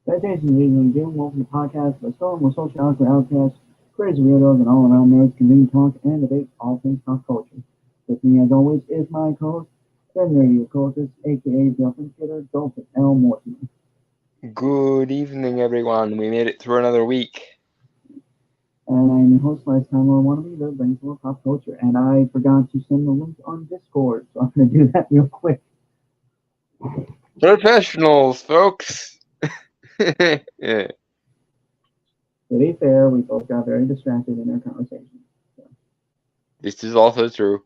Salutations, ladies and gentlemen. Welcome to the podcast by Storm, where social outcasts, crazy weirdos, and all around nerds convene, talk, and debate all things pop culture. With me, as always, is my co-host, Ben Radio co-host, aka the Elfin Kidder, Dolphin L. Mortimer. Good evening, everyone. We made it through another week. And I'm your host, Lifetime Lore Wannabe, the brings more pop culture. And I forgot to send the link on Discord, so I'm going to do that real quick. Professionals, folks. Yeah. To be fair, we both got very distracted in our conversation. So This is also true.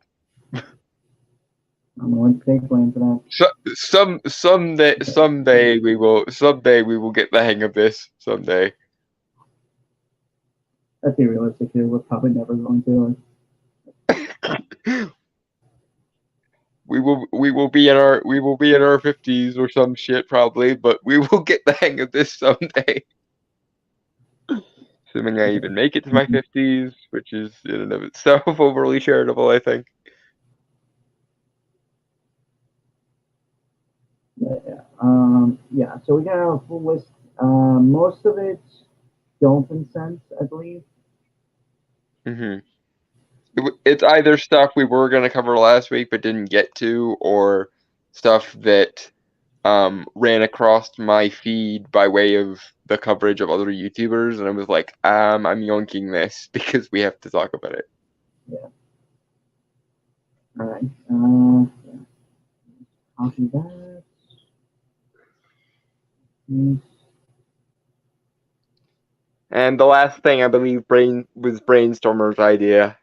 I'm going to take blame for that. Someday we will get the hang of this. Someday. Let's be realistic here. We're probably never going to. We will be in our 50s or some shit probably, but we will get the hang of this someday. Assuming I even make it to my 50s, which is in and of itself overly charitable, I think. Yeah. So we got a full list. Most of it Dolphin sense, I believe. It's either stuff we were going to cover last week but didn't get to, or stuff that ran across my feed by way of the coverage of other YouTubers, and I was like, I'm yoinking this because we have to talk about it. Yeah. All right. Yeah. Copy that. And the last thing I believe was Brainstormer's idea.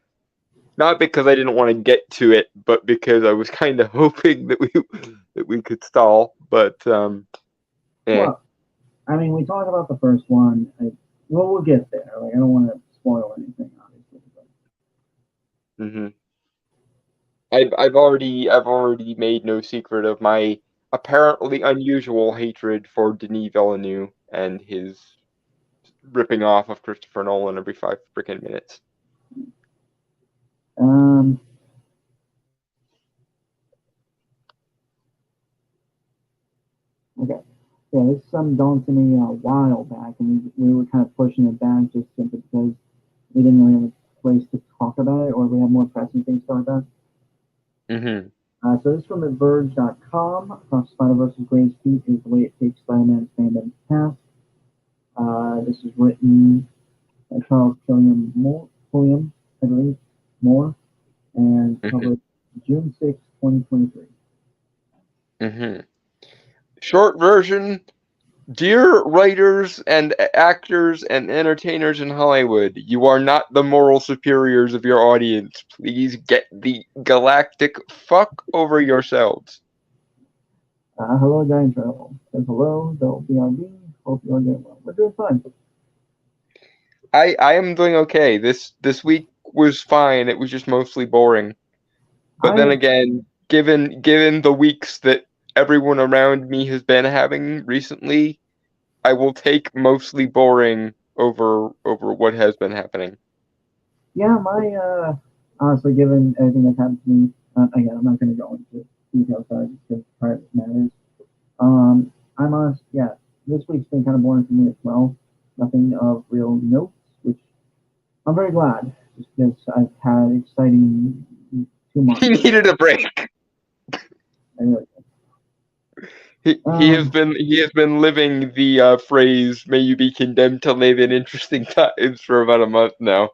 Not because I didn't want to get to it, but because I was kind of hoping that we could stall. But yeah. Well, I mean, we talked about the first one. We'll get there. Like, I don't want to spoil anything, obviously. But. I've already made no secret of my apparently unusual hatred for Denis Villeneuve and his ripping off of Christopher Nolan every 5 freaking minutes. Okay. Yeah, this is something dawned to me a while back, and we were kind of pushing it back just simply because we didn't really have a place to talk about it, or we had more pressing things to talk about. So this is from TheVerge.com. Across Spider-Verse's greatest feat is the way it takes Spider-Man's fandom past. This is written by Charles Pulliam, I believe, Moore, and published June 6, 2023. Short version. Dear writers and actors and entertainers in Hollywood, you are not the moral superiors of your audience. Please get the galactic fuck over yourselves. Hello, Giant Travel. Says hello, the BRB. Hope you're doing well. We're doing fine. I am doing okay. This week was fine. It was just mostly boring. But then again, given the weeks that everyone around me has been having recently, I will take mostly boring over what has been happening. Yeah, honestly, given everything that's happened to me, again, I'm not going to go into details because private matters. I'm honest, yeah, this week's been kind of boring for me as well. Nothing of real note, which I'm very glad, just because I've had exciting 2 months. He needed a break. I really did. He has been living the phrase "May you be condemned to live in interesting times" for about a month now.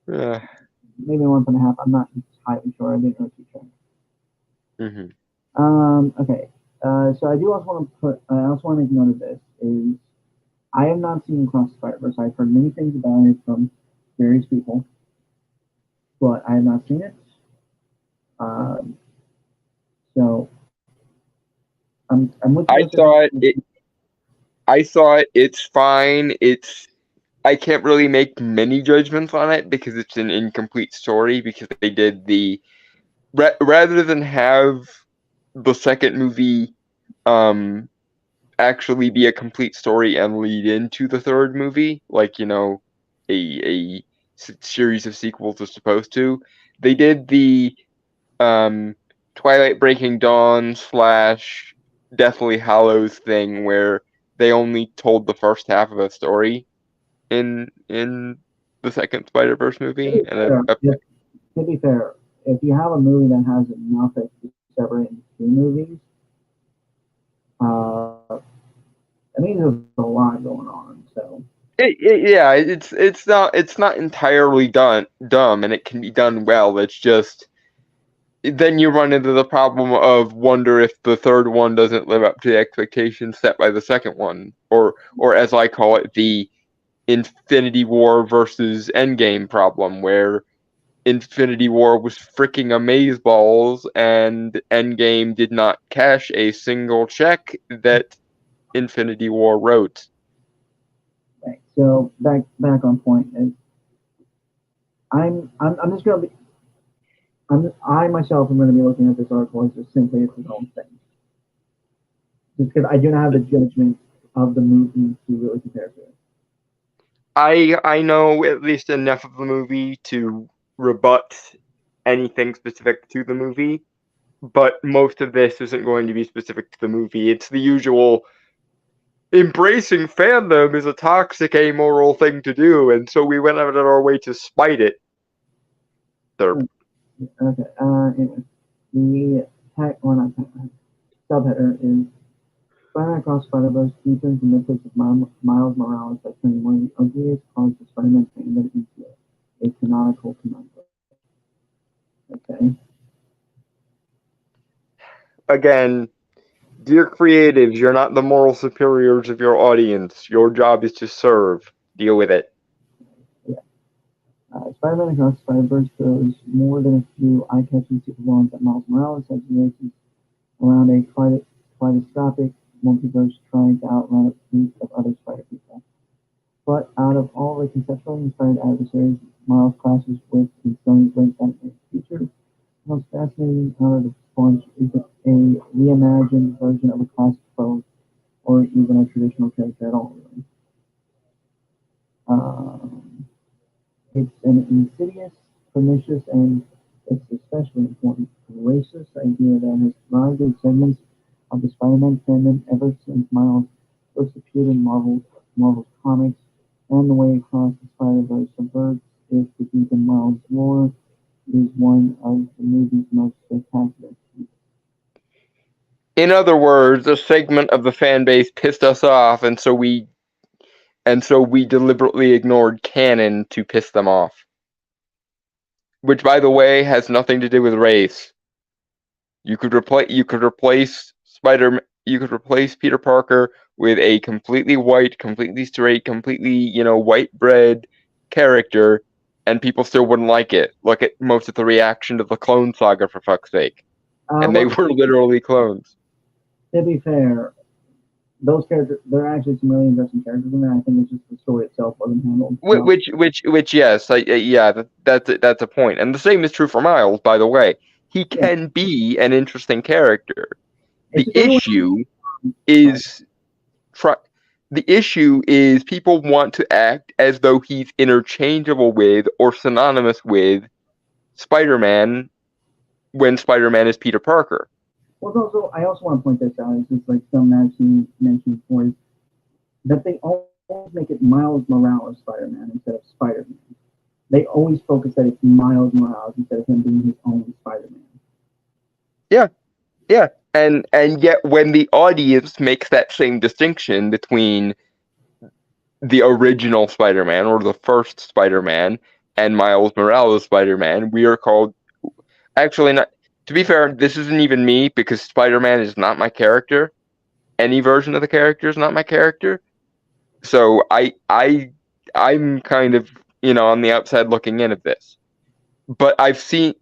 Maybe a month and a half. I'm not entirely sure. I didn't really keep track. Mm-hmm. Okay. So I do also want to put. I also want to make note of this. Is I have not seen Across the Spider-Verse. I've heard many things about it from various people, but I have not seen it. Um, so I'm with I you. saw it. I saw it. It's fine. I can't really make many judgments on it because it's an incomplete story. Because they did rather than have the second movie actually be a complete story and lead into the third movie, like a series of sequels is supposed to. They did the Twilight Breaking Dawn / Deathly Hallows thing where they only told the first half of a story in the second Spider-Verse movie, and To be fair, if you have a movie that has enough to separate into two movies, I mean there's a lot going on. So yeah, it's not entirely dumb, and it can be done well. It's just then you run into the problem of wonder if the third one doesn't live up to the expectations set by the second one, or as I call it, the Infinity War versus Endgame problem, where Infinity War was freaking amazeballs, and Endgame did not cash a single check that Infinity War wrote. okay, so back on point is I'm just gonna be I myself am going to be looking at this article as just simply its own thing, just because I do not have the judgment of the movie to really compare to it. I know at least enough of the movie to rebut anything specific to the movie, but most of this isn't going to be specific to the movie. It's the usual embracing fandom is a toxic, amoral thing to do, and so we went out of our way to spite it. Okay. Anyway, the tag or not tag, subheader is Spider-Man Across Spider-Verse deepens the mythos of Miles Morales by turning one of the ugliest parts of Spider-Man fandom into a canonical conundrum. Okay. Again, dear creatives, you're not the moral superiors of your audience. Your job is to serve. Deal with it. Yeah. Spider-Man Across Spider-Verse shows more than a few eye-catching supervillains that Miles Morales has races around a kaleidoscopic multiverse trying to outrun a fleet of other spider people. But out of all the conceptually inspired adversaries Miles clashes with in Sony's late animated feature, the most fascinating out of the bunch is a reimagined version of a classic foe, or even a traditional character at all, really. It's an insidious, pernicious, and it's especially important, racist idea that has thrived in segments of the Spider-Man fandom ever since Miles first appeared in Marvel's comics, and the way Across the Spider-Verse subverts it to deepen Miles' lore is one of the movie's most spectacular feats. In other words, a segment of the fan base pissed us off, and so we deliberately ignored canon to piss them off. Which, by the way, has nothing to do with race. You could replace Peter Parker with a completely white, completely straight, completely white bread character, and people still wouldn't like it. Look at most of the reaction to the Clone Saga, for fuck's sake, and they were literally clones. To be fair, those characters, there are actually some really interesting characters in there. I think it's just the story itself wasn't handled. Which, yes, yeah, that's a point, and the same is true for Miles. By the way, he can be an interesting character. The issue is people want to act as though he's interchangeable with or synonymous with Spider-Man when Spider-Man is Peter Parker. Well, also, I also want to point this out. It's just like some I've seen mentioned before, is that they always make it Miles Morales Spider-Man instead of Spider-Man. They always focus that it's Miles Morales instead of him being his own Spider-Man. Yeah, and yet when the audience makes that same distinction between the original Spider-Man or the first Spider-Man and Miles Morales Spider-Man, we are called actually not to be fair, this isn't even me because Spider-Man is not my character. Any version of the character is not my character. So I'm kind of, on the outside looking in of this. But I've seen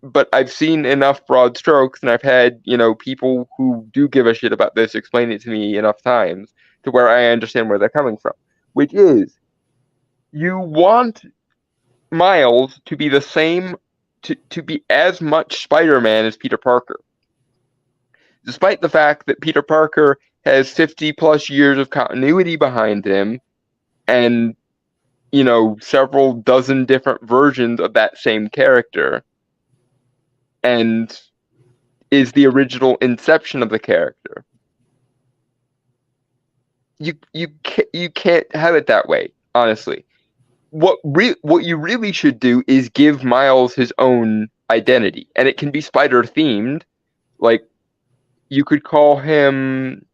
enough broad strokes, and I've had, people who do give a shit about this explain it to me enough times to where I understand where they're coming from. Which is, you want Miles to be the same, to be as much Spider-Man as Peter Parker. Despite the fact that Peter Parker has 50 plus years of continuity behind him and, several dozen different versions of that same character, and is the original inception of the character. You can't have it that way, honestly. What you really should do is give Miles his own identity, and it can be spider themed. Like, you could call him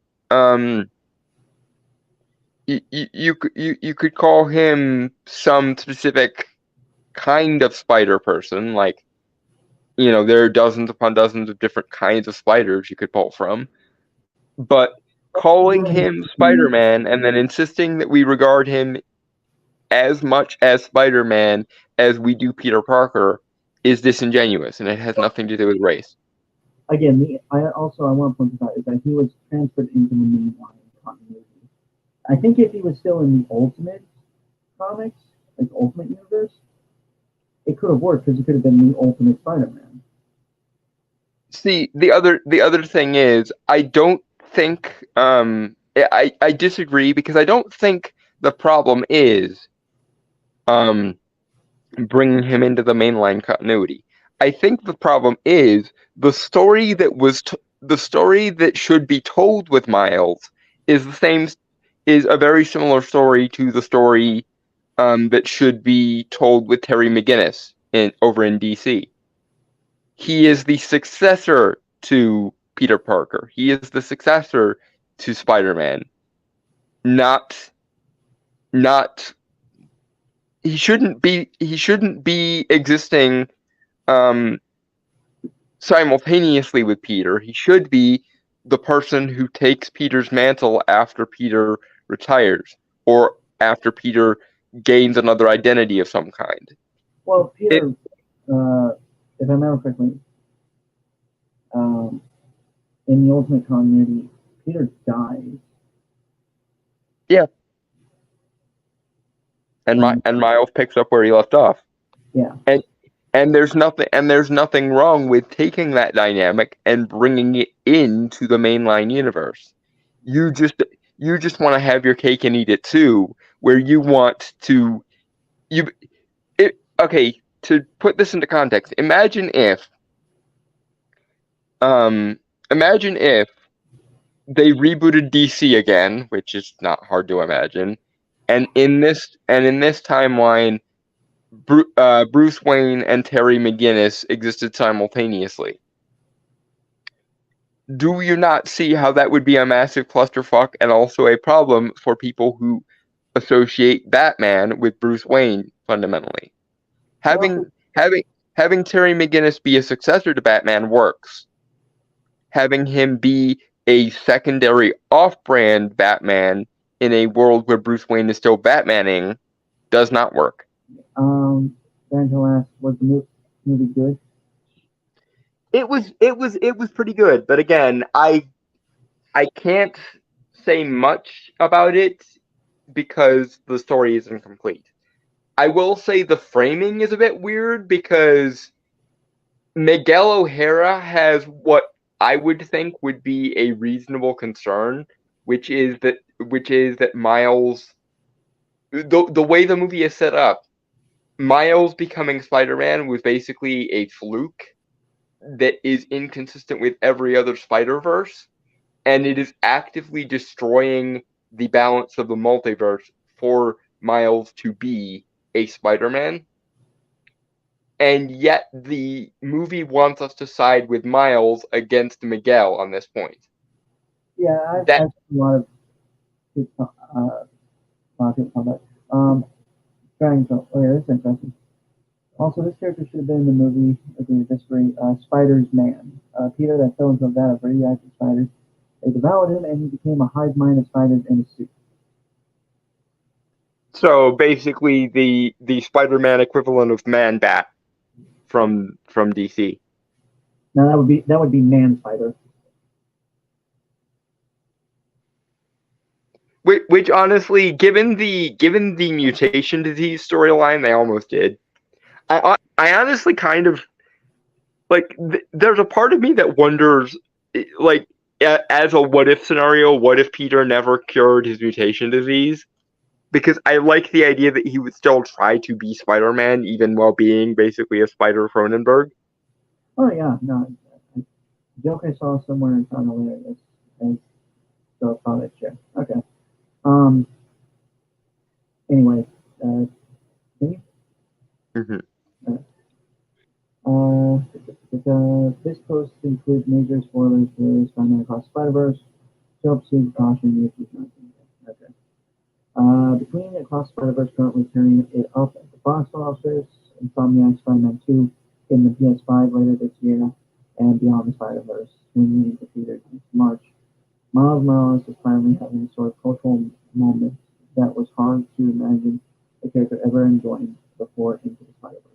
you could call him some specific kind of spider person. Like, there are dozens upon dozens of different kinds of spiders you could pull from, but calling him Spider-Man and then insisting that we regard him as much as Spider-Man as we do Peter Parker is disingenuous, and it has nothing to do with race. Again, I want to point this out is that he was transferred into the mainline continuity. I think if he was still in the Ultimate comics, like Ultimate Universe, it could have worked because he could have been the Ultimate Spider-Man. See, the other thing is, I don't think I disagree because I don't think the problem is bringing him into the mainline continuity. I think the problem is the story that should be told with Miles is a very similar story to the story that should be told with Terry McGinnis over in DC. He is the successor to Peter Parker. He is the successor to Spider-Man. Not he shouldn't be existing simultaneously with Peter. He should be the person who takes Peter's mantle after Peter retires or after Peter gains another identity of some kind. Well, Peter, if I remember correctly, in the Ultimate continuity, Peter dies. Yeah. And Miles picks up where he left off. Yeah. And there's nothing wrong with taking that dynamic and bringing it into the mainline universe. You just want to have your cake and eat it too, where you want to okay, to put this into context, imagine if they rebooted DC again, which is not hard to imagine, and in this timeline, Bruce Wayne and Terry McGinnis existed simultaneously. Do you not see how that would be a massive clusterfuck and also a problem for people who associate Batman with Bruce Wayne fundamentally? Having Terry McGinnis be a successor to Batman works. Having him be a secondary off-brand Batman in a world where Bruce Wayne is still Batmaning does not work. Angela asked, was the movie good? It was pretty good, but again, I can't say much about it because the story is incomplete. I will say the framing is a bit weird because Miguel O'Hara has what I would think would be a reasonable concern, which is that Miles, the way the movie is set up, Miles becoming Spider-Man was basically a fluke that is inconsistent with every other Spider-Verse, and it is actively destroying the balance of the multiverse for Miles to be a Spider-Man. And yet the movie wants us to side with Miles against Miguel on this point. Yeah, I've That seen a lot of people talk about. Dragon Ball. Oh yeah, that's interesting. Also, this character should have been in the movie. Looking at history, Spider's Man. Peter that fell into a vat of radioactive spiders. They devoured him, and he became a hive mind of spiders in a suit. so basically the Spider-Man equivalent of Man Bat from DC. Now that would be Man Spider. Which honestly, given the mutation disease storyline, they almost did. I honestly kind of like. There's a part of me that wonders, like, as a what if scenario, what if Peter never cured his mutation disease? Because I like the idea that he would still try to be Spider-Man even while being basically a Spider Cronenberg. Oh yeah, no, joke I saw somewhere and found hilarious. And so I found that shit. Okay. Um. Anyway, uh, Mm-hmm. this post includes major spoilers for Spider-Man Across Spider-Verse. So proceed caution if you've not seen it. Okay. Between Across Spider-Verse currently turning it up at the box office, Insomniac Spider-Man 2 in the PS5 later this year, and Beyond the Spider-Verse swinging into theaters next March. Miles Morales is finally having a sort of cultural moment that was hard to imagine a character ever enjoying before Into the Spider-Verse.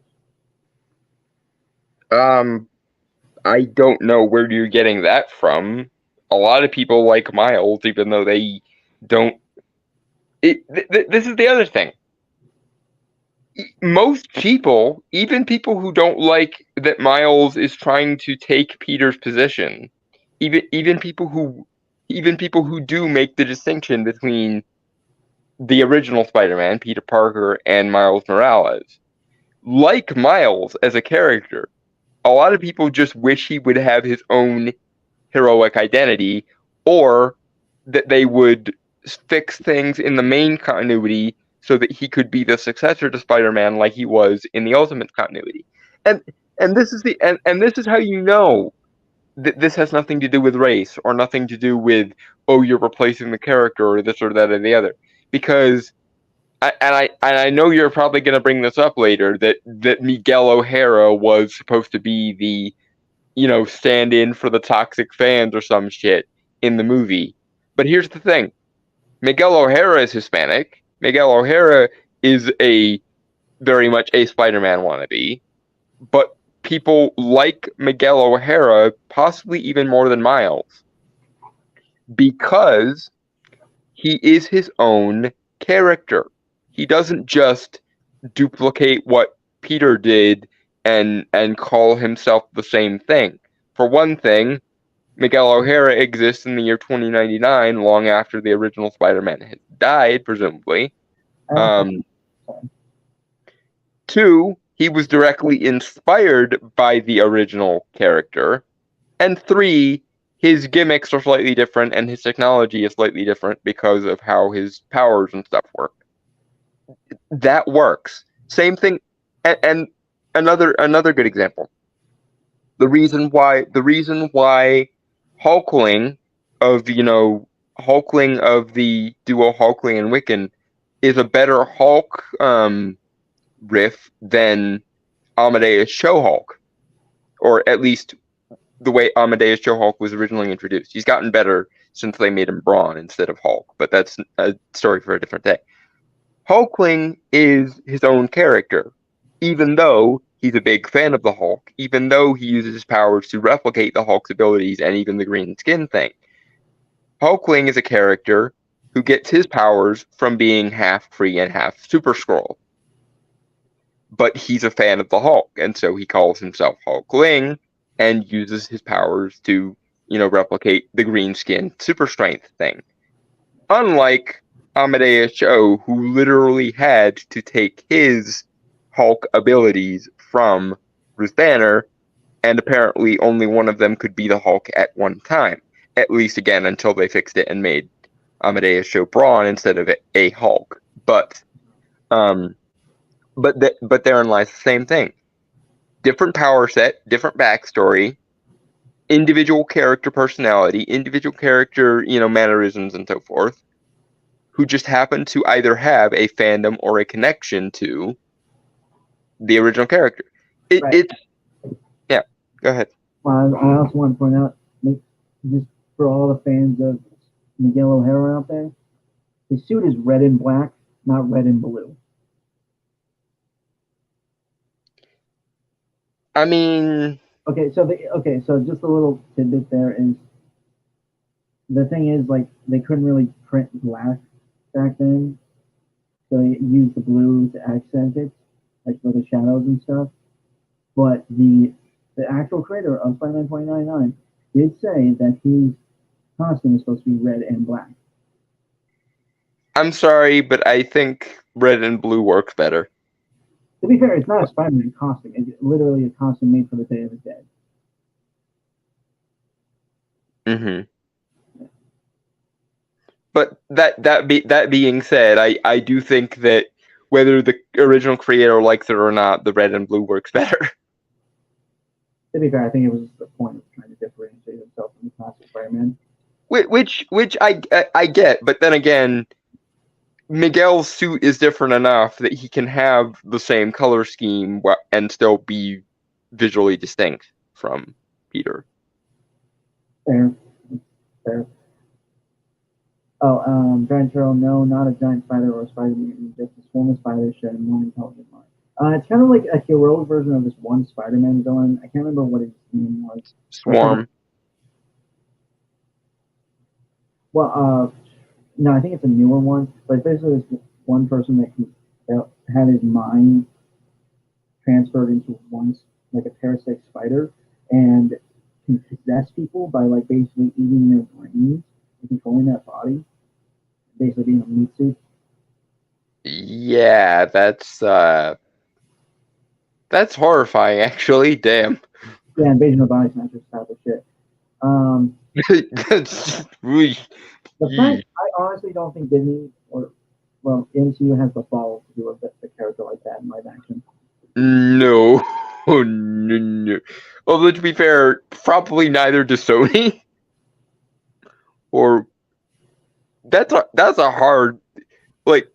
I don't know where you're getting that from. A lot of people like Miles, even though they don't. This is the other thing. Most people, even people who don't like that Miles is trying to take Peter's position, even people who do make the distinction between the original Spider-Man, Peter Parker, and Miles Morales, like Miles as a character. A lot of people just wish he would have his own heroic identity, or that they would fix things in the main continuity so that he could be the successor to Spider-Man like he was in the Ultimate continuity. And and this is how you know that this has nothing to do with race or nothing to do with, oh, you're replacing the character or this or that or the other. Because I know you're probably going to bring this up later, that Miguel O'Hara was supposed to be the, stand in for the toxic fans or some shit in the movie. But here's the thing: Miguel O'Hara is Hispanic. Miguel O'Hara is a very much a Spider-Man wannabe, but people like Miguel O'Hara possibly even more than Miles because he is his own character. He doesn't just duplicate what Peter did and call himself the same thing. For one thing, Miguel O'Hara exists in the year 2099, long after the original Spider-Man had died, presumably. Two, he was directly inspired by the original character. And three, his gimmicks are slightly different and his technology is slightly different because of how his powers and stuff work. That works. Same thing, and another good example. The reason why Hulkling Hulkling of the duo Hulkling and Wiccan is a better Hulk riff than Amadeus Show Hulk, or at least the way Amadeus Show Hulk was originally introduced. He's gotten better since they made him Brawn instead of Hulk, but that's a story for a different day. Hulkling is his own character, even though he's a big fan of the Hulk, even though he uses his powers to replicate the Hulk's abilities and even the green skin thing. Hulkling is a character who gets his powers from being half Kree and half Super Skrull. But he's a fan of the Hulk, and so he calls himself Hulkling and uses his powers to, replicate the green skin super strength thing. Unlike Amadeus Cho, who literally had to take his Hulk abilities from Bruce Banner, and apparently only one of them could be the Hulk at one time. At least, again, until they fixed it and made Amadeus Cho Brawn instead of a Hulk. But therein lies the same thing. Different power set, different backstory, individual character personality, individual character, mannerisms and so forth, who just happen to either have a fandom or a connection to the original character. Right. It's yeah. Go ahead. Well, I also want to point out, just for all the fans of Miguel O'Hara out there, his suit is red and black, not red and blue. I mean, okay, so just a little tidbit there is the thing is like they couldn't really print black back then, so they used the blue to accent it, like for the shadows and stuff. But the actual creator of Spider-Man 2099 did say that his costume is supposed to be red and black. I'm sorry, but I think red and blue works better. To be fair, it's not a Spider-Man costume. It's literally a costume made for the Day of the Dead. Mm-hmm. But that being said, I do think that whether the original creator likes it or not, the red and blue works better. To be fair, I think it was just the point of trying to differentiate himself from the classic Spider-Man. Which I get, but then again, Miguel's suit is different enough that he can have the same color scheme and still be visually distinct from Peter. Fair. Oh, Giant Turtle, no, not a giant spider or a spider mutant, just a swarm of spiders sharing one intelligent mind. It's kind of like a heroic version of this one Spider-Man villain. I can't remember what his name was. Swarm. Well, no, I think it's a newer one. But basically, there's one person that had his mind transferred into one, like a parasite spider, and can possess people by like basically eating their brains and controlling that body, basically being a meat suit. Yeah, that's horrifying, actually. Damn. Yeah, Invasion of the Body Snatchers type of shit. The fact, I honestly don't think Disney or MCU has the balls to do a character like that in live action. No. No. Although to be fair, probably neither does Sony. Or that's a hard, like,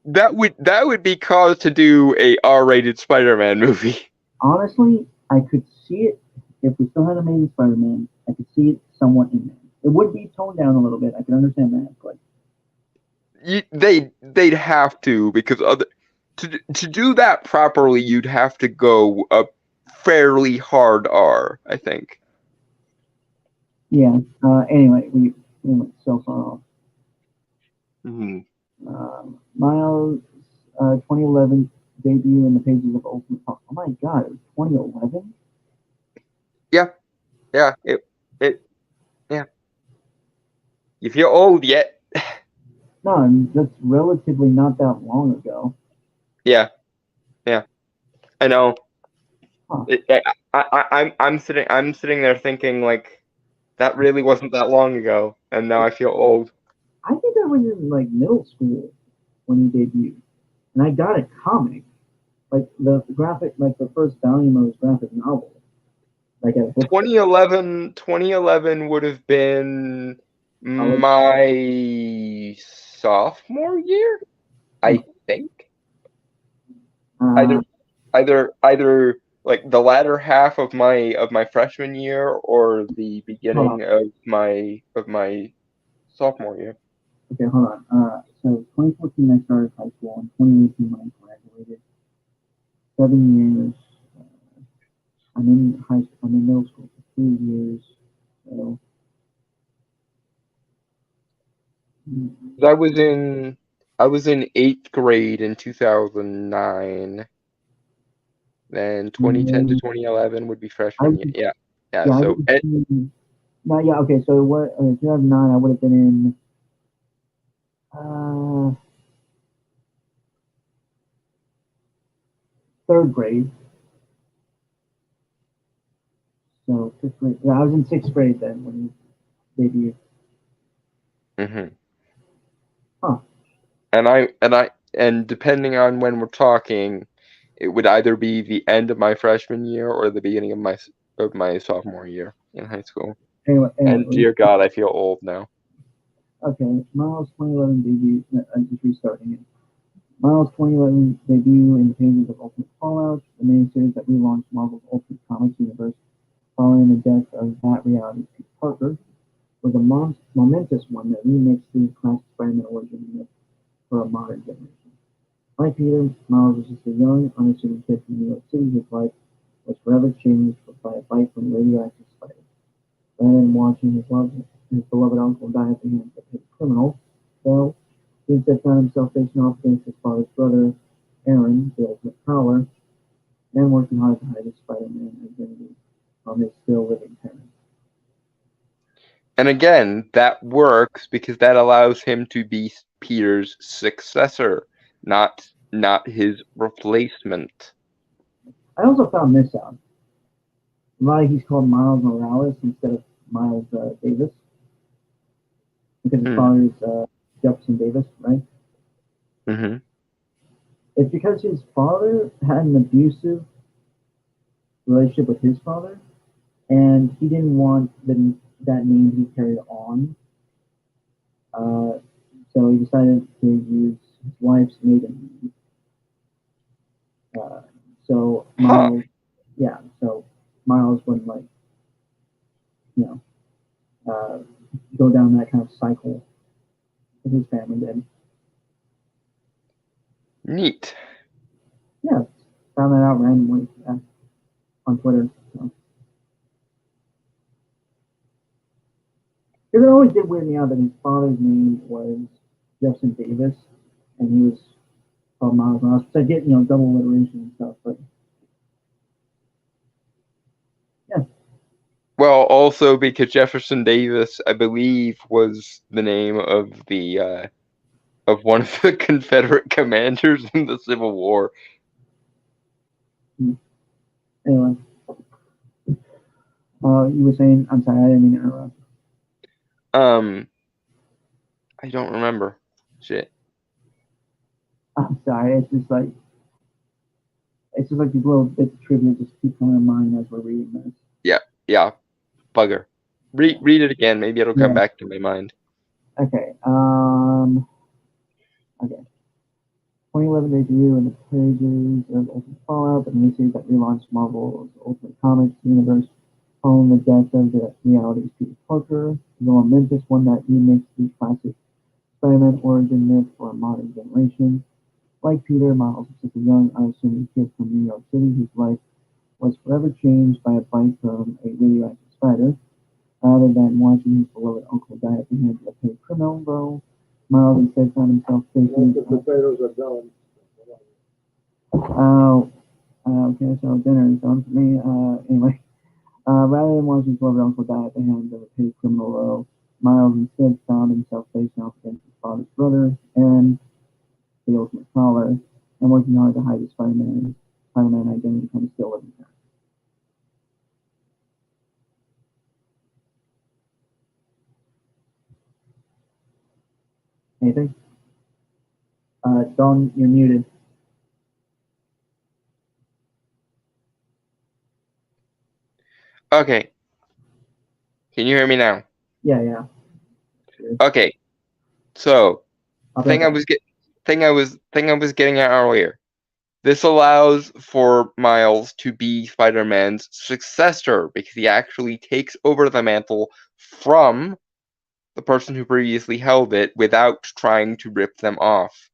that would be cause to do a R-rated Spider-Man movie. Honestly, I could see it if we still had Amazing Spider-Man. I could see it somewhat in there. It would be toned down a little bit. I can understand that, but they'd have to, because to do that properly, you'd have to go a fairly hard R, I think. Yeah. Anyway, we went so far off. Mm-hmm. Miles, 2011 debut in the pages of Ultimate Talk. Oh my god, it was 2011. Yeah. Yeah. You feel old yet? No, that's relatively not that long ago. Yeah. I know. Huh. I'm sitting there thinking like that really wasn't that long ago, and now I feel old. I think I was in like middle school when he debuted, and I got a comic, like the graphic, like the first volume of his graphic novel. Like at 2011 would have been my sophomore year, I think. Either like the latter half of my freshman year or the beginning of my sophomore year. Okay, hold on. So 2014 I started high school, and 2018 when I graduated. 7 years. I'm in middle school for 3 years. So I was in 8th grade in 2009. Then 2010 to 2011 would be freshman year. Yeah. So okay. So what? 2009, I would have been in. Third grade. So 5th grade. Yeah, I was in 6th grade then when he debuted. Mm-hmm. Huh. And depending on when we're talking, it would either be the end of my freshman year or the beginning of my sophomore year in high school. Anyway, And dear God, I feel old now. okay, Miles' 2011 debut. I'm just restarting it. Miles' 2011 debut in the pages of Ultimate Fallout, the main series that relaunched Marvel's Ultimate Comics universe following the death of that reality's Peter Parker, was a momentous one that remixed the classic Spider-Man origin myth for a modern generation. Like Peter, Miles was just a young, unassuming kid from New York City whose life was forever changed by a bite from a radioactive spider. Rather than watching his beloved uncle die at the hands of a criminal, though, he instead found himself facing off against his father's brother, Aaron, the Ultimate Prowler, and working hard to hide his Spider-Man identity from his still living parents. And again, that works because that allows him to be Peter's successor, not his replacement. I also found this out. Why he's called Miles Morales instead of Miles Davis. Because his father is Jefferson Davis, right? Mm-hmm. It's because his father had an abusive relationship with his father, and he didn't want that name to be carried on. So he decided to use his wife's maiden name. So Miles, so Miles wouldn't go down that kind of cycle that his family did. Neat. Yeah, found that out randomly on Twitter. So. Because it always did weird me out that his father's name was Jefferson Davis, and he was called Miles Morales. So I get double alliteration and stuff, but yeah. Well, also because Jefferson Davis, I believe, was the name of the of one of the Confederate commanders in the Civil War. Anyway, you were saying, I'm sorry, I didn't mean to interrupt. I don't remember. Shit. I'm sorry. It's just like these little bits of trivia just keep coming to mind as we're reading this. Yeah. Bugger. Read it again. Maybe it'll come back to my mind. Okay. Okay. 2011 debut in the pages of Ultimate Fallout, the miniseries that relaunched Marvel's Ultimate Comics universe following the death of the reality's Peter Parker. The momentous one that remixed the classic Spider-Man origin myth for a modern generation. Like Peter, Miles was just a young, unassuming kid from New York City whose life was forever changed by a bite from a radioactive spider. Rather than watching his beloved uncle die at the hands of a paid criminal, though, Miles instead found himself facing... The potatoes are done. Okay, so dinner is done for me. Anyway, rather than watching his beloved uncle die at the hands of a paid criminal, though, Miles instead found himself facing off against his father's brother, Aaron, the Ultimate Prowler, and working hard to hide his Spider-Man identity from his still living parents. Anything? Don, you're muted. Okay. Can you hear me now? Yeah. Okay. So, thing I was getting at earlier. This allows for Miles to be Spider-Man's successor because he actually takes over the mantle from the person who previously held it without trying to rip them off,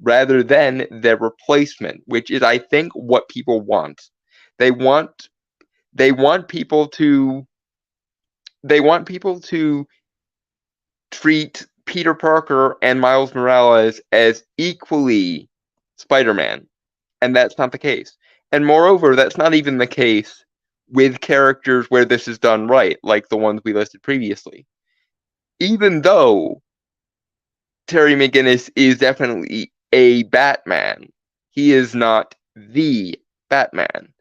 rather than their replacement, which is, I think, what people want. They want people to treat Peter Parker and Miles Morales as equally Spider-Man. And that's not the case. And moreover, that's not even the case with characters where this is done right, like the ones we listed previously. Even though Terry McGinnis is definitely a Batman, he is not the Batman.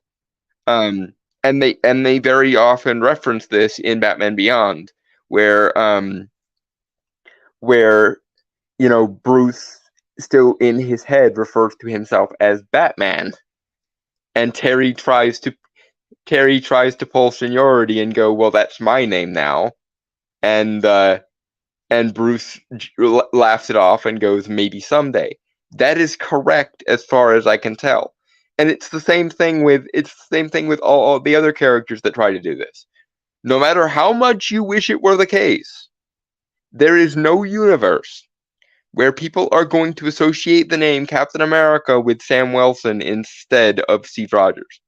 And they very often reference this in Batman Beyond, where Bruce still in his head refers to himself as Batman, and Terry tries to Carrie tries to pull seniority and go, well, that's my name now, and Bruce laughs it off and goes, maybe someday. That is correct as far as I can tell. And it's the same thing with all the other characters that try to do this. No matter how much you wish it were the case, there is no universe where people are going to associate the name Captain America with Sam Wilson instead of Steve Rogers,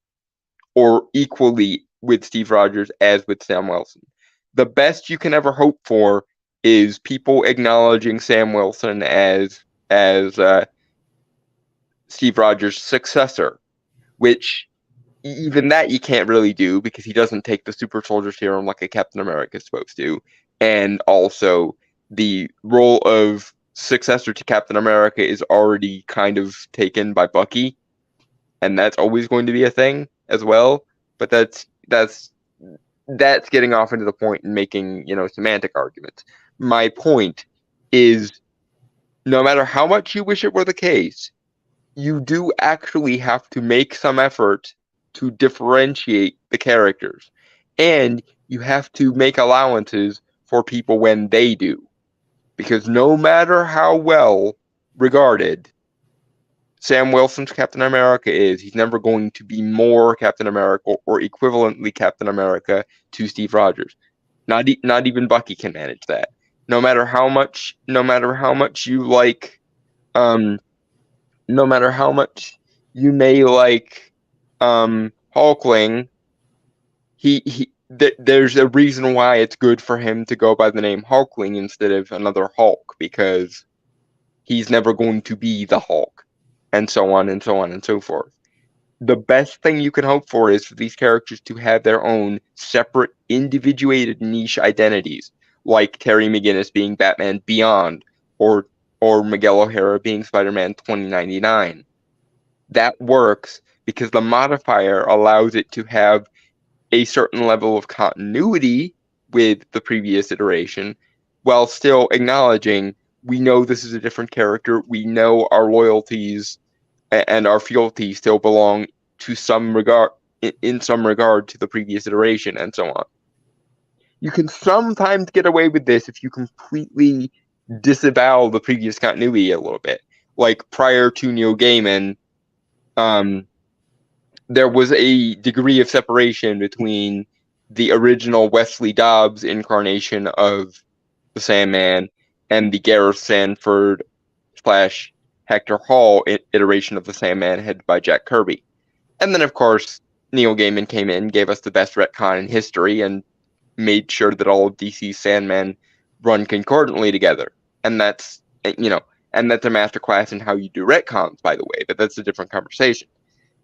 or equally with Steve Rogers as with Sam Wilson. The best you can ever hope for is people acknowledging Sam Wilson as Steve Rogers' successor, which even that you can't really do because he doesn't take the super soldier serum like a Captain America is supposed to. And also, the role of successor to Captain America is already kind of taken by Bucky, and that's always going to be a thing as well. But that's getting off into the point and making, semantic arguments. My point is, no matter how much you wish it were the case, you do actually have to make some effort to differentiate the characters. And you have to make allowances for people when they do. Because no matter how well regarded Sam Wilson's Captain America is, he's never going to be more Captain America or equivalently Captain America to Steve Rogers. Not even Bucky can manage that. No matter how much you like, no matter how much you may like, Hulkling, there's a reason why it's good for him to go by the name Hulkling instead of another Hulk, because he's never going to be the Hulk, and so on and so on and so forth. The best thing you can hope for is for these characters to have their own separate, individuated niche identities, like Terry McGinnis being Batman Beyond, or Miguel O'Hara being Spider-Man 2099. That works because the modifier allows it to have a certain level of continuity with the previous iteration, while still acknowledging we know this is a different character, we know our loyalties and our fealty still belong to some regard, in some regard, to the previous iteration, and so on. You can sometimes get away with this if you completely disavow the previous continuity a little bit. Like prior to Neil Gaiman, there was a degree of separation between the original Wesley Dobbs incarnation of the Sandman and the Gareth Sanford / Hector Hall iteration of the Sandman headed by Jack Kirby. And then, of course, Neil Gaiman came in, gave us the best retcon in history, and made sure that all of DC's Sandman run concordantly together. And that's, and that's a masterclass in how you do retcons, by the way, but that's a different conversation.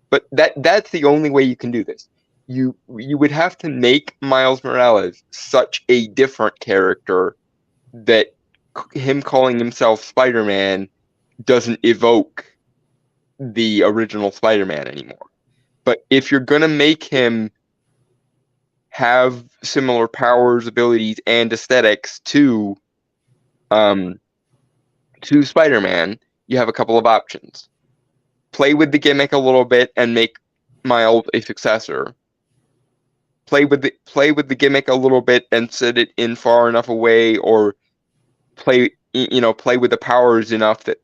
But that's the only way you can do this. You would have to make Miles Morales such a different character that him calling himself Spider-Man doesn't evoke the original Spider-Man anymore. But if you're going to make him have similar powers, abilities, and aesthetics to Spider-Man, you have a couple of options. Play with the gimmick a little bit and make Miles a successor. Play with the gimmick a little bit and set it in far enough away, or play with the powers enough that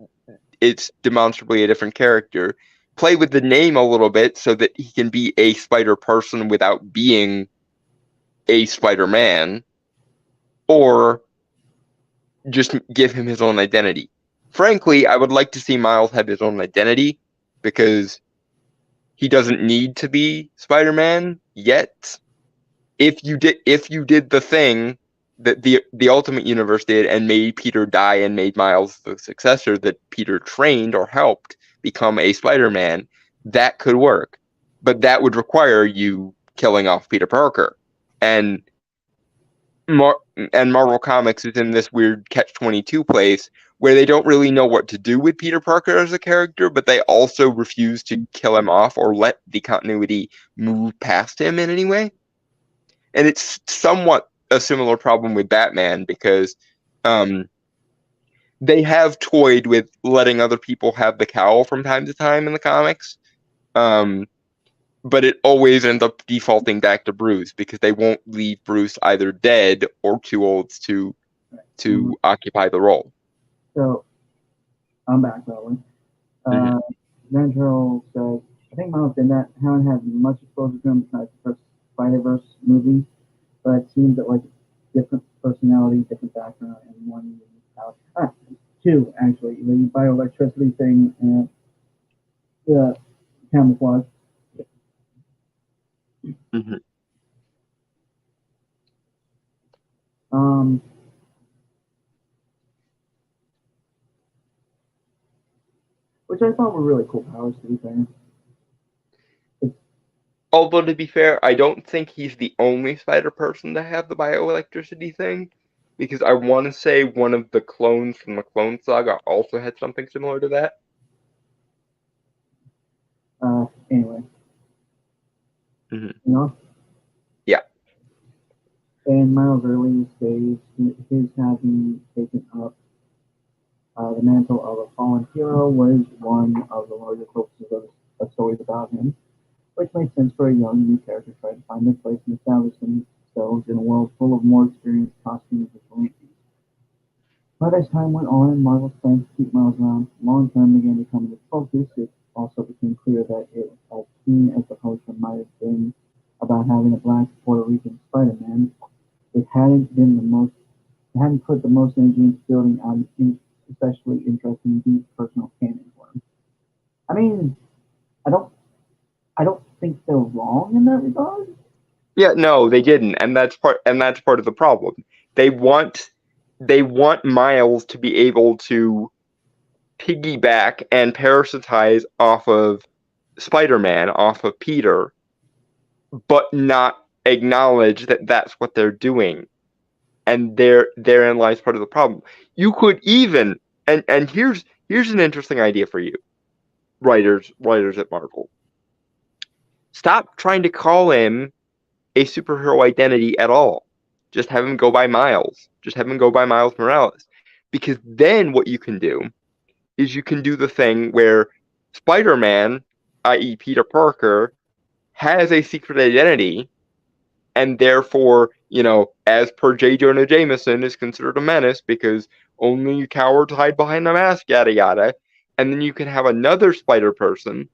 it's demonstrably a different character. Play with the name a little bit so that he can be a Spider-Person without being a Spider-Man, or just give him his own identity. Frankly, I would like to see Miles have his own identity, because he doesn't need to be Spider-Man yet. If you did the thing that the Ultimate Universe did and made Peter die and made Miles the successor that Peter trained or helped become a Spider-Man, that could work. But that would require you killing off Peter Parker. And Marvel Comics is in this weird catch-22 place where they don't really know what to do with Peter Parker as a character, but they also refuse to kill him off or let the continuity move past him in any way. And it's somewhat a similar problem with Batman, because they have toyed with letting other people have the cowl from time to time in the comics. but it always ends up defaulting back to Bruce because they won't leave Bruce either dead or too old to occupy the role. So I'm back, probably. Ventrell says, I think Miles did not haven't had much exposure to him besides the first Spider-Verse movie, but it seems that like different personality, different background, and one power. Two actually, the bioelectricity thing and the camouflage. Mm-hmm. Which I thought were really cool powers, to be fair. Although, to be fair, I don't think he's the only spider person to have the bioelectricity thing, because I want to say one of the clones from the Clone Saga also had something similar to that. Anyway. Mm-hmm. You know? Yeah. In Miles' early days, his having taken up the mantle of a fallen hero was one of the larger focuses of stories about him, which made sense for a young new character trying to find their place and establish themselves in a world full of more experienced costumes and vigilantes. But as time went on and Marvel's plans to keep Miles around long-term began to come into focus, it also became clear that as keen as the poster might have been about having a black Puerto Rican Spider-Man, it hadn't put the most energy into building out an especially interesting deep personal canon for him. I mean, I don't think they're wrong in that regard. Yeah, no, they didn't, and that's part of the problem. They want Miles to be able to piggyback and parasitize off of Spider-Man, off of Peter, but not acknowledge that that's what they're doing, and therein lies part of the problem. You could even and here's an interesting idea for you, writers at Marvel. Stop trying to call him a superhero identity at all. Just have him go by Miles. Just have him go by Miles Morales. Because then what you can do is you can do the thing where Spider-Man, i.e. Peter Parker, has a secret identity, and therefore, as per J. Jonah Jameson, is considered a menace because only cowards hide behind the mask, yada yada. And then you can have another Spider person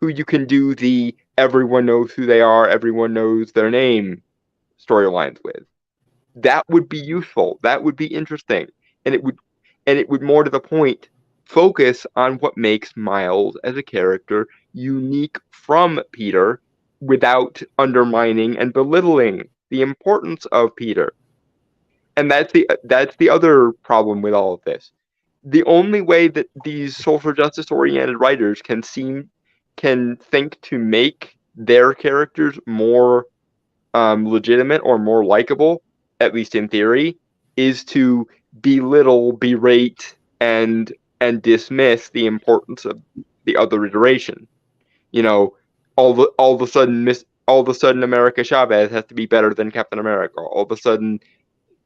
who you can do the everyone knows who they are, everyone knows their name storylines with. That would be useful. That would be interesting. And it would more to the point focus on what makes Miles as a character unique from Peter without undermining and belittling the importance of Peter. And that's the other problem with all of this. The only way that these social justice oriented writers can think to make their characters more legitimate or more likable, at least in theory, is to belittle, berate, and dismiss the importance of the other iteration. All of a sudden America Chavez has to be better than Captain America. All of a sudden,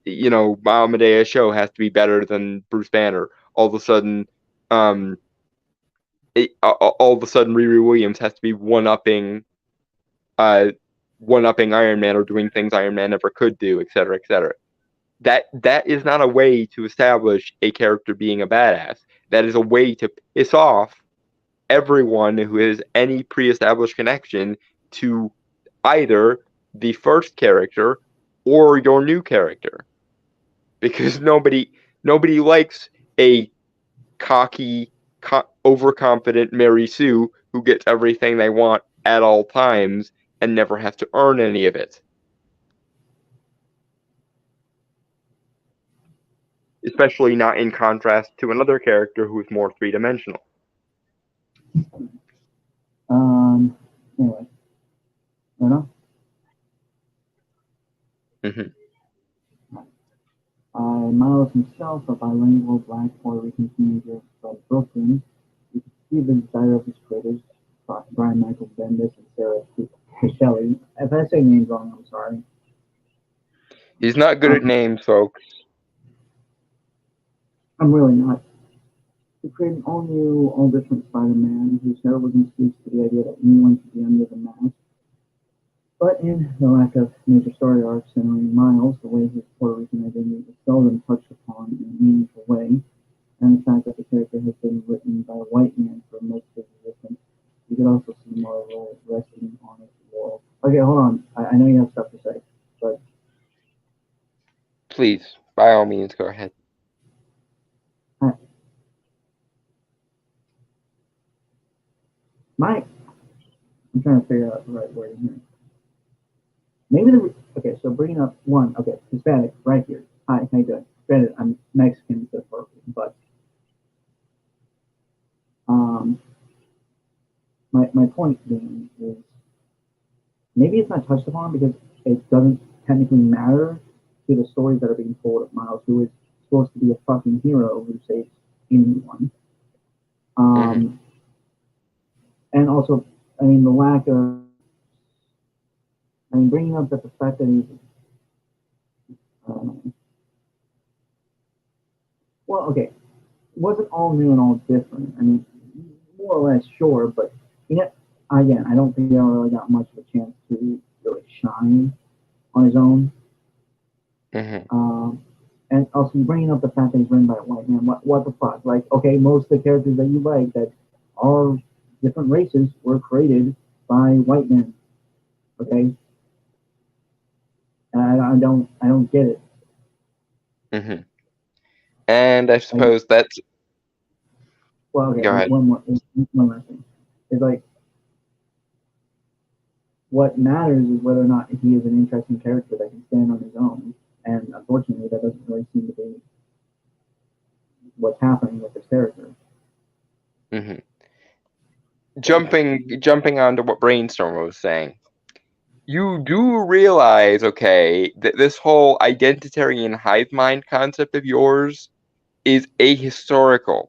Amadeus Cho has to be better than Bruce Banner. All of a sudden, all of a sudden Riri Williams has to be one-upping Iron Man or doing things Iron Man never could do, etc., etc. That is not a way to establish a character being a badass. That is a way to piss off everyone who has any pre-established connection to either the first character or your new character. Because nobody likes a cocky, overconfident Mary Sue who gets everything they want at all times and never has to earn any of it. Especially not in contrast to another character who is more three-dimensional. Anyway. You know? Miles himself, a bilingual black Puerto Rican teenager from Brooklyn. You can see the desire of his creators, Brian Michael Bendis and Sarah Shelley. If I say names wrong, I'm sorry. He's not good at names, folks. I'm really not. to create an all new, all different Spider-Man whose heroism speaks to the idea that anyone can be under the mask. But in the lack of major story arcs centering Miles, the way his Puerto Rican identity is seldom touched upon in a meaningful way, and the fact that the character has been written by a white man for most of his existence, you could also see Marvel resting on its laurels. Okay, hold on. I know you have stuff to say, but Please, by all means, go ahead. I, I'm trying to figure out the right wording here. Maybe okay. So bringing up one, okay, Hispanic right here. Hi, how you doing? Granted, I'm Mexican, so but um, my point being is maybe it's not touched upon because it doesn't technically matter to the stories that are being told of Miles, who is supposed to be a fucking hero who saves anyone. Um, and also, I mean, the lack of, I mean, bringing up that the fact that he's, well, okay, wasn't all new and all different. I mean, more or less, sure, but you know, again, I don't think he ever really got much of a chance to really shine on his own. And also, bringing up the fact that he's written by a white man, what the fuck? Like, okay, most of the characters that you like that are different races were created by white men. Okay, and I don't get it. And I suppose that's. Well, okay, go ahead. one last thing. It's like what matters is whether or not he is an interesting character that can stand on his own. And unfortunately, that doesn't really seem to be what's happening with this character. Jumping onto what Brainstorm was saying, you do realize, okay, that this whole identitarian hive mind concept of yours is ahistorical.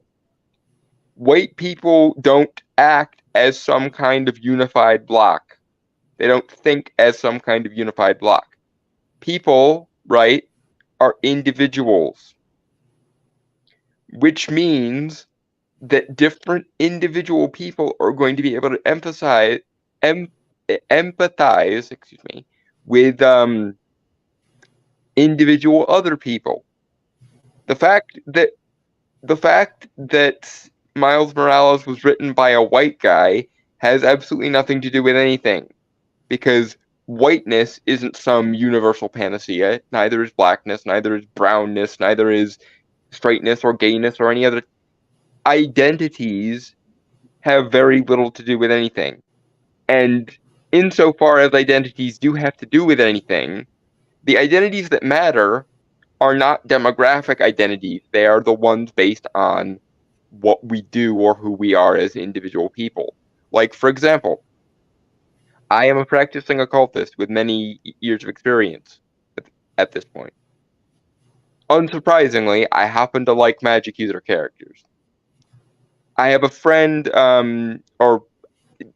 White people don't act as some kind of unified block. They don't think as some kind of unified block. People, right, are individuals, which means that different individual people are going to be able to empathize, excuse me, with individual other people. The fact that Miles Morales was written by a white guy has absolutely nothing to do with anything, because whiteness isn't some universal panacea. Neither is blackness, neither is brownness, neither is straightness or gayness or any other. Identities have very little to do with anything. And insofar as identities do have to do with anything, the identities that matter are not demographic identities. They are the ones based on what we do or who we are as individual people. Like, for example, I am a practicing occultist with many years of experience at this point. Unsurprisingly, I happen to like magic user characters. I have a friend, or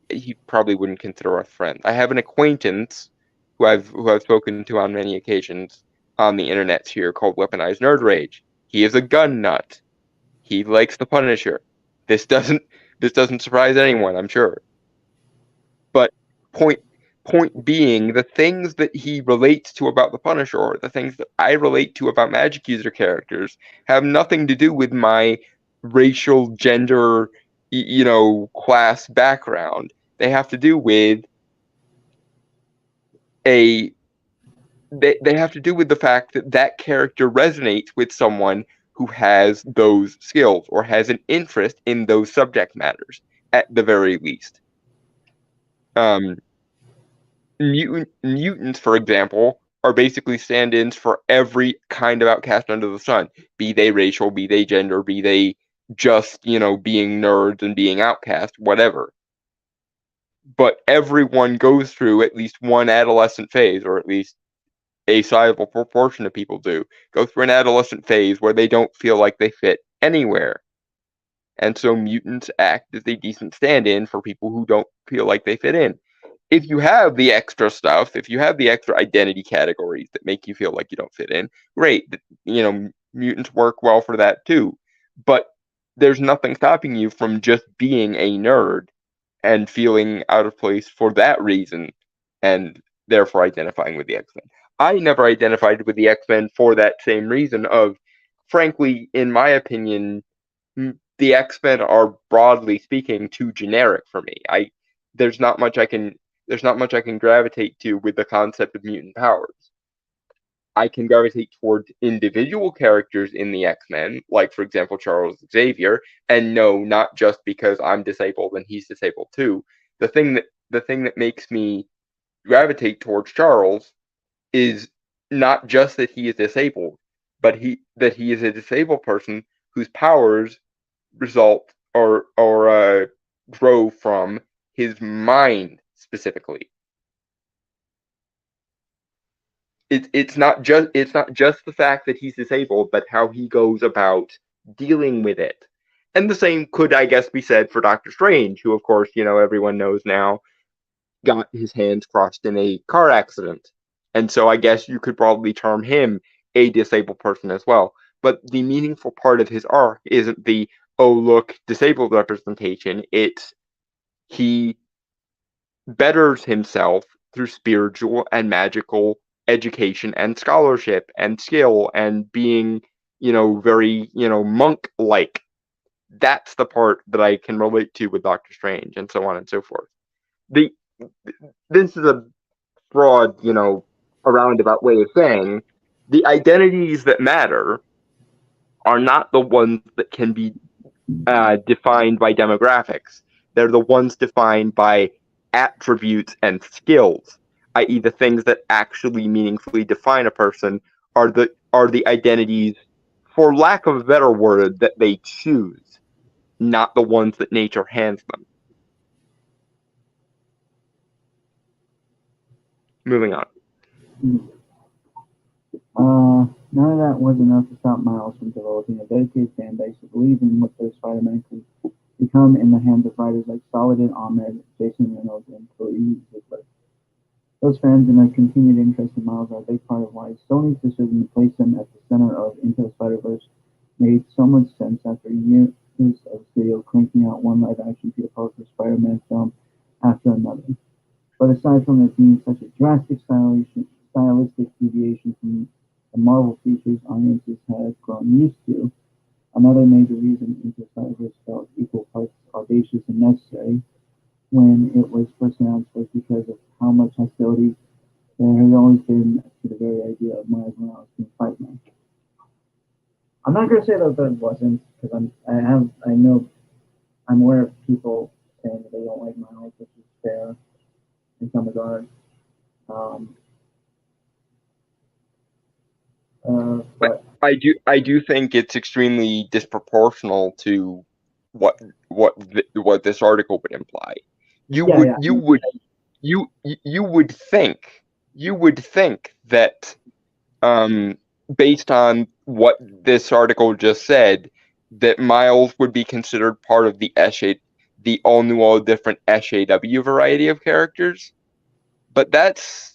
he probably wouldn't consider a friend. I have an acquaintance who I've spoken to on many occasions on the internet here called Weaponized Nerd Rage. He is a gun nut. He likes the Punisher. This doesn't surprise anyone, I'm sure. But point being, the things that he relates to about the Punisher, or the things that I relate to about magic user characters, have nothing to do with my racial, gender, class background. They have to do with they have to do with the fact that that character resonates with someone who has those skills or has an interest in those subject matters at the very least. Mutants, for example, are basically stand-ins for every kind of outcast under the sun, be they racial, be they gender, be they just, being nerds and being outcast, whatever. But everyone goes through at least one adolescent phase, or at least a sizable proportion of people go through an adolescent phase where they don't feel like they fit anywhere. And so mutants act as a decent stand-in for people who don't feel like they fit in. If you have the extra stuff, if you have the extra identity categories that make you feel like you don't fit in, great. Mutants work well for that too. But there's nothing stopping you from just being a nerd and feeling out of place for that reason, and therefore identifying with the X-Men. I never identified with the X-Men for that same reason of, frankly, in my opinion, the X-Men are, broadly speaking, too generic for me. There's not much I can gravitate to with the concept of mutant powers. I can gravitate towards individual characters in the X-Men, like, for example, Charles Xavier, and no, not just because I'm disabled and he's disabled too. The thing that makes me gravitate towards Charles is not just that he is disabled, but that he is a disabled person whose powers result or grow from his mind specifically. It's not just the fact that he's disabled, but how he goes about dealing with it. And the same could, I guess, be said for Doctor Strange, who, of course, everyone knows now, got his hands crushed in a car accident. And so I guess you could probably term him a disabled person as well. But the meaningful part of his arc isn't the, oh, look, disabled representation. It's he betters himself through spiritual and magical education and scholarship and skill and being, very, monk-like. That's the part that I can relate to with Doctor Strange, and so on and so forth. This is a broad, a roundabout way of saying the identities that matter are not the ones that can be defined by demographics. They're the ones defined by attributes and skills, i.e., the things that actually meaningfully define a person are the identities, for lack of a better word, that they choose, not the ones that nature hands them. Moving on. None of that was enough to stop Miles from developing a dedicated fan base who believe in what their Spider-Man could become in the hands of writers like Saladin Ahmed, Jason Reynolds, and Cory Ziegler. Those fans and their continued interest in Miles are a big part of why Sony's decision to place him at the center of Into the Spider-Verse made so much sense after years of studio cranking out one live-action Peter Parker Spider-Man film after another. But aside from it being such a drastic stylistic deviation from the Marvel features audiences have grown used to, another major reason Into the Spider-Verse felt equal parts audacious and necessary when it was first announced was because of how much hostility there has always been to the very idea of Miles Morales being Spider-Man. I'm not going to say that there wasn't, because I'm aware of people saying that they don't like Miles, which is fair in some regard. But I do think it's extremely disproportional to what this article would imply. You would think that based on what this article just said, that Miles would be considered part of the all new, all different SJW variety of characters, but that's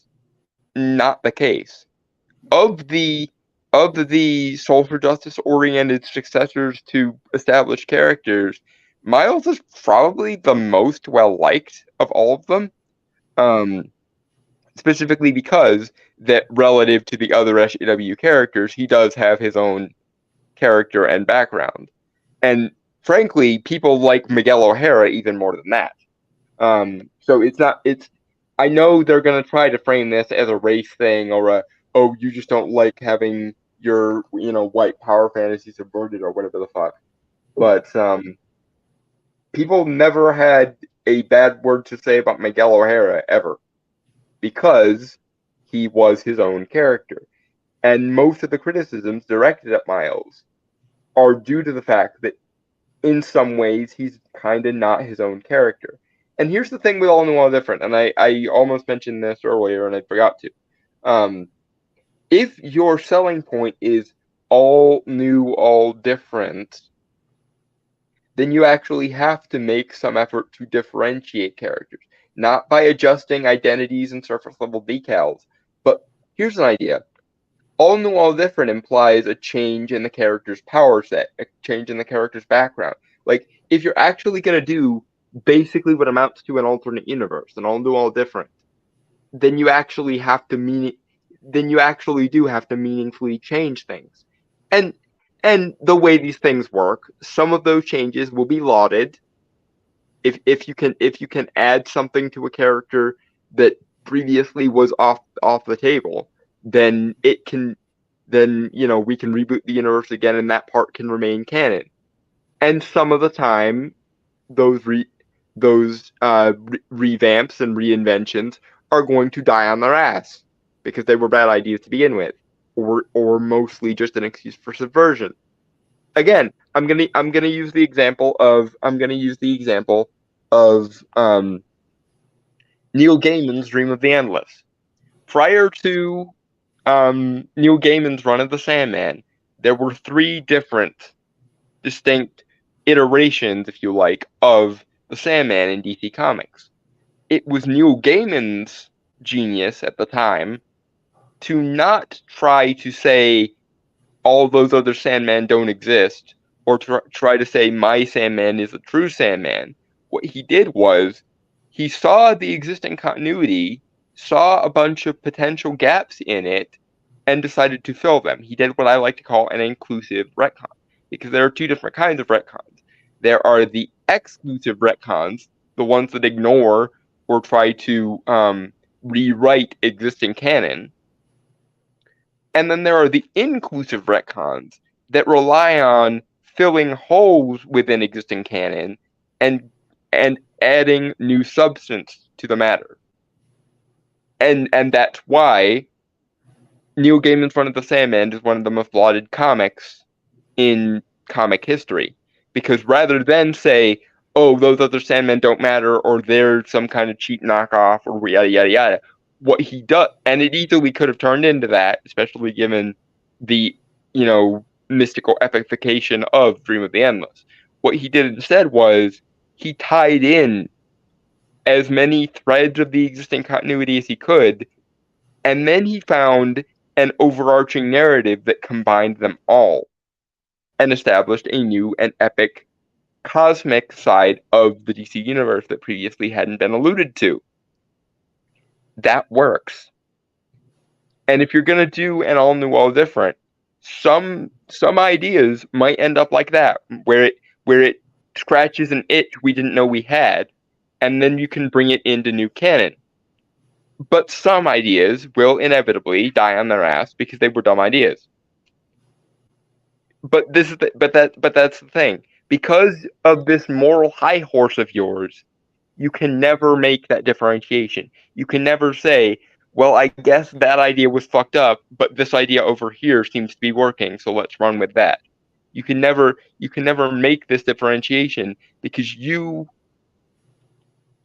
not the case. Of the social justice oriented successors to established characters, Miles is probably the most well liked of all of them. Specifically because that relative to the other SJW characters, he does have his own character and background. And frankly, people like Miguel O'Hara even more than that. So I know they're going to try to frame this as a race thing or oh, you just don't like having your, white power fantasy subverted or whatever the fuck. But people never had a bad word to say about Miguel O'Hara ever, because he was his own character. And most of the criticisms directed at Miles are due to the fact that in some ways he's kind of not his own character. And here's the thing with All New, All Different, and I almost mentioned this earlier and I forgot to. If your selling point is all new, all different, then you actually have to make some effort to differentiate characters. Not by adjusting identities and surface level decals, but here's an idea. All New, All Different implies a change in the character's power set, a change in the character's background. Like, if you're actually going to do basically what amounts to an alternate universe, an All New, All Different, then you actually have to then you actually do have to meaningfully change things. And the way these things work, some of those changes will be lauded. If you can add something to a character that previously was off the table, then it can we can reboot the universe again and that part can remain canon. And some of the time those revamps and reinventions are going to die on their ass because they were bad ideas to begin with, or mostly just an excuse for subversion. Again, I'm gonna use the example of Neil Gaiman's Dream of the Endless. Prior to Neil Gaiman's run of the Sandman, there were 3 different distinct iterations, if you like, of the Sandman in DC Comics. It was Neil Gaiman's genius at the time to not try to say all those other Sandmen don't exist, or try to say my Sandman is a true Sandman. What he did was he saw the existing continuity, saw a bunch of potential gaps in it, and decided to fill them. He did what I like to call an inclusive retcon, because there are 2 different kinds of retcons. There are the exclusive retcons, the ones that ignore or try to rewrite existing canon. And then there are the inclusive retcons that rely on filling holes within existing canon and adding new substance to the matter. And that's why Neil Gaiman's Run of the Sandman is one of the most lauded comics in comic history. Because rather than say, oh, those other Sandmen don't matter, or they're some kind of cheap knockoff, or yada, yada, yada, what he does, and it easily could have turned into that, especially given the, mystical epification of Dream of the Endless. What he did instead was he tied in as many threads of the existing continuity as he could, and then he found an overarching narrative that combined them all and established a new and epic cosmic side of the DC universe that previously hadn't been alluded to. That works. And if you're gonna do an all new, all different, some ideas might end up like that, where it scratches an itch we didn't know we had, and then you can bring it into new canon. But some ideas will inevitably die on their ass because they were dumb ideas. But that's the thing. Because of this moral high horse of yours, you can never make that differentiation. You can never say, well, I guess that idea was fucked up, but this idea over here seems to be working, so let's run with that. You can never make this differentiation because you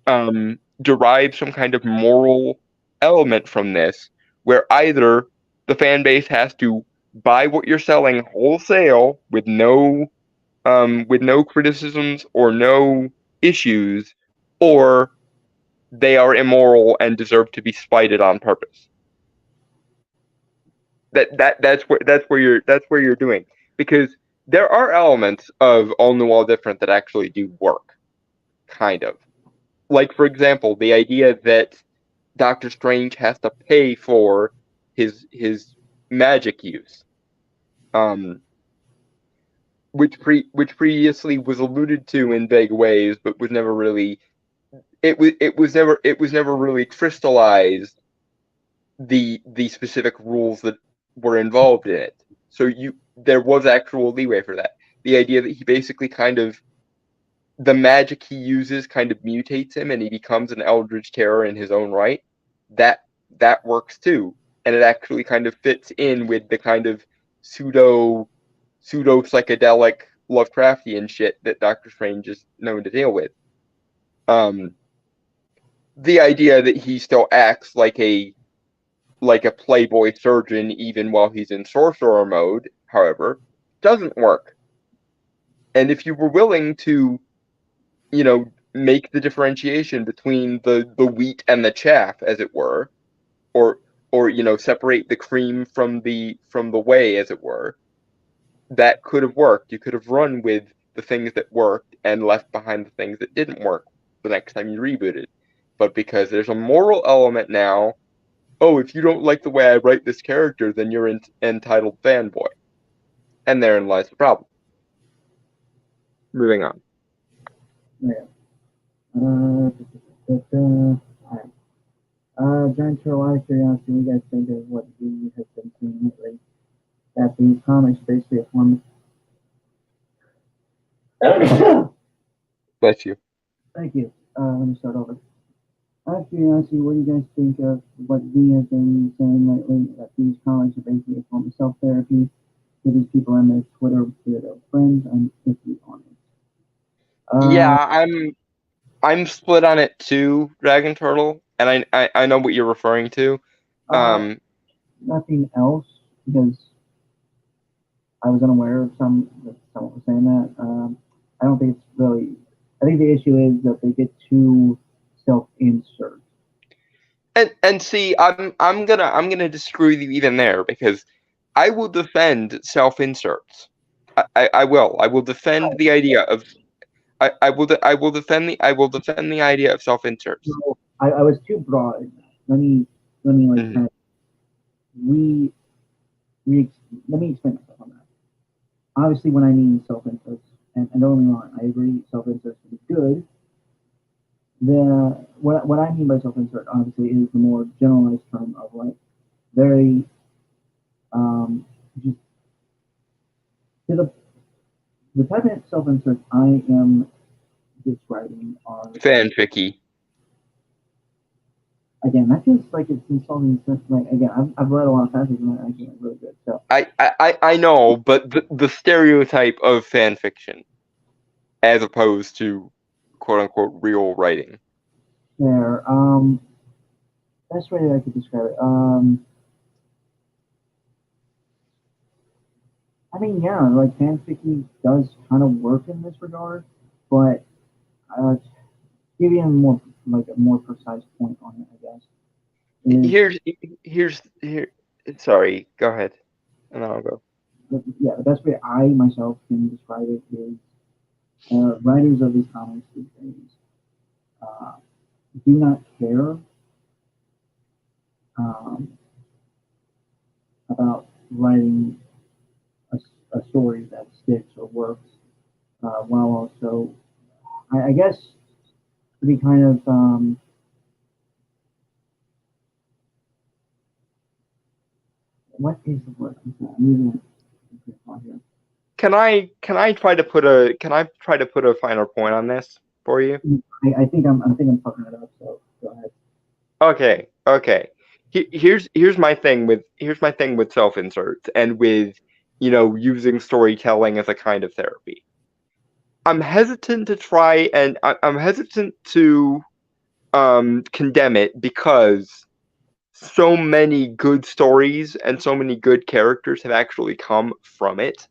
derive some kind of moral element from this, where either the fan base has to buy what you're selling wholesale with no criticisms or no issues, or they are immoral and deserve to be spited on purpose. That's where you're doing, because there are elements of All New, All Different that actually do work, kind of. Like, for example, the idea that Doctor Strange has to pay for his magic use, which previously was alluded to in vague ways, but was never really it was never really crystallized the specific rules that were involved in it. So there was actual leeway for that. The idea that he basically kind of, the magic he uses kind of mutates him and he becomes an eldritch terror in his own right, that works too. And it actually kind of fits in with the kind of pseudo psychedelic Lovecraftian shit that Doctor Strange is known to deal with. The idea that he still acts like a playboy surgeon even while he's in sorcerer mode, however, doesn't work. And if you were willing to, make the differentiation between the wheat and the chaff, as it were, or or separate the cream from the whey, as it were. That could have worked. You could have run with the things that worked and left behind the things that didn't work the next time you rebooted. But because there's a moral element now, oh, if you don't like the way I write this character, then you're an entitled fanboy. And therein lies the problem. Moving on. Yeah. Giant Turtle, out of curiosity, what do you guys think of what we have been seeing lately? That the comics basically a form. Bless you. Thank you. Let me start over. Out of curiosity, what do you guys think of what we have been saying lately? That these comics are basically a form of self-therapy for these people and their Twitter weirdo friends. I'm iffy on it. Yeah, I'm split on it too, Dragon Turtle, and I know what you're referring to. Nothing else because I was unaware of someone was saying that. I don't think it's really. I think the issue is that they get too self-insert. And see, I'm gonna disagree with you even there, because I will defend self-inserts. I will defend the idea of I will defend the idea of self-inserts. So I was too broad. Let me like kind of re, re let me explain myself on that. Obviously, when I mean self-inserts, and don't get me wrong, I agree self-inserts can be good. What I mean by self-insert obviously is the more generalized term of like very just to the type of self-inserts I am describing are Fanficky. Again, that feels like it's insulting. Like again, I've read a lot of fanfics and they're actually really good. So I know, but the stereotype of fan fiction, as opposed to quote unquote real writing. There, best way that I could describe it. I mean, yeah, like fanfiction does kind of work in this regard, but give you a more precise point on it, I Here's guess. here. Sorry, go ahead, and then I'll go. The best way I myself can describe it is writers of these comics these days do not care about writing a story that sticks or works, while also, I guess, to be kind of what is the word? I'm using it here. Can I try to put a finer point on this for you? I think I'm fucking it up. So go ahead. Okay. Here's my thing with self-inserts and with using storytelling as a kind of therapy. I'm hesitant to try and I'm hesitant to condemn it, because so many good stories and so many good characters have actually come from it.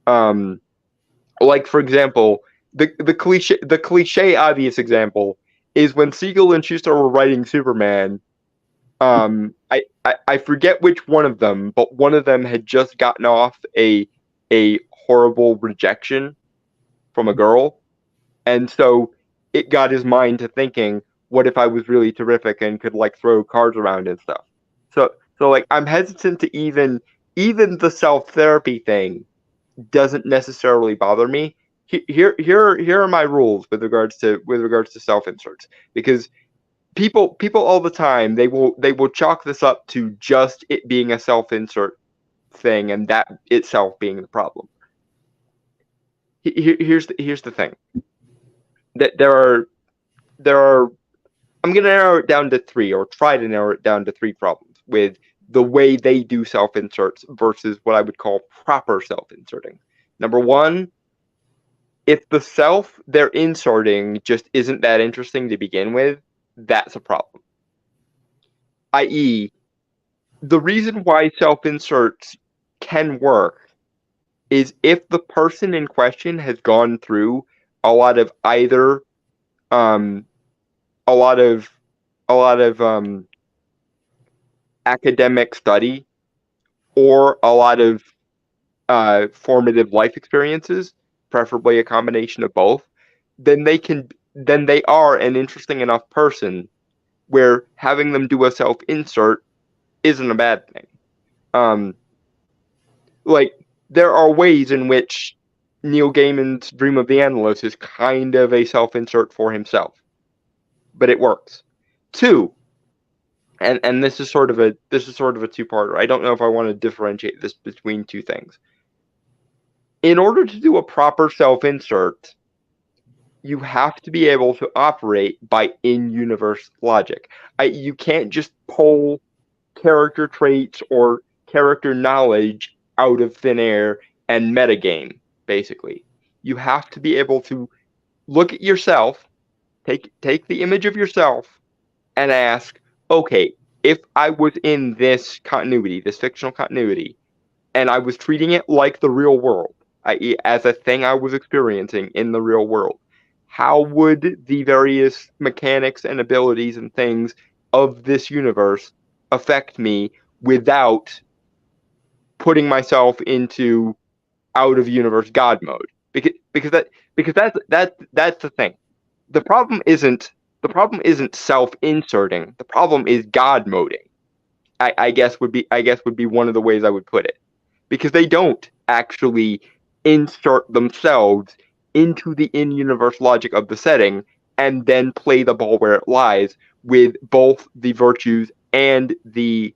Like, for example, the cliche obvious example is when Siegel and Schuster were writing Superman. I forget which one of them, but one of them had just gotten off a horrible rejection from a girl, and so it got his mind to thinking, what if I was really terrific and could like throw cards around and stuff. So like I'm hesitant to even the self-therapy thing doesn't necessarily bother me. Here are my rules with regards to self-inserts, because people all the time they will chalk this up to just it being a self-insert thing and that itself being the problem. Here's the thing. That there are I'm going to narrow it down to three, or try to narrow it down to three problems with the way they do self-inserts versus what I would call proper self-inserting. Number one, if the self they're inserting just isn't that interesting to begin with, that's a problem. I.e., the reason why self-inserts can work is if the person in question has gone through a lot of either a lot of academic study or a lot of formative life experiences, preferably a combination of both, then they are an interesting enough person where having them do a self insert isn't a bad thing. Um, like there are ways in which Neil Gaiman's Dream of the Endless is kind of a self insert for himself, but it works. Two, and this is sort of a two-parter. I don't know if I want to differentiate this between two things. In order to do a proper self-insert, you have to be able to operate by in-universe logic. You can't just pull character traits or character knowledge out of thin air and metagame, basically. You have to be able to look at yourself, take the image of yourself, and ask, okay, if I was in this continuity, this fictional continuity, and I was treating it like the real world, i.e., as a thing I was experiencing in the real world, how would the various mechanics and abilities and things of this universe affect me without putting myself into out of universe God mode? Because that's the thing. The problem isn't self-inserting. The problem is God moding. I guess would be one of the ways I would put it, because they don't actually insert themselves into the in-universe logic of the setting and then play the ball where it lies with both the virtues and the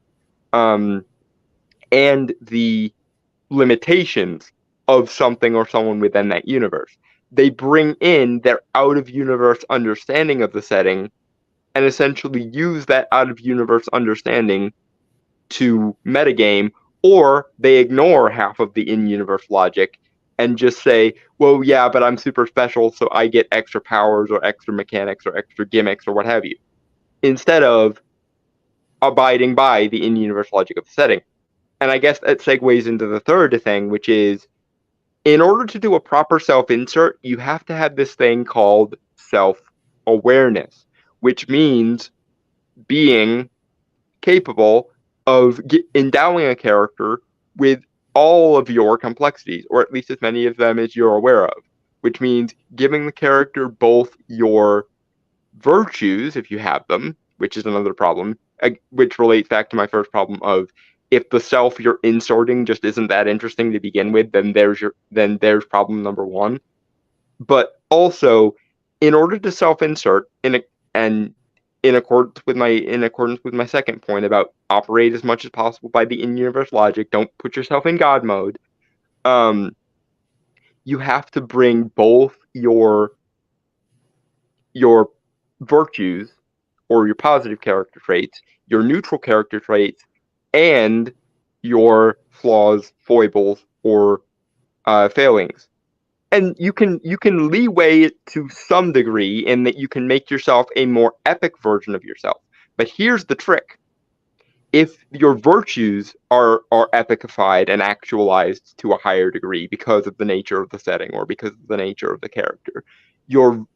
limitations of something or someone within that universe. They bring in their out-of-universe understanding of the setting and essentially use that out-of-universe understanding to metagame, or they ignore half of the in-universe logic and just say, well, yeah, but I'm super special, so I get extra powers or extra mechanics or extra gimmicks or what have you, instead of abiding by the in-universe logic of the setting. And I guess that segues into the third thing, which is, in order to do a proper self-insert, you have to have this thing called self-awareness, which means being capable of endowing a character with all of your complexities, or at least as many of them as you're aware of, which means giving the character both your virtues, if you have them, which is another problem, which relates back to my first problem of, if the self you're inserting just isn't that interesting to begin with, then there's problem number one. But also, in order to self-insert in accordance with my second point about operate as much as possible by the in-universe logic, don't put yourself in God mode. You have to bring both your virtues or your positive character traits, your neutral character traits, and your flaws, foibles, or failings. And you can leeway it to some degree in that you can make yourself a more epic version of yourself. But here's the trick. If your virtues are epicified and actualized to a higher degree because of the nature of the setting or because of the nature of the character, your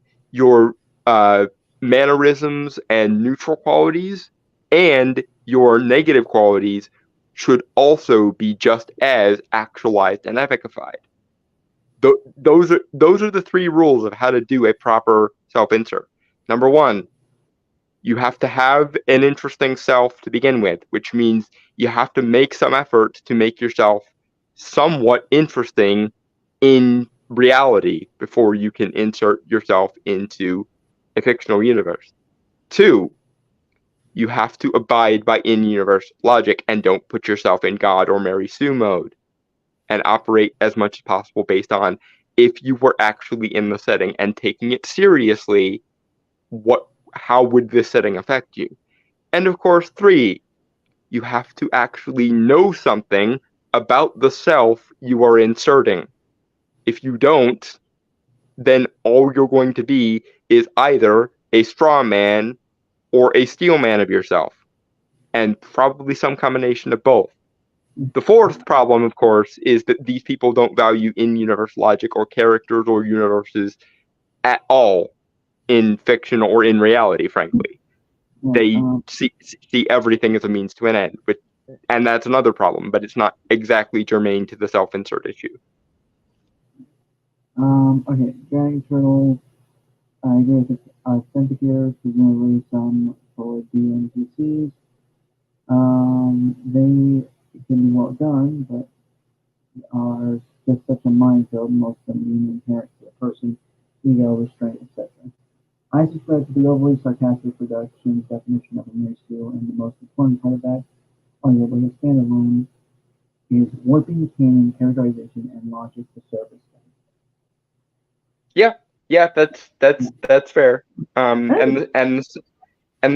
mannerisms and neutral qualities and your negative qualities should also be just as actualized and epicified. Those are the three rules of how to do a proper self-insert. Number one, you have to have an interesting self to begin with, which means you have to make some effort to make yourself somewhat interesting in reality before you can insert yourself into a fictional universe. Two, you have to abide by in-universe logic and don't put yourself in God or Mary Sue mode, and operate as much as possible based on, if you were actually in the setting and taking it seriously, how would this setting affect you? And of course, three, you have to actually know something about the self you are inserting. If you don't, then all you're going to be is either a straw man or a steel man of yourself, and probably some combination of both. The fourth problem, of course, is that these people don't value in-universe logic or characters or universes at all in fiction or in reality, frankly. They Um, see everything as a means to an end, and that's another problem. But it's not exactly germane to the self-insert issue. okay, Dragon Turtle. I agree with it. Authenticator, presumably some for DMPCs. They can be well done, but are just such a minefield, most of them being inherent to the person, ego, restraint, etc. I subscribe to the overly sarcastic production's definition of a mere skill, and the most important part of that, arguably a standalone, is warping the canon, characterization, and logic to service them. Yeah, that's fair. And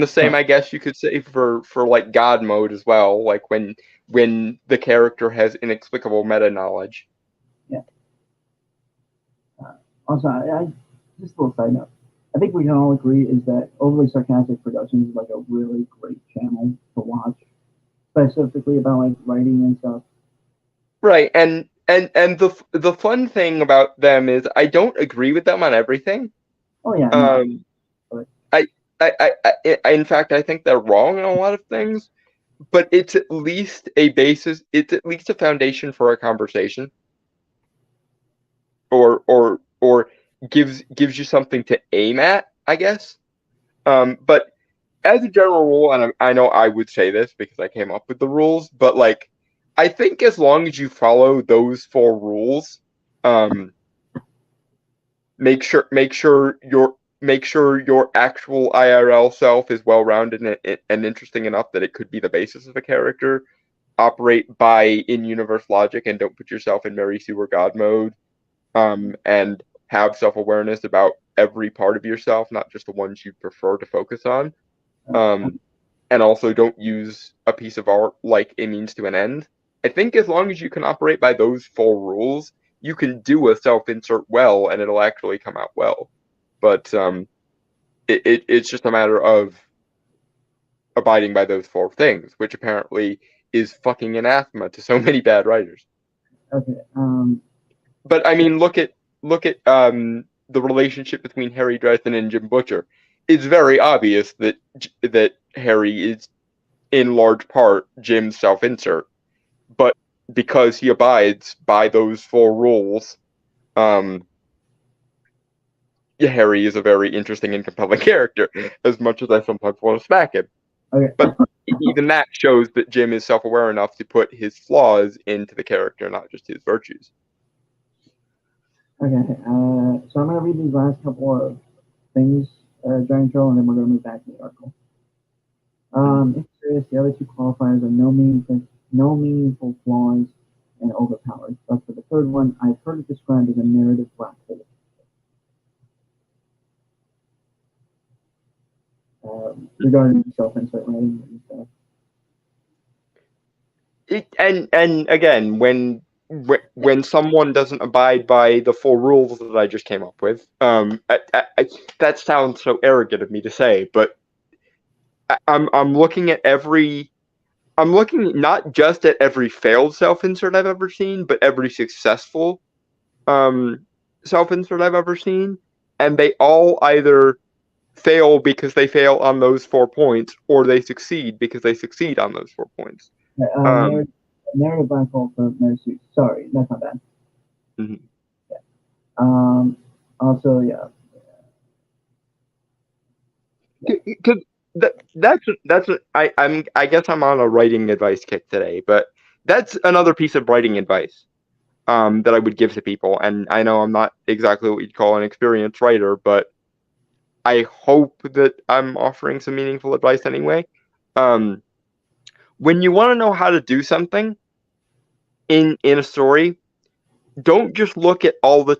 the same, I guess you could say for like God mode as well, like when the character has inexplicable meta knowledge. Yeah. Also, just a little side note. I think we can all agree is that overly sarcastic productions is like a really great channel to watch, specifically about like writing and stuff. Right, and the fun thing about them is I don't agree with them on everything. Oh yeah, no. Um, I in fact I think they're wrong in a lot of things, but it's at least a basis. It's at least a foundation for a conversation, or gives you something to aim at, I guess. But as a general rule, and I know I would say this because I came up with the rules, but like I think as long as you follow those 4 rules, make sure your actual IRL self is well rounded and interesting enough that it could be the basis of a character. Operate by in-universe logic and don't put yourself in Mary Sue or God mode. And have self-awareness about every part of yourself, not just the ones you prefer to focus on. And also don't use a piece of art like a means to an end. I think as long as you can operate by those 4 rules, you can do a self-insert well and it'll actually come out well. But it's just a matter of abiding by those 4 things, which apparently is fucking anathema to so many bad writers. Okay. But I mean, look at the relationship between Harry Dresden and Jim Butcher. It's very obvious that Harry is in large part Jim's self-insert, but because he abides by those 4 rules, Harry is a very interesting and compelling character. As much as I sometimes want to smack him, Okay. but even that shows that Jim is self-aware enough to put his flaws into the character, not just his virtues. Okay. So I'm gonna read these last couple of things, Giant Troll, and then we're gonna move back to the article. It's serious. The other 2 qualifiers are no meaningful flaws and overpowered. But for the third one, I've heard it described as a narrative black hole. Regarding self-insert writing and stuff. And again, when someone doesn't abide by the 4 rules that I just came up with, that sounds so arrogant of me to say, but I'm looking at I'm looking not just at every failed self-insert I've ever seen, but every successful self-insert I've ever seen, and they all either fail because they fail on those 4 points, or they succeed because they succeed on those 4 points. Narrative black hole for Mary Sue. Sorry, that's not bad. Mm-hmm. Yeah. Also, yeah. Because I guess I'm on a writing advice kick today, but that's another piece of writing advice that I would give to people. And I know I'm not exactly what you'd call an experienced writer, but I hope that I'm offering some meaningful advice anyway. When you want to know how to do something in a story, don't just look at all the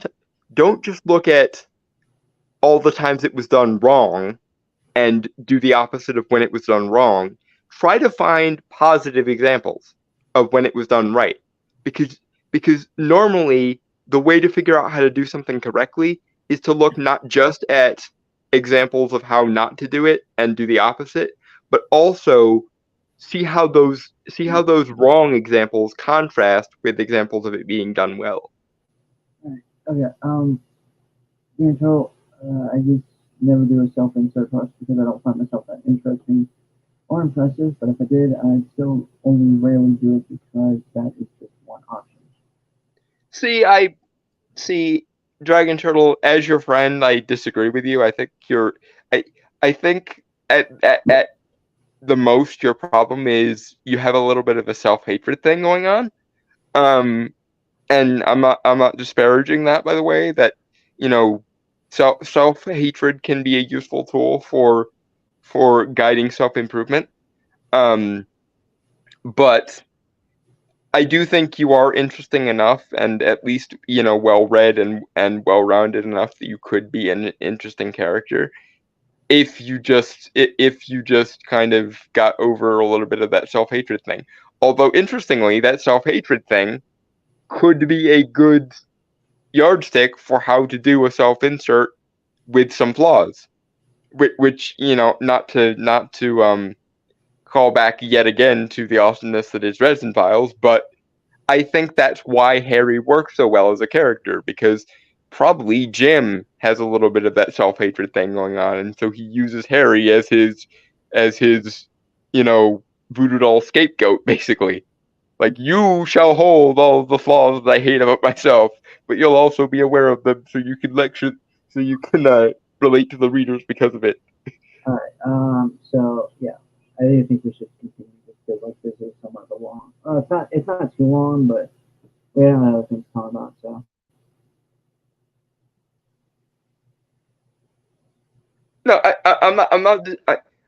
times it was done wrong and do the opposite of when it was done wrong. Try to find positive examples of when it was done right, because normally the way to figure out how to do something correctly is to look not just at examples of how not to do it and do the opposite, but also see how those wrong examples contrast with examples of it being done well. Okay. So I just never do a self-insert rush because I don't find myself that interesting or impressive. But if I did, I'd still only rarely do it because that is just one option. I see Dragon Turtle as your friend. I disagree with you. I think I I think at the most your problem is you have a little bit of a self-hatred thing going on. Um, and I'm not disparaging that, by the way. That you know, self-hatred can be a useful tool for guiding self-improvement. Um, but I do think you are interesting enough, and at least well-read and well-rounded enough that you could be an interesting character if you just kind of got over a little bit of that self-hatred thing. Although interestingly, that self-hatred thing could be a good yardstick for how to do a self-insert with some flaws. Which not to call back yet again to the awesomeness that is Resin Files, but I think that's why Harry works so well as a character, because probably Jim has a little bit of that self-hatred thing going on, and so he uses Harry as his voodoo doll scapegoat, basically. Like, you shall hold all the flaws that I hate about myself, but you'll also be aware of them, so you can relate to the readers because of it. All right. So yeah, I do think we should continue just because like this is somewhat of a long. It's not too long, but we have other things to talk about. So No,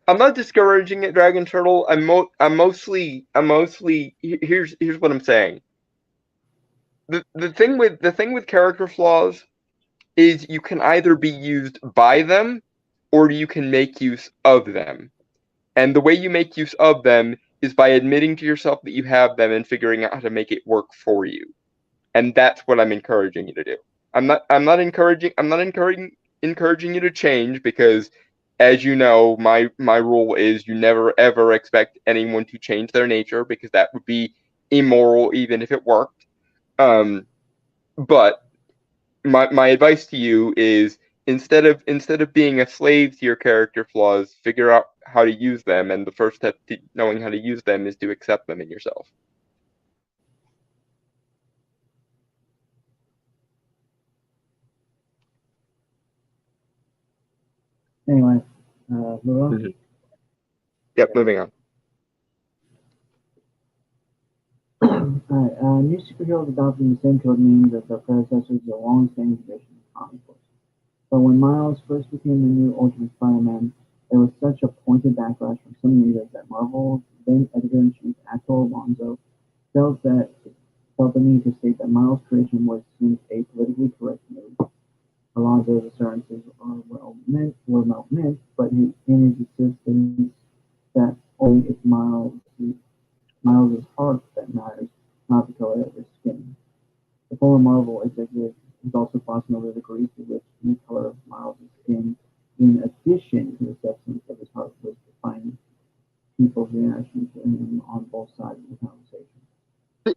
I'm not discouraging it, Dragon Turtle. Here's what I'm saying. The thing with character flaws is you can either be used by them or you can make use of them. And the way you make use of them is by admitting to yourself that you have them and figuring out how to make it work for you. And that's what I'm encouraging you to do. I'm not encouraging you to change, because as you know, my rule is you never ever expect anyone to change their nature, because that would be immoral even if it worked. Um, but my advice to you is, instead of being a slave to your character flaws, figure out how to use them, and the first step to knowing how to use them is to accept them in yourself. anyway, move on. Mhm. Yep, moving on. All right. New superheroes adopting the same code means that their predecessors are long-standing tradition in comic books. But when Miles first became the new Ultimate Spider-Man, there was such a pointed backlash from some readers that Marvel's then editor-in-chief Axel Alonso felt that felt the need to state that Miles' creation was a politically correct move. Alonso's assurances were well meant, but in his insistence that only it's Miles' heart that matters, not the color of his skin. The former Marvel executive is also crossing over the degrees to which the color of Miles' skin, in addition to the substance of his heart, was defining people's reaction to him on both sides of the conversation.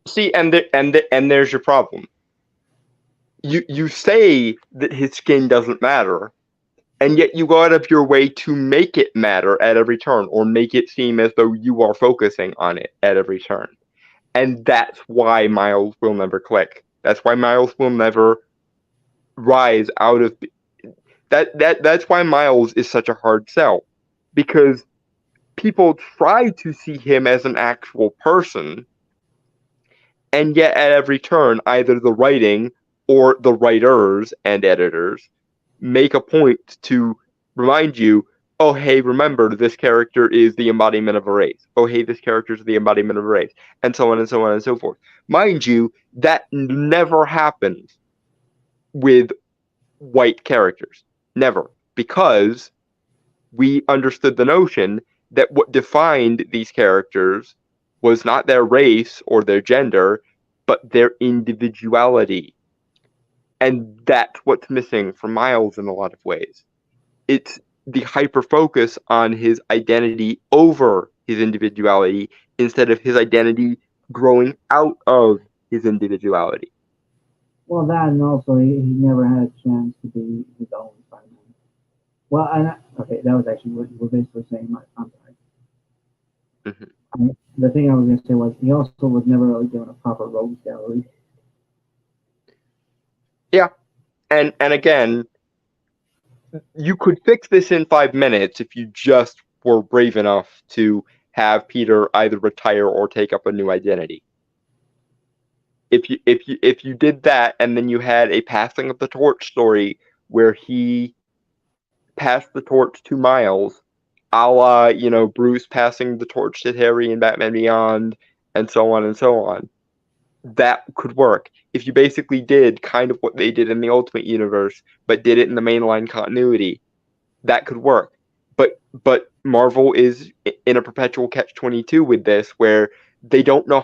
See, and there's your problem. You say that his skin doesn't matter, and yet you go out of your way to make it matter at every turn, or make it seem as though you are focusing on it at every turn. And that's why Miles will never click. That's why Miles will never rise out of that's why Miles is such a hard sell, because people try to see him as an actual person, and yet at every turn either the writing or the writers and editors make a point to remind you, oh hey, remember, this character is the embodiment of a race. Oh hey, this character is the embodiment of a race, and so on and so on and so forth. Mind you, that never happens with white characters. Never. Because we understood the notion that what defined these characters was not their race or their gender, but their individuality. And that's what's missing from Miles in a lot of ways. It's the hyper focus on his identity over his individuality, instead of his identity growing out of his individuality. Well, that and also he never had a chance to be his own Spider-Man. Well, okay, that was actually what you were basically saying. I'm sorry. Mhm. The thing I was going to say was he also was never really given a proper rogues gallery. Yeah, and again, you could fix this in 5 minutes if you just were brave enough to have Peter either retire or take up a new identity. If you did that and then you had a passing of the torch story where he passed the torch to Miles, a la, Bruce passing the torch to Harry in Batman Beyond, and so on and so on, that could work. If you basically did kind of what they did in the Ultimate Universe, but did it in the mainline continuity, that could work. But Marvel is in a perpetual catch-22 with this, where they don't know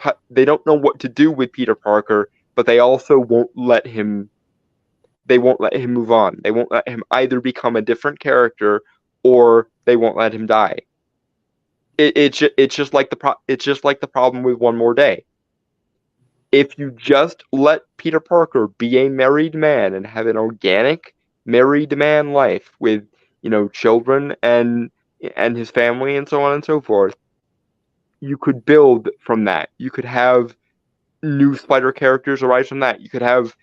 what to do with Peter Parker, but they also won't let him. They won't let him move on. They won't let him either become a different character, or they won't let him die. It's just like the problem with One More Day. If you just let Peter Parker be a married man and have an organic married man life with, children and his family and so on and so forth, you could build from that. You could have new Spider characters arise from that. You could have,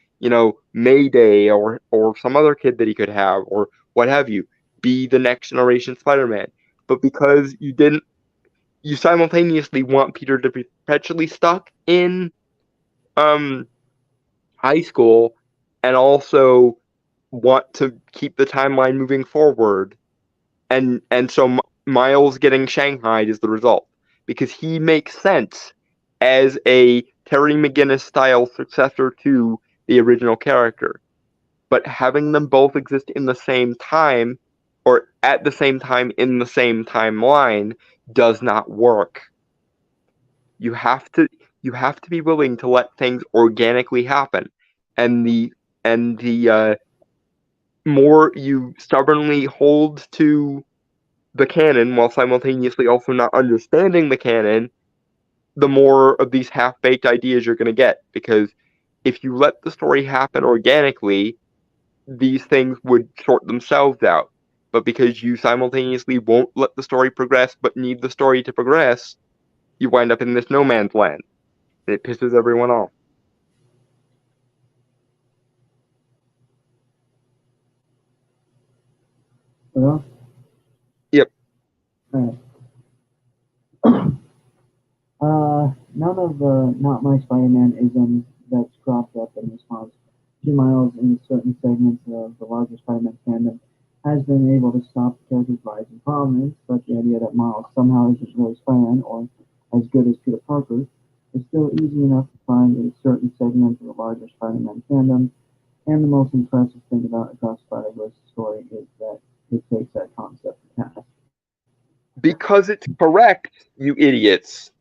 Mayday or some other kid that he could have, or what have you, be the next generation Spider-Man. But because you simultaneously want Peter to be perpetually stuck in um high school and also want to keep the timeline moving forward, and so Miles getting shanghaied is the result, because he makes sense as a Terry McGinnis style successor to the original character, but having them both exist in the same time or at the same time in the same timeline does not work. You have to be willing to let things organically happen, and the more you stubbornly hold to the canon while simultaneously also not understanding the canon, the more of these half-baked ideas you're going to get. Because if you let the story happen organically, these things would sort themselves out. But because you simultaneously won't let the story progress but need the story to progress, you wind up in this no man's land. And it pisses everyone off. Well, Yep. all right. None of the Not My Spider-Man isms that's cropped up in response to Miles in certain segments of the larger Spider-Man fandom has been able to stop the character's rise in prominence, but the idea that Miles somehow isn't really Spider-Man or as good as Peter Parker is still easy enough to find in certain segments of the larger Spider-Man fandom, and the most impressive thing about Across Spider-Verse story is that it takes that concept to task. Because it's correct, you idiots.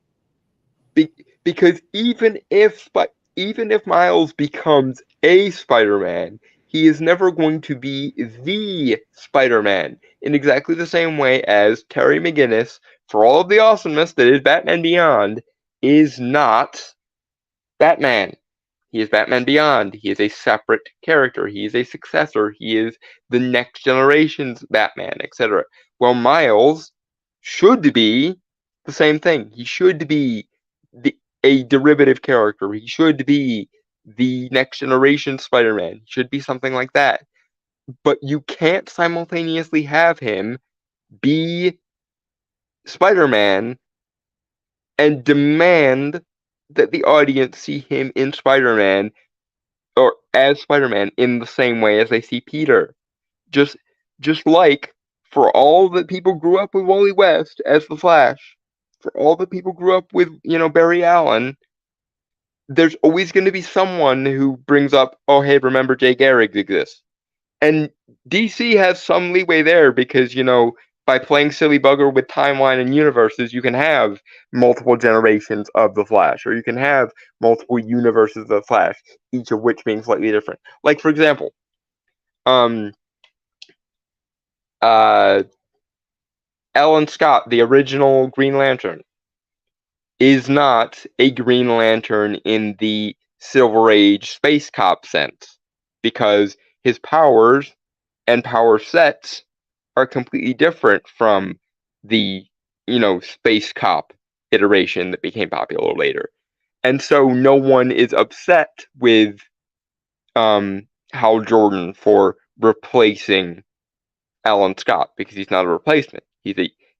Because even if Miles becomes a Spider-Man, he is never going to be the Spider-Man in exactly the same way as Terry McGinnis, for all of the awesomeness that is Batman Beyond, is not Batman. He is Batman Beyond. He is a separate character. He is a successor. He is the next generation's Batman, etc. Well, Miles should be the same thing. He should be a derivative character. He should be the next generation Spider-Man. He should be something like that. But you can't simultaneously have him be Spider-Man and demand that the audience see him in Spider-Man or as Spider-Man in the same way as they see Peter. Just just like for all that people grew up with Wally West as the Flash, for all that people grew up with, Barry Allen, there's always going to be someone who brings up, oh hey, remember Jay Garrick exists. And DC has some leeway there because, by playing silly bugger with timeline and universes, you can have multiple generations of the Flash, or you can have multiple universes of the Flash, each of which being slightly different. Like, for example, um, uh, Alan Scott, the original Green Lantern, is not a Green Lantern in the Silver Age space cop sense, because his powers and power sets are completely different from the, space cop iteration that became popular later. And so no one is upset with Hal Jordan for replacing Alan Scott, because he's not a replacement. He's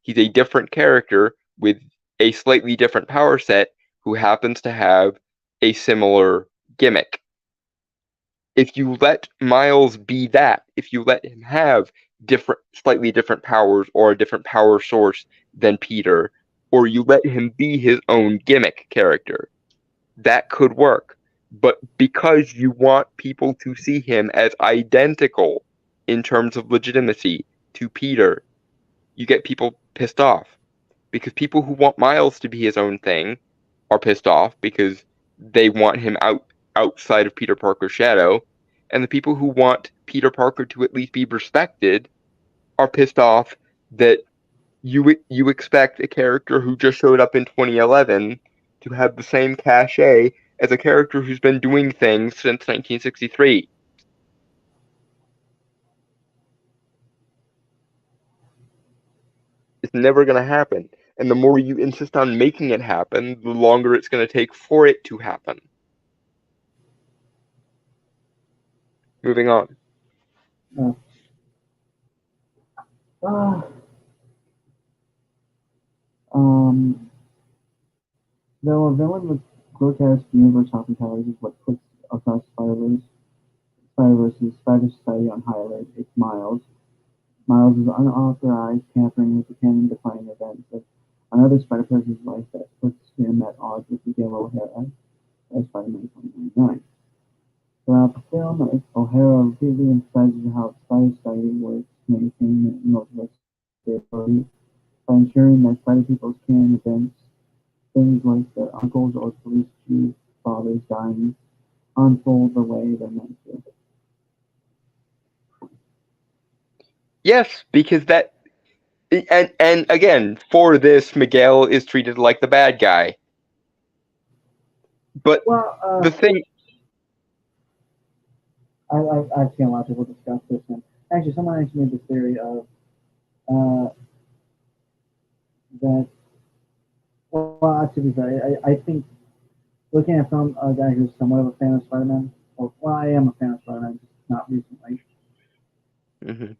a different character with a slightly different power set who happens to have a similar gimmick. If you let Miles be that, if you let him have slightly different powers or a different power source than Peter, or you let him be his own gimmick character, that could work. But because you want people to see him as identical in terms of legitimacy to Peter, you get people pissed off. Because people who want Miles to be his own thing are pissed off because they want him outside of Peter Parker's shadow. And the people who want Peter Parker to at least be respected are pissed off that you expect a character who just showed up in 2011 to have the same cachet as a character who's been doing things since 1963. It's never going to happen. And the more you insist on making it happen, the longer it's going to take for it to happen. Moving on. Though a villain with grotesque universe-hopping powers is what puts Across Spider-Verse's Spider Society on high alert, it's Miles. Miles is unauthorized tampering with the canon-defining events of another Spider-Person's life that puts him at odds with Miguel O'Hara as Spider-Man 2099. Throughout the film, O'Hara repeatedly emphasizes how Spider Society works to maintain multiple stability by ensuring that Spider People's canon events, things like their uncles or police chief fathers dying, unfold the way they're meant to. Yes, because and again, for this, Miguel is treated like the bad guy. But the thing, I've seen a lot of people discuss this, and actually, someone actually made the theory of that. Well, to be fair, I think looking at from a guy who's somewhat of a fan of Spider-Man, well, I am a fan of Spider-Man, just not recently. mm-hmm.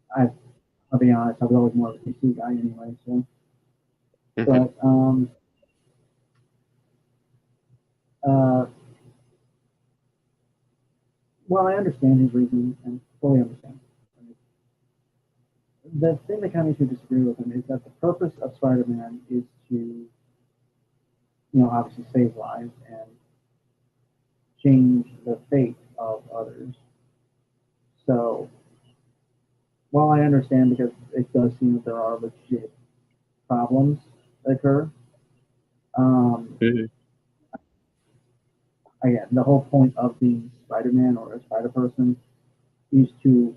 I'll be honest, I was always more of a DC guy anyway. So, Mm-hmm. but well, I understand his reasoning and fully understand. The thing that kind of makes me disagree with him is that the purpose of Spider-Man is to, obviously save lives and change the fate of others. So, while I understand, because it does seem that there are legit problems that occur, Mm-hmm. again, the whole point of being Spider-Man or a Spider-Person is to,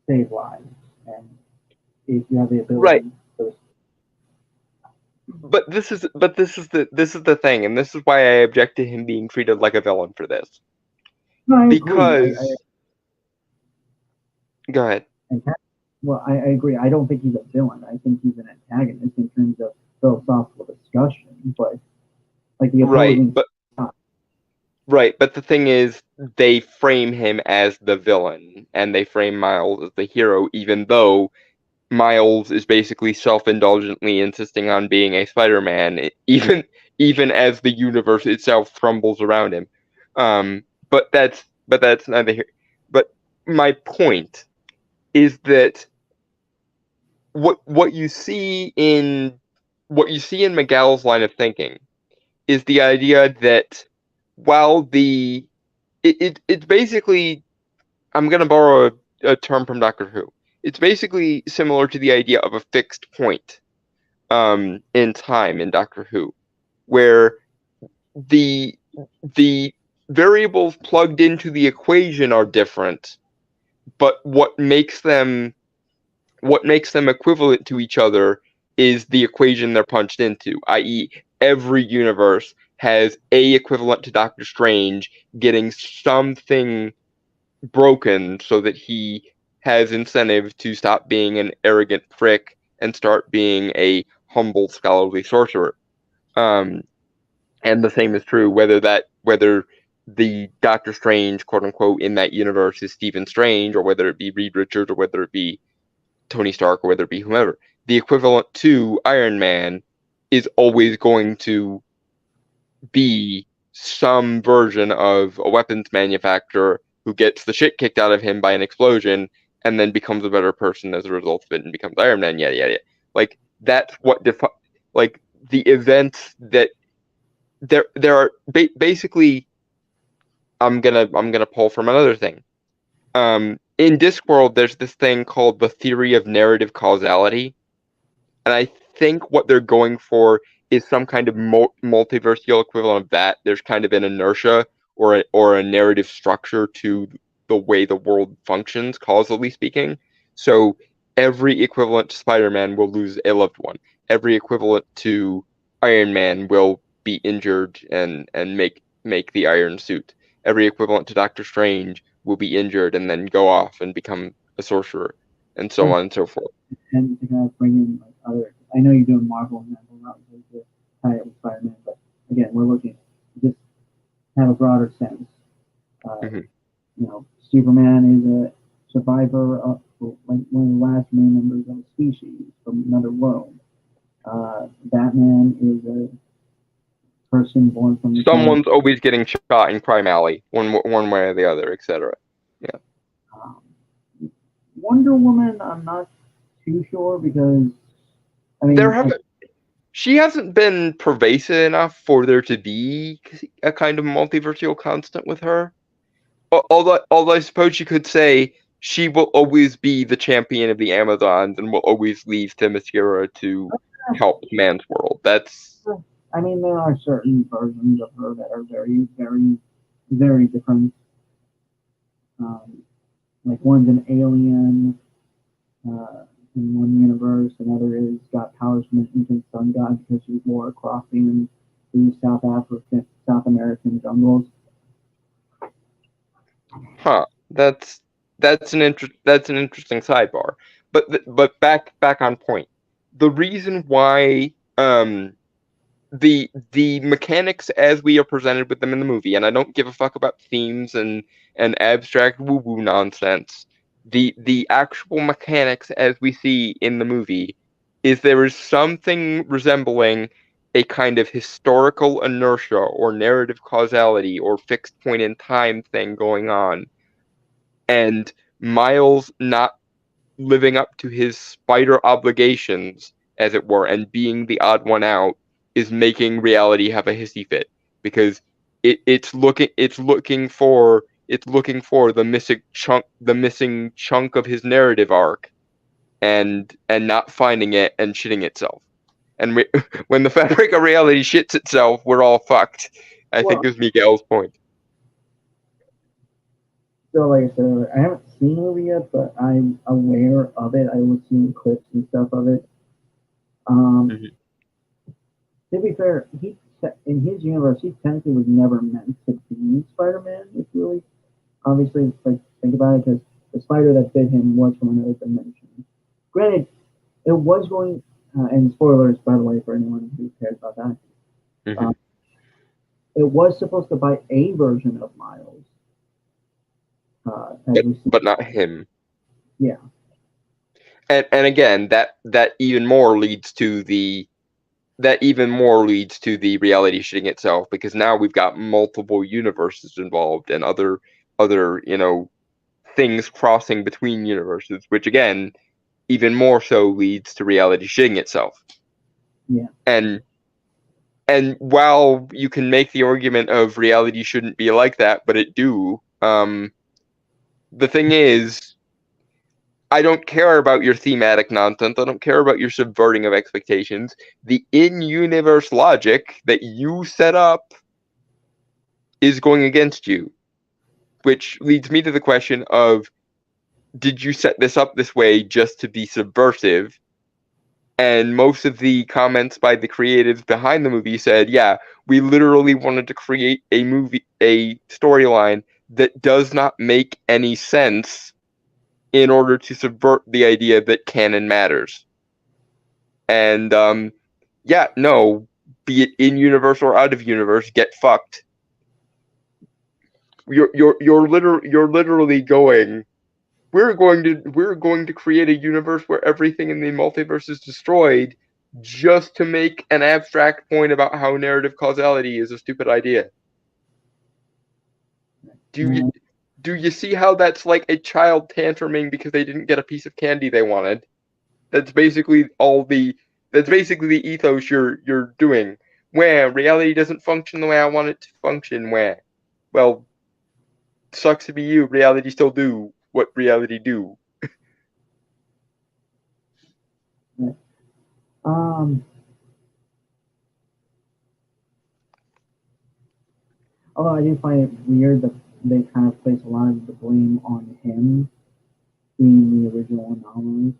save lives, and if you have the ability, right? But this is the thing, and this is why I object to him being treated like a villain for this. No, because go ahead. Well, I agree. I don't think he's a villain. I think he's an antagonist in terms of philosophical discussion. But like the opposing right, but the thing is, they frame him as the villain, and they frame Miles as the hero, even though Miles is basically self-indulgently insisting on being a Spider-Man, even as the universe itself crumbles around him. But that's neither here. But my point is that what you see in Miguel's line of thinking is the idea that while it's basically, I'm gonna borrow a term from Doctor Who. It's basically similar to the idea of a fixed point in time in Doctor Who, where the variables plugged into the equation are different, but what makes them equivalent to each other is the equation they're punched into, i.e., every universe has A equivalent to Doctor Strange getting something broken so that he has incentive to stop being an arrogant prick and start being a humble scholarly sorcerer. Um, and the same is true whether the Doctor Strange, quote unquote, in that universe is Stephen Strange, or whether it be Reed Richards, or whether it be Tony Stark, or whether it be whomever. The equivalent to Iron Man is always going to be some version of a weapons manufacturer who gets the shit kicked out of him by an explosion and then becomes a better person as a result of it and becomes Iron Man, yada yada. Like that's what like the events that there are basically. I'm gonna pull from another thing. In Discworld, there's this thing called the theory of narrative causality, and I think what they're going for is some kind of multiversal equivalent of that. There's kind of an inertia or a narrative structure to the way the world functions, causally speaking. So every equivalent to Spider-Man will lose a loved one. Every equivalent to Iron Man will be injured and make the Iron Suit. Every equivalent to Doctor Strange will be injured and then go off and become a sorcerer, and so on and so forth. And to kind of bring in like other, I know you're doing Marvel and Marvel, not really to tie it with Spider-Man, but again, we're looking just have a broader sense. Mm-hmm. You know, Superman is a survivor of like one of the last main members of a species from another world. Batman is a person born from the Someone's always getting shot in Crime Alley, one way or the other, etc. Yeah. Wonder Woman, I'm not too sure because I mean, she hasn't been pervasive enough for there to be a kind of multiversal constant with her. Although I suppose you could say she will always be the champion of the Amazons and will always leave Themyscira to help man's world. That's. I mean, there are certain versions of her that are very, very, very different. Like one's an alien in one universe, another is got powers from an ancient sun god because she wore a crossing in the South American jungles. Huh. That's an interesting sidebar. But back on point. The reason why the mechanics as we are presented with them in the movie, and I don't give a fuck about themes and abstract woo woo nonsense. The actual mechanics as we see in the movie is there is something resembling a kind of historical inertia or narrative causality or fixed point in time thing going on, and Miles not living up to his spider obligations, as it were, and being the odd one out is making reality have a hissy fit because it's looking for the missing chunk of his narrative arc and not finding it and shitting itself. And when the fabric of reality shits itself, we're all fucked. I think is Miguel's point. So, like I said, I haven't seen the movie yet, but I'm aware of it. I was seeing clips and stuff of it. To be fair, he in his universe, he technically was never meant to be Spider-Man. If you really, obviously, like think about it, because the spider that bit him was from another dimension. Granted, it was going, and spoilers, by the way, for anyone who cares about that. It was supposed to bite a version of Miles. But not him. Yeah. And again, that even more leads to the reality shitting itself, because now we've got multiple universes involved and other things crossing between universes, which again even more so leads to reality shitting itself. Yeah. And while you can make the argument of reality shouldn't be like that, but it do, the thing is, I don't care about your thematic nonsense. I don't care about your subverting of expectations. The in-universe logic that you set up is going against you, which leads me to the question of, did you set this up this way just to be subversive? And most of the comments by the creatives behind the movie said, yeah, we literally wanted to create a storyline that does not make any sense in order to subvert the idea that canon matters. And yeah, no, be it in universe or out of universe, get fucked. You're literally going. We're going to create a universe where everything in the multiverse is destroyed, just to make an abstract point about how narrative causality is a stupid idea. Do you see how that's like a child tantruming because they didn't get a piece of candy they wanted? That's basically the ethos you're doing. Where reality doesn't function the way I want it to function. Where, well, sucks to be you. Reality still do what reality do. Although I do find it weird that they kind of place a lot of the blame on him being the original anomaly.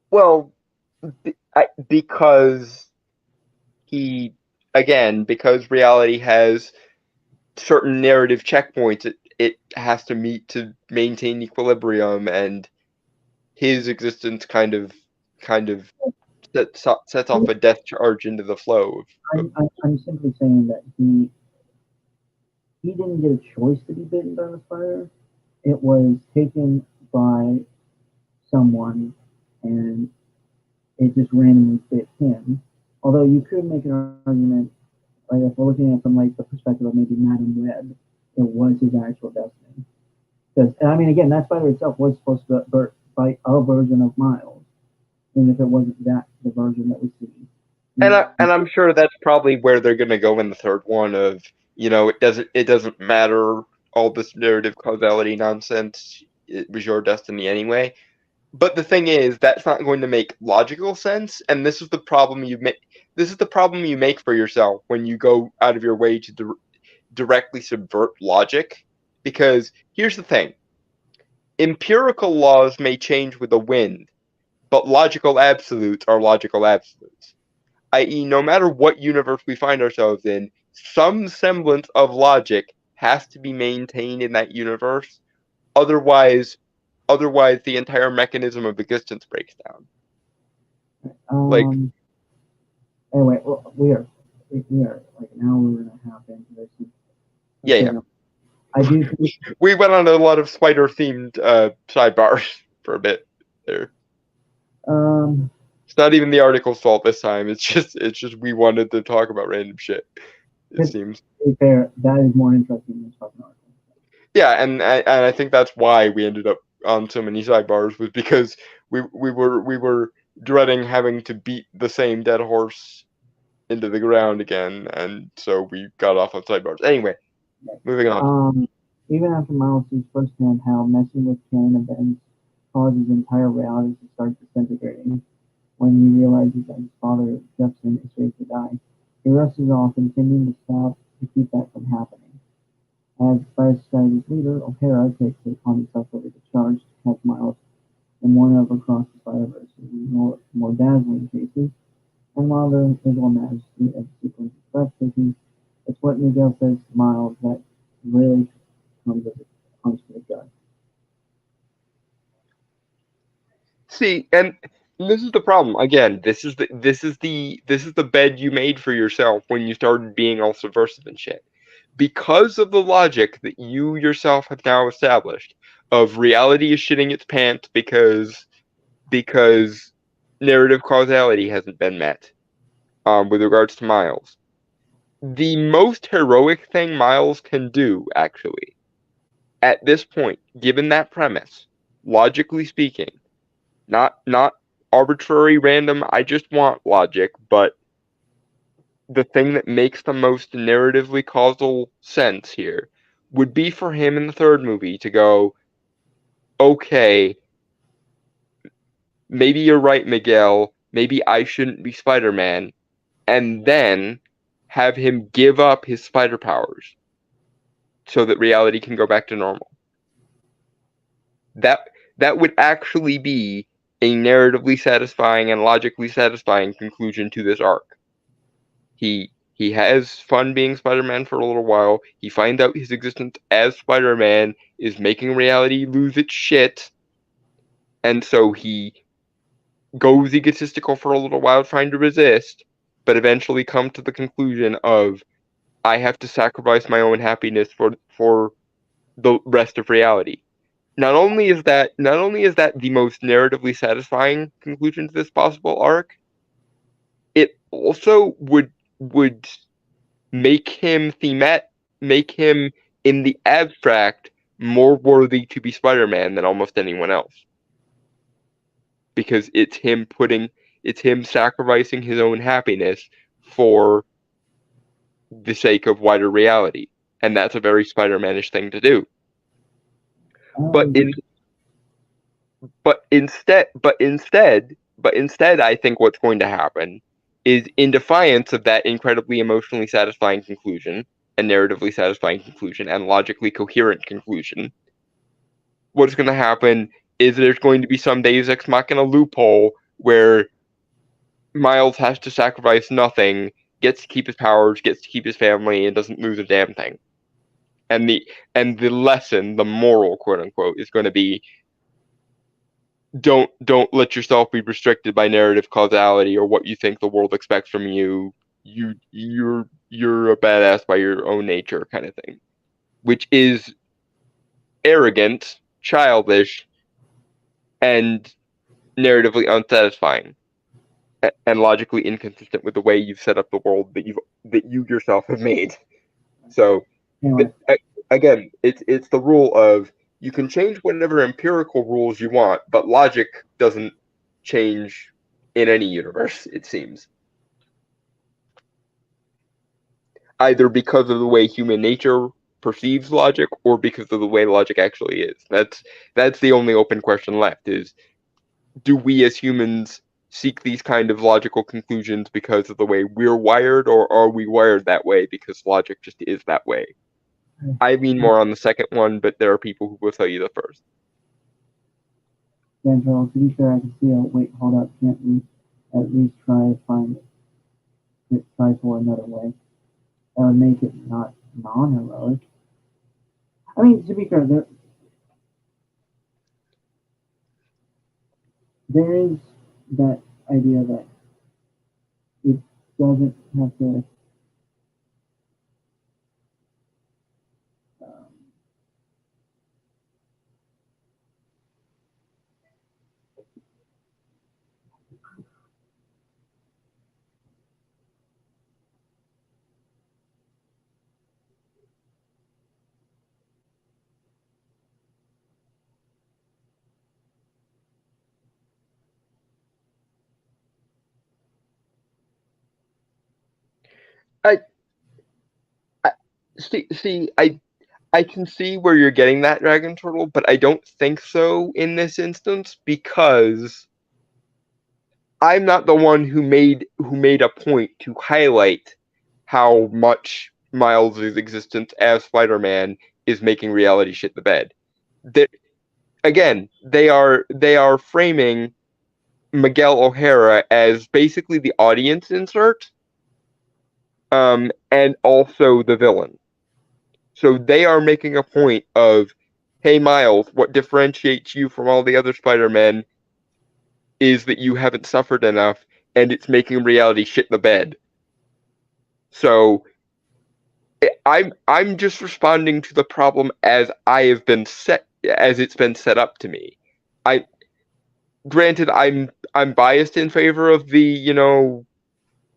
Well, because because reality has certain narrative checkpoints it has to meet to maintain equilibrium, and his existence kind of sets off a death charge into the flow. I'm simply saying that he didn't get a choice to be bitten by the spider. It was taken by someone, and it just randomly bit him. Although you could make an argument, like if we're looking at it from like the perspective of maybe Madam Web, it was his actual destiny. Because I mean, again, that spider itself was supposed to bite a version of Miles, and if it wasn't that, the version that we see. And I'm sure that's probably where they're gonna go in the third one. Of it doesn't matter all this narrative causality nonsense. It was your destiny anyway. But the thing is, that's not going to make logical sense, and this is the problem you make. This is the problem you make for yourself when you go out of your way to directly subvert logic. Because here's the thing: empirical laws may change with the wind, but logical absolutes are logical absolutes. I.e., no matter what universe we find ourselves in, some semblance of logic has to be maintained in that universe. Otherwise, the entire mechanism of existence breaks down. Anyway, well, we are like an hour and a half into this. Yeah. I do. We went on a lot of spider themed sidebars for a bit there. It's not even the article's fault this time. It's just we wanted to talk about random shit. It seems. To be fair, that is more interesting than fucking article. Yeah, and I think that's why we ended up on so many sidebars, was because we were dreading having to beat the same dead horse into the ground again, and so we got off on sidebars. Anyway, moving on. Even after Miles sees firsthand how messing with canon events causes entire reality to start disintegrating, when he realizes that his father, Jefferson, is ready to die, he rushes off, intending to stop to keep that from happening. As Spider Society's leader, O'Hara takes it upon himself over the charge to catch Miles in one of Across the Spider-Verse's more dazzling cases. And while the visual majesty of the sequence is breathtaking, it's what Miguel says to Miles that really comes as a punch to the gut. See, and this is the problem. Again, this is the bed you made for yourself when you started being all subversive and shit. Because of the logic that you yourself have now established of reality is shitting its pants because narrative causality hasn't been met with regards to Miles. The most heroic thing Miles can do, actually, at this point, given that premise, logically speaking, not arbitrary, random, I just want logic, but the thing that makes the most narratively causal sense here would be for him in the third movie to go, okay, maybe you're right, Miguel, maybe I shouldn't be Spider-Man, and then have him give up his spider powers so that reality can go back to normal. That would actually be a narratively satisfying and logically satisfying conclusion to this arc. He has fun being Spider-Man for a little while. He finds out his existence as Spider-Man is making reality lose its shit, and so he goes egotistical for a little while trying to resist, but eventually come to the conclusion of I have to sacrifice my own happiness for the rest of reality. Not only is that the most narratively satisfying conclusion to this possible arc, it also would make him make him in the abstract more worthy to be Spider-Man than almost anyone else. Because it's him sacrificing his own happiness for the sake of wider reality. And that's a very Spider-Man-ish thing to do. But instead, I think what's going to happen is, in defiance of that incredibly emotionally satisfying conclusion, and narratively satisfying conclusion, and logically coherent conclusion, what's going to happen is there's going to be some Deus Ex Machina loophole where Miles has to sacrifice nothing, gets to keep his powers, gets to keep his family, and doesn't lose a damn thing. And the lesson, the moral, quote unquote, is going to be don't let yourself be restricted by narrative causality or what you think the world expects from you. You're a badass by your own nature, kind of thing, which is arrogant, childish, and narratively unsatisfying, and logically inconsistent with the way you've set up the world that you yourself have made. So, Anyway, again, it's the rule of you can change whatever empirical rules you want, but logic doesn't change in any universe, it seems. Either because of the way human nature perceives logic, or because of the way logic actually is. That's the only open question left, is do we as humans seek these kind of logical conclusions because of the way we're wired, or are we wired that way because logic just is that way? I mean more on the second one, but there are people who will tell you the first. Dan Charles, to be fair, I can see a wait, hold up, can't we at least try for another way? That would make it not non-heroic. I mean, to be fair, there is that idea that it doesn't have to I can see where you're getting that, Dragon Turtle, but I don't think so in this instance, because I'm not the one who made a point to highlight how much Miles' existence as Spider-Man is making reality shit the bed. Again, they are framing Miguel O'Hara as basically the audience insert, and also the villain. So they are making a point of, hey Miles, what differentiates you from all the other Spider-Men is that you haven't suffered enough, and it's making reality shit the bed. So I'm just responding to the problem as it's been set up to me. Granted, I'm biased in favor of the,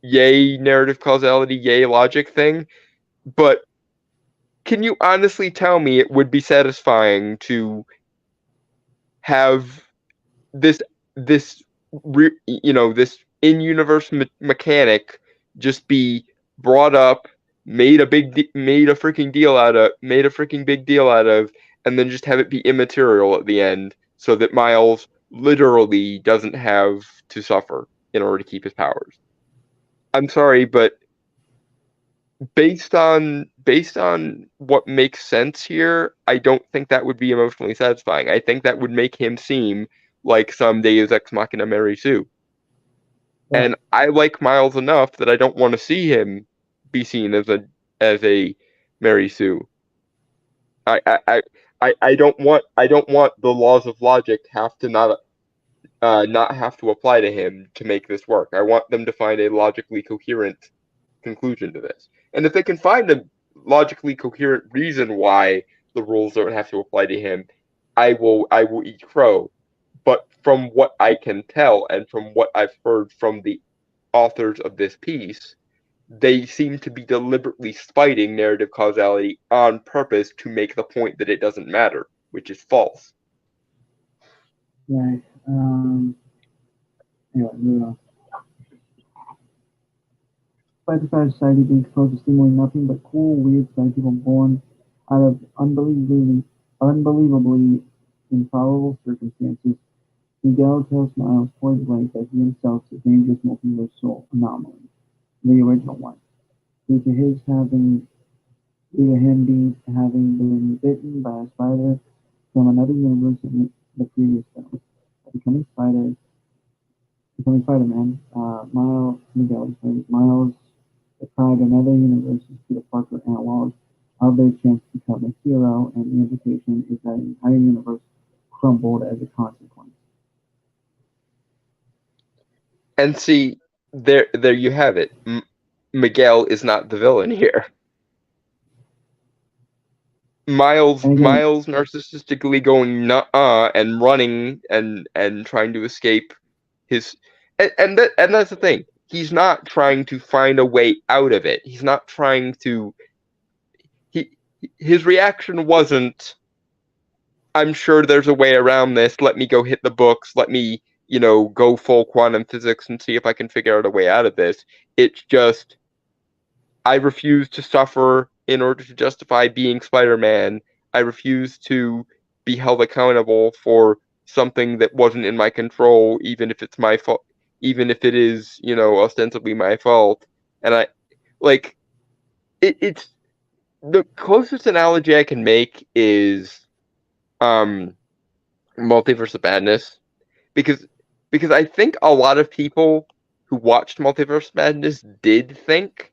yay narrative causality, yay logic thing, but can you honestly tell me it would be satisfying to have this in-universe mechanic just be brought up, made a freaking big deal out of, and then just have it be immaterial at the end, so that Miles literally doesn't have to suffer in order to keep his powers? I'm sorry, but based on what makes sense here, I don't think that would be emotionally satisfying. I think that would make him seem like some Deus Ex Machina Mary Sue. And I like Miles enough that I don't want to see him be seen as a Mary Sue. I I, I I don't want the laws of logic have to not have to apply to him to make this work. I want them to find a logically coherent conclusion to this. And if they can find a logically coherent reason why the rules don't have to apply to him, I will eat crow. But from what I can tell and from what I've heard from the authors of this piece, they seem to be deliberately spiting narrative causality on purpose to make the point that it doesn't matter, which is false. Right. Anyway, moving on. Despite the fact society being composed of seemingly nothing but cool, weird side people born out of unbelievably improbable circumstances, Miguel tells Miles point blank that he himself is a dangerous multiversal anomaly, the original one, due to having been bitten by a spider from another universe in the previous film. Becoming Spider-Man, Miles deprived another universe's Peter Parker analog of their chance to become a hero, and the implication is that an entire universe crumbled as a consequence. And see, there you have it. Miguel is not the villain here. Miles narcissistically going nuh-uh and running and trying to escape his and that's the thing. He's not trying to find a way out of it. He's not trying to his reaction wasn't, I'm sure there's a way around this. Let me go hit the books. Let me, go full quantum physics and see if I can figure out a way out of this. It's just, I refuse to suffer in order to justify being Spider-Man. I refuse to be held accountable for something that wasn't in my control, even if it's my fault, even if it is, ostensibly my fault. And it's the closest analogy I can make is Multiverse of Madness, because I think a lot of people who watched Multiverse of Madness did think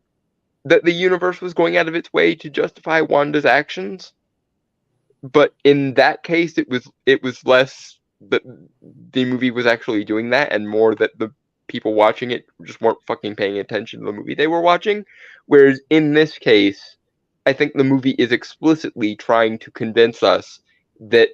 that the universe was going out of its way to justify Wanda's actions, but in that case, it was less that the movie was actually doing that, and more that the people watching it just weren't fucking paying attention to the movie they were watching. Whereas in this case, I think the movie is explicitly trying to convince us that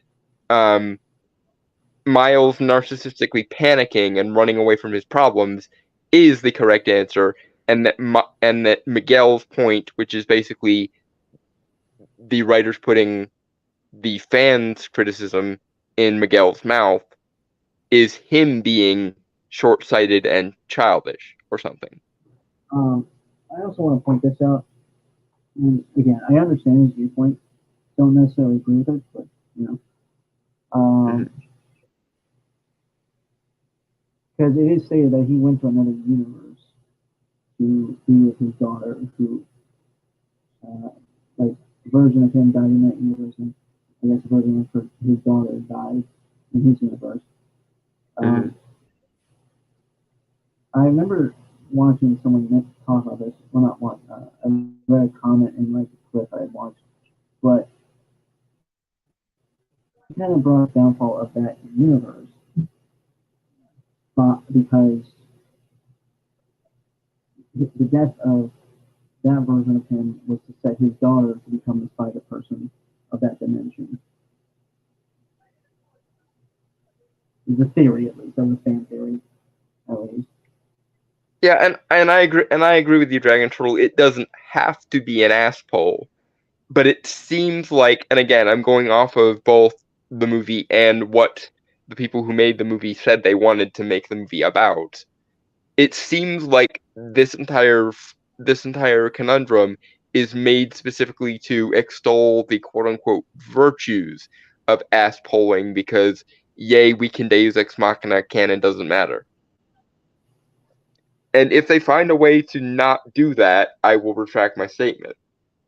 Miles narcissistically panicking and running away from his problems is the correct answer, and that Miguel's point, which is basically the writers putting the fans' criticism in Miguel's mouth, is him being short-sighted and childish or something. I also want to point this out. And again, I understand his viewpoint. Don't necessarily agree with it, but because it is stated that he went to another universe to be with his daughter, who, like, a version of him died in that universe, and I guess a version of his daughter died in his universe. I remember watching someone talk about this. Well, not one. I read a comment in like a clip I had watched, but it kind of brought the downfall of that universe, because the death of that version of him was to set his daughter to become the spider person of that dimension. The theory, at least, that was a fan theory, at least. Yeah, and I agree with you, Dragon Turtle. It doesn't have to be an asshole, but it seems like, and again, I'm going off of both the movie and what the people who made the movie said they wanted to make the movie about. It seems like this entire conundrum is made specifically to extol the quote-unquote virtues of ass polling, because yay, we can Deus Ex Machina, canon doesn't matter. And if they find a way to not do that, I will retract my statement.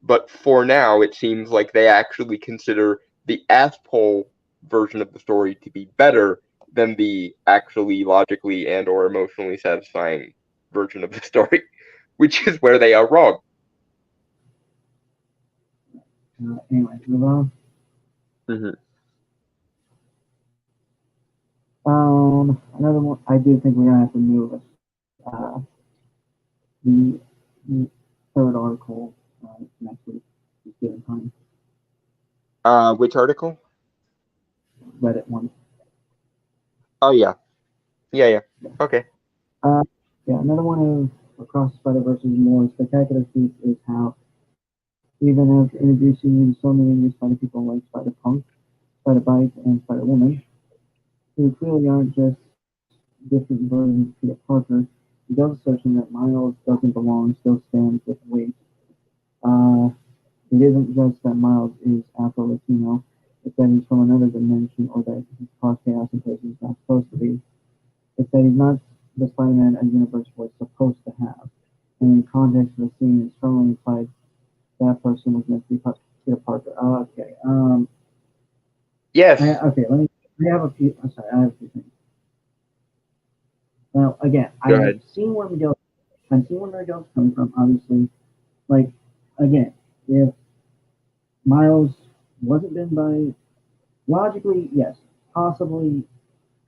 But for now, it seems like they actually consider the ass poll version of the story to be better than the actually logically and or emotionally satisfying version of the story, which is where they are wrong. Anyway, move on. Mm-hmm. Another one. I do think we're gonna have to move the, the third article next week. Just given time. Which article? Reddit one. Oh yeah. Yeah. Okay. Yeah, another one of Across the Spider-Verse's more spectacular feats is how, even after introducing you to so many new Spider-People like Spider-Punk, Spider-Bite, and Spider-Woman, who clearly aren't just different versions of Peter Parker, the ghost assertion that Miles doesn't belong still stands with weight. It isn't just that Miles is Afro-Latino, it's that he's from another dimension or that he's caused chaos in places he's not supposed to be. It's that he's not the Spider-Man a universe was supposed to have. And in context of the scene, it strongly implies that person was meant to be Peter Parker. Okay. Yes. Okay. I have a few. I'm sorry. I have a few things. Now, again, Go I've ahead. seen where Miguel's coming from. Obviously, like again, if Miles wasn't bitten by, logically, yes, possibly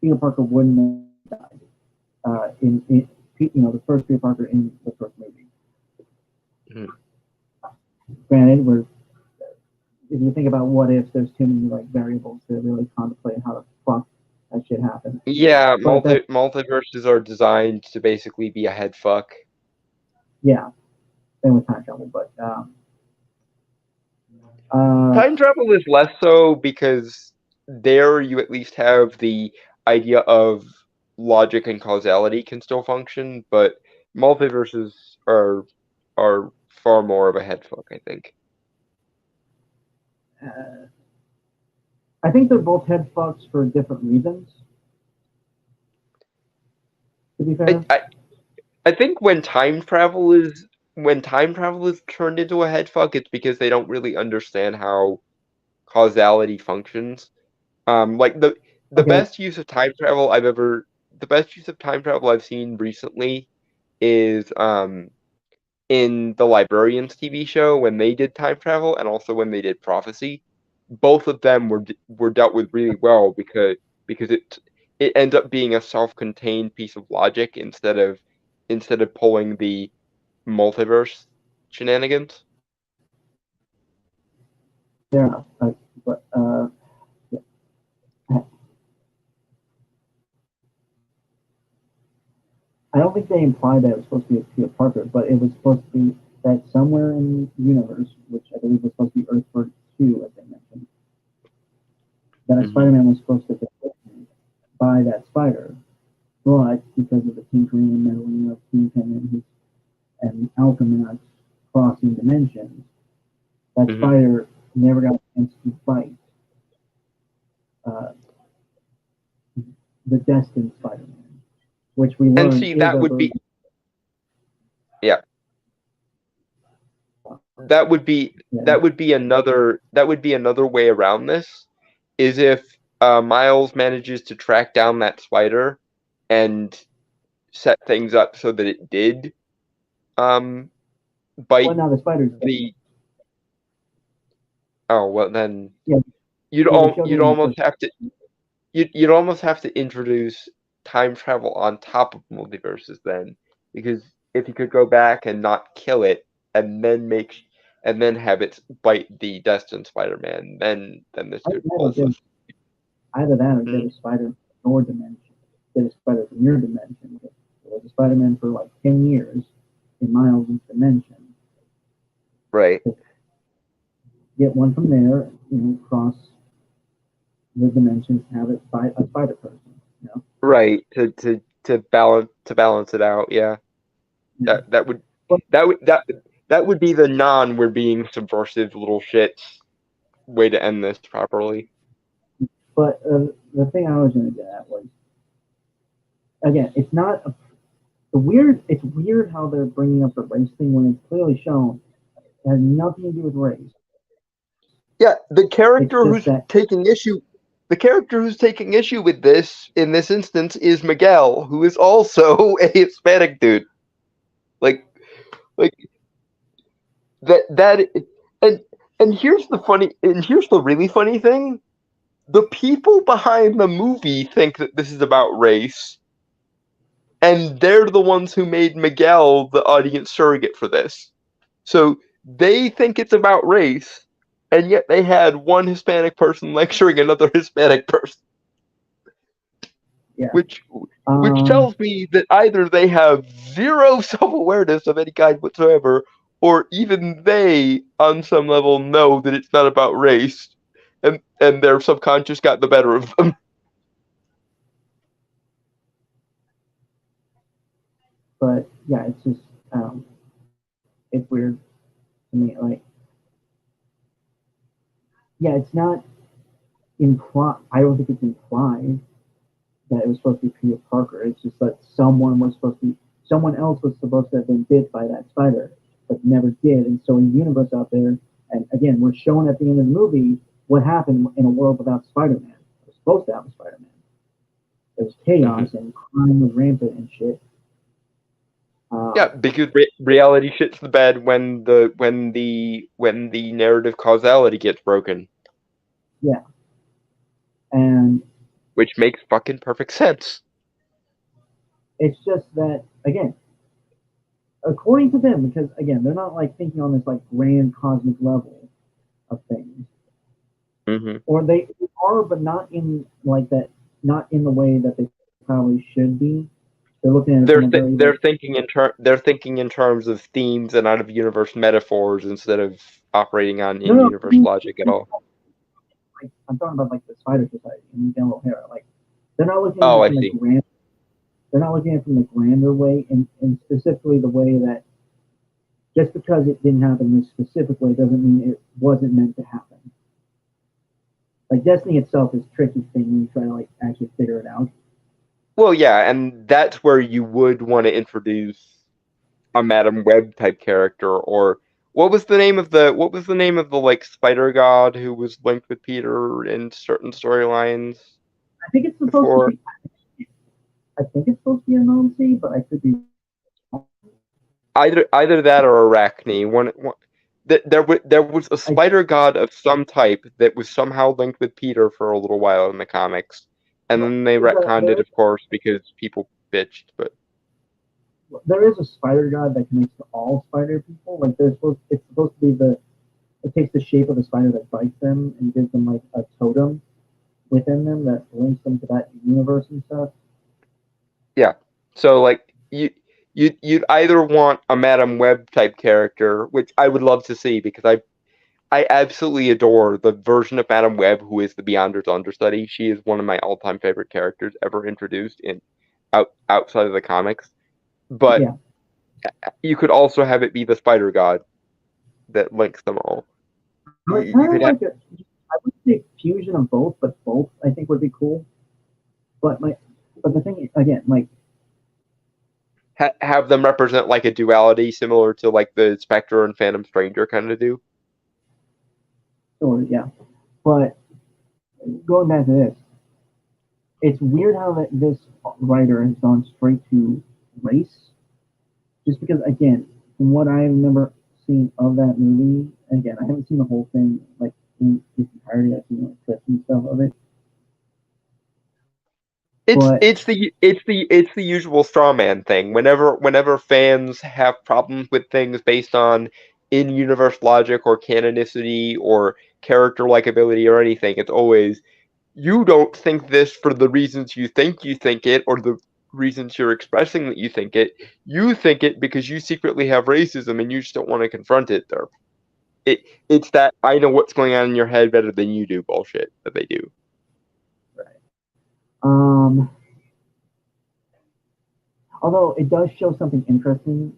Peter Parker wouldn't have died. In the first Peter Parker in the first movie. Mhm. Granted, if you think about what if, there's too many like variables to really contemplate how the fuck that shit happened. Yeah, But multiverses are designed to basically be a head fuck. yeah, same with time travel. But Time travel is less so because there you at least have the idea of logic and causality can still function, but multiverses are far more of a head fuck, I think. I think they're both head fucks for different reasons. To be fair, I think when time travel is turned into a head fuck, it's because they don't really understand how causality functions. Like the okay, best use of time travel I've seen recently is in the Librarians TV show when they did time travel and also when they did Prophecy. Both of them were dealt with really well because it ends up being a self-contained piece of logic instead of pulling the multiverse shenanigans. yeah, but yeah. I don't think they implied that it was supposed to be Peter Parker, but it was supposed to be that somewhere in the universe, which I believe was supposed to be Earth 2, as they mentioned, that a Spider-Man was supposed to be bitten by that spider, but because of the tinkering and meddling of Kingpin and Alchemax crossing dimensions, that spider never got a chance to fight uh, the destined Spider-Man, which we learned. And see, that would be yeah. That would be another way around this is if Miles manages to track down that spider and set things up so that it did bite well, now the spider's the oh well then yeah, you'd they showed it you'd in the almost first. have to you'd almost have to introduce time travel on top of multiverses then, because if you could go back and not kill it and then have it bite the destined Spider-Man, then this could fall. Either that or get a spider in your dimension, get a spider from your dimension. There was a Spider-Man for like 10 years in Miles' dimension. Right. Get one from there, cross the dimensions, have it fight a spider person. Right. To balance it out, yeah. Yeah. That would be the non we're being subversive little shits way to end this properly. But the thing I was going to get at was, again, it's not it's weird how they're bringing up the race thing when it's clearly shown it has nothing to do with race. Yeah, the character who's taking issue the character who's taking issue with this in this instance is Miguel, who is also a Hispanic dude. Like, like that and and here's the really funny thing. The people behind the movie think that this is about race, and they're the ones who made Miguel the audience surrogate for this. So they think it's about race, and yet they had one Hispanic person lecturing another Hispanic person, Yeah. which tells me that either they have zero self-awareness of any kind whatsoever, or even they, on some level, know that it's not about race, and their subconscious got the better of them. But yeah, it's just it's weird to me. Like, yeah, it's not implied. I don't think it's implied that it was supposed to be Peter Parker. It's just that someone else was supposed to have been bit by that spider, but never did. And so in the universe out there, and again, we're shown at the end of the movie what happened in a world without Spider-Man. It was supposed to have a Spider-Man. It was chaos and crime was rampant and shit. Yeah, because reality shits the bed when the narrative causality gets broken. Yeah, and which makes fucking perfect sense. It's just that again, according to them, because again, they're not like thinking on this like grand cosmic level of things, or they are, but not in like that, not in the way that they probably should be. They're looking at they're thinking in terms of themes and out of universe metaphors instead of operating on in universe logic at all. Like, I'm talking about like the Spider Society and Miguel O'Hara. Like they're not looking at it from the grand. They're not looking at it from the grander way, and specifically the way that just because it didn't happen this specific way doesn't mean it wasn't meant to happen. Like Destiny itself is a tricky thing when you try to like actually figure it out. Well, yeah, and that's where you would want to introduce a Madam Web type character, or what was the name of the like spider god who was linked with Peter in certain storylines? I think it's supposed to be. I think it's supposed to be Anansi, but I could be either that or Arachne. One there was a spider god of some type that was somehow linked with Peter for a little while in the comics, and then they retconned it, of course, because people bitched. But there is a spider god that connects to all spider people. Like it's supposed to be it takes the shape of the spider that bites them and gives them like a totem within them that links them to that universe and stuff. Yeah, so like you'd either want a Madam Web type character, which I would love to see because I absolutely adore the version of Madam Web who is the Beyonder's understudy. She is one of my all-time favorite characters ever introduced outside of the comics. But you could also have it be the Spider God that links them all. I would say fusion of both, but both I think would be cool. But the thing again, like have them represent like a duality similar to like the Spectre and Phantom Stranger kind of do. Sure, yeah. But going back to this, it's weird how this writer has gone straight to race. Just because, again, from what I remember seeing of that movie, again, I haven't seen the whole thing like in its entirety. I've seen like clips and stuff of it. It's the usual straw man thing. Whenever fans have problems with things based on in-universe logic or canonicity or character likability or anything, it's always you don't think this for the reasons you think it or the reasons you're expressing that you think it. You think it because you secretly have racism and you just don't want to confront it. There, it's that I know what's going on in your head better than you do bullshit that they do. Right. Although it does show something interesting.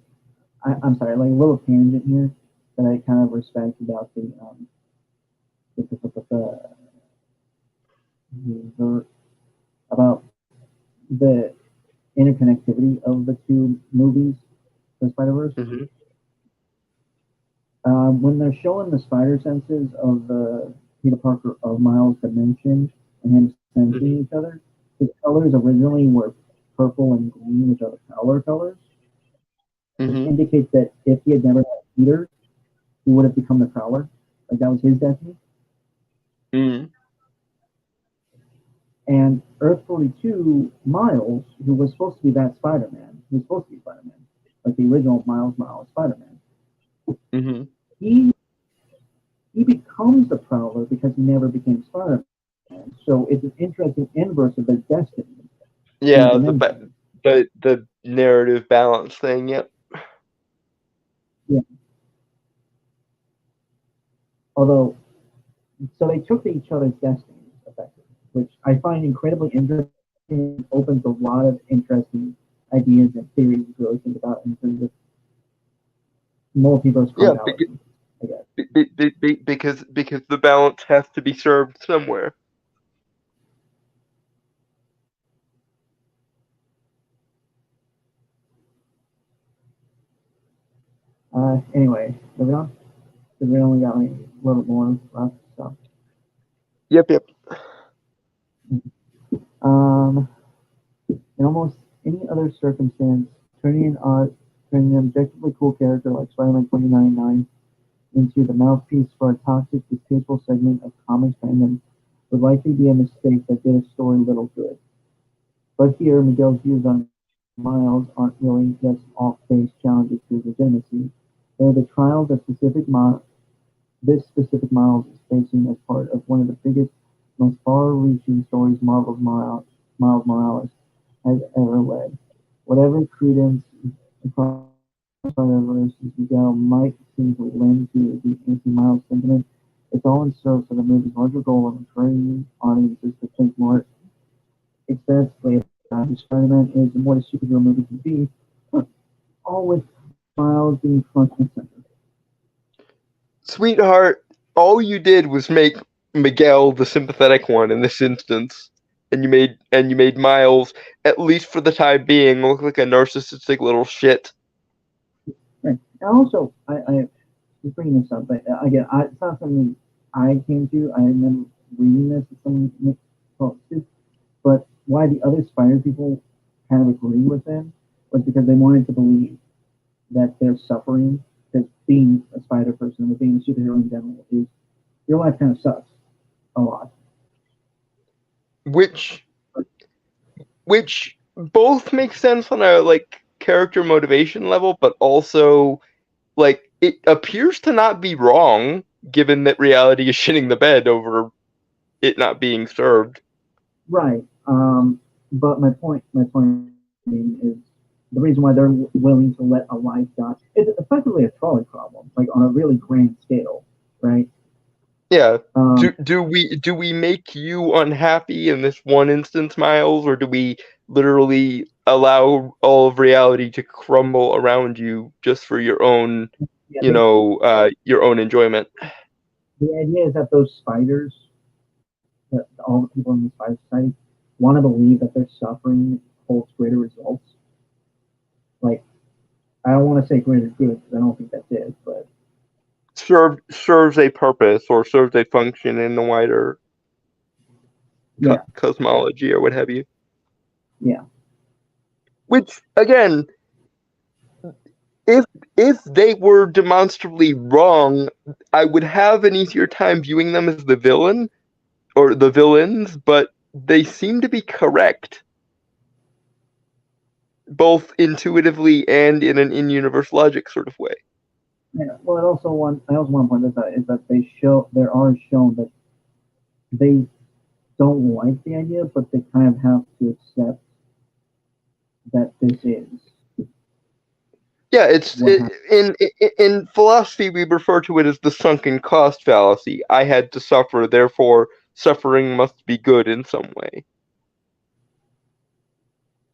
I'm sorry, like a little tangent here that I kind of respect about about the interconnectivity of the two movies, the Spider-Verse. Mm-hmm. When they're showing the spider senses of the Peter Parker of Miles dimension, and him sensing each other. His colors originally were purple and green, which are the Prowler colors, which Mm-hmm. indicates that if he had never had Peter, he would have become the Prowler. Like that was his destiny. Mm-hmm. And Earth 42, Miles, who was supposed to be that Spider-Man, he was supposed to be Spider-Man, like the original Miles Morales Spider-Man. Mm-hmm. He becomes the Prowler because he never became Spider-Man. So it's an interesting inverse of their destiny. Yeah, the narrative balance thing. Yep. Yeah. Although, so they took each other's destinies, effectively, which I find incredibly interesting. Opens a lot of interesting ideas and theories to really think about in terms of multiverse Yeah, causality, I guess. because the balance has to be served somewhere. Anyway, moving on, because we only got like a little bit more left. So, Yep. Yep. um, in almost any other circumstance, turning an objectively cool character like Spider-Man 2099 into the mouthpiece for a toxic, distasteful segment of comics fandom would likely be a mistake that did a story little good. But here, Miguel's views on Miles aren't really just off-base challenges to his legitimacy. They're the trials that this specific Miles is facing as part of one of the biggest, most far-reaching stories Miles Morales has ever led. Whatever credence across Spider-Verse Miguel might seem to lend to the anti-Miles sentiment, it's all in service of the movie's larger goal of encouraging audiences to think more expansively about who Spider-Man is and what a superhero movie can be, all with Miles being front and center. Sweetheart, all you did was make Miguel the sympathetic one in this instance, and you made Miles, at least for the time being, look like a narcissistic little shit. Right. And also, I just bringing this up, but again, it's not something I came to. I remember reading this at someone posted, but why the other Spider people kind of agree with them was because they wanted to believe that their suffering, that being a Spider person, or being a superhero in general, is your life kind of sucks a lot. which which both make sense on a like character motivation level, but also like it appears to not be wrong given that reality is shitting the bed over it not being served. Right. But my point is the reason why they're willing to let a life die. It's effectively a trolley problem, like on a really grand scale, right? Yeah. Um, Do we make you unhappy in this one instance, Miles, or do we literally allow all of reality to crumble around you just for yeah, your own enjoyment? the idea is that those spiders, that all the people in the spider society, want to believe that their suffering holds greater results. Like, I don't want to say greater good because I don't think that's it, but Serves a purpose or serves a function in the wider yeah, cosmology or what have you. yeah, Which again, if if they were demonstrably wrong, I would have an easier time viewing them as the villain or the villains, but they seem to be correct, both intuitively and in an in-universe logic sort of way. yeah. Well, I also want to point this out is that there are shown that they don't like the idea, but they kind of have to accept that this is Yeah, it's what happened. in philosophy we refer to it as the sunken cost fallacy. I had to suffer, therefore suffering must be good in some way.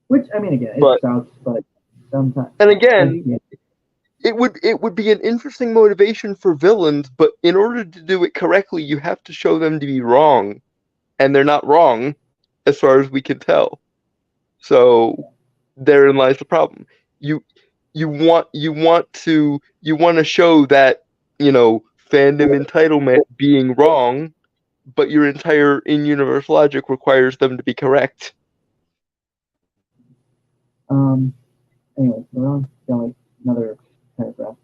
Which I mean, again, it But sucks, but sometimes, and again, yeah, it would be an interesting motivation for villains, but in order to do it correctly, you have to show them to be wrong, and they're not wrong, as far as we can tell. So therein lies the problem. You you want to show that fandom entitlement being wrong, but your entire in-universe logic requires them to be correct. Anyway, we're on to like another paragraph.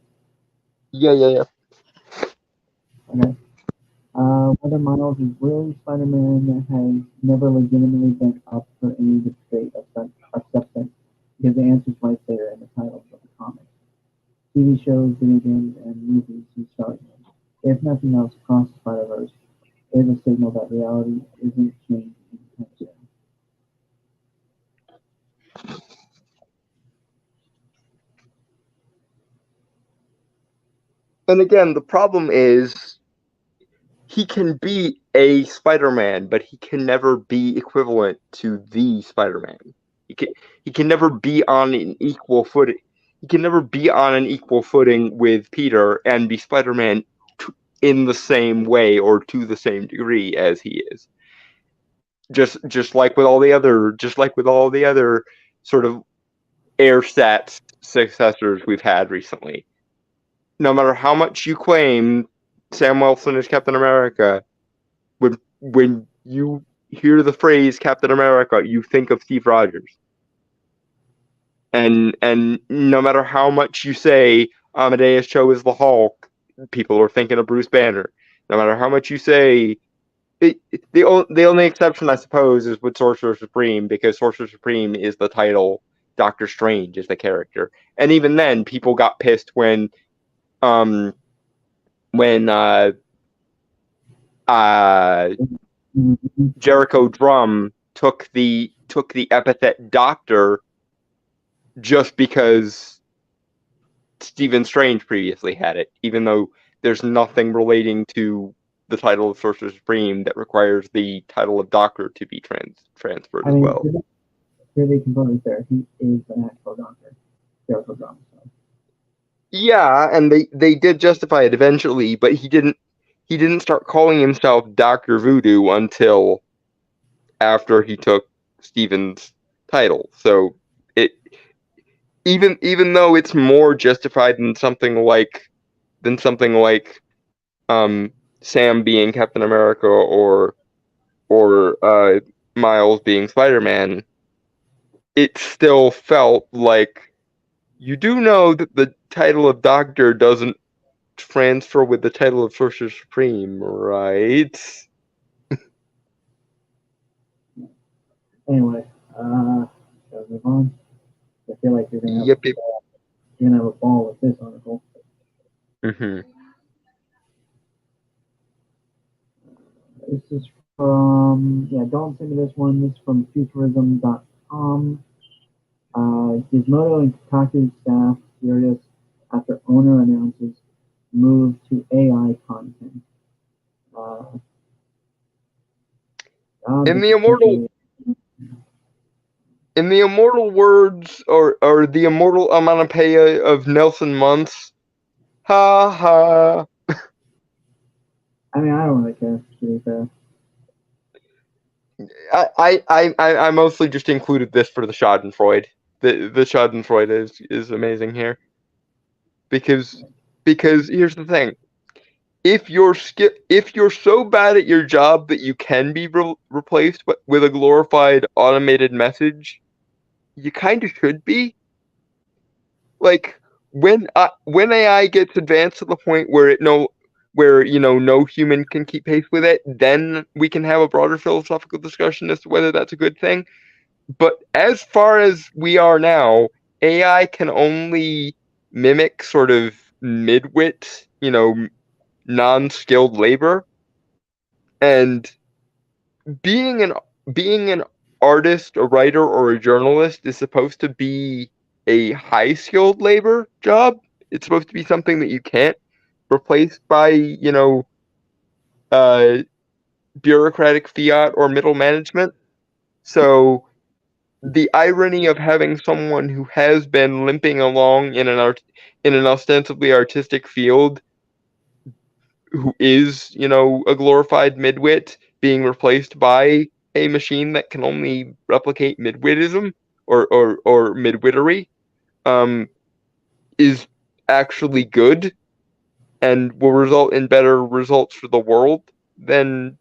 Yeah. Okay. Whether Miles is really Spider-Man has never legitimately been up for any debate of substance, because the answer's right there in the titles of the comics. TV shows, video games, and movies he starred in. If nothing else, Across the Spider-Verse is a signal that reality isn't changing anytime soon. And again, the problem is he can be a Spider-Man, but he can never be equivalent to the Spider-Man. He can never be on an equal footing. He can never be on an equal footing with Peter and be Spider-Man in the same way or to the same degree as he is. Just like with all the other sort of AirStats successors we've had recently. No matter how much you claim Sam Wilson is Captain America, when you hear the phrase Captain America, you think of Steve Rogers. And no matter how much you say Amadeus Cho is the Hulk, people are thinking of Bruce Banner. No matter how much you say the only exception, I suppose, is with Sorcerer Supreme, because Sorcerer Supreme is the title, Doctor Strange is the character, and even then, people got pissed when Jericho Drumm took the epithet Doctor just because Stephen Strange previously had it, even though there's nothing relating to the title of Sorcerer Supreme that requires the title of Doctor to be transferred as well. To be completely fair, he is an actual doctor, Jericho Drumm. So. Yeah, and they did justify it eventually, but he didn't start calling himself Dr. Voodoo until after he took Stephen's title. So it even though it's more justified than something like Sam being Captain America or Miles being Spider-Man, it still felt like, you do know that the title of Doctor doesn't transfer with the title of Sorcerer Supreme, right? Anyway, shall we move on? I feel like you're gonna have, Yep. you're gonna have a ball with this article. Mm-hmm. This is from, don't send me this one. This is from Futurism.com. Gizmodo and Kotaku staff furious after owner announces move to AI content. In the immortal words or the immortal onomatopoeia of Nelson Muntz, ha ha. I mean, I don't really care, to be fair. I mostly just included this for the Schadenfreude. The Schadenfreude is amazing here. Because here's the thing. If you're so bad at your job that you can be replaced with a glorified automated message, you kind of should be. Like when AI gets advanced to the point where no human can keep pace with it, then we can have a broader philosophical discussion as to whether that's a good thing. But as far as we are now, AI can only mimic sort of midwit, non-skilled labor, and being an artist, a writer, or a journalist is supposed to be a high-skilled labor job. It's supposed to be something that you can't replace by bureaucratic fiat or middle management. So the irony of having someone who has been limping along in an ostensibly artistic field, who is, a glorified midwit, being replaced by a machine that can only replicate midwitism or midwittery, is actually good and will result in better results for the world than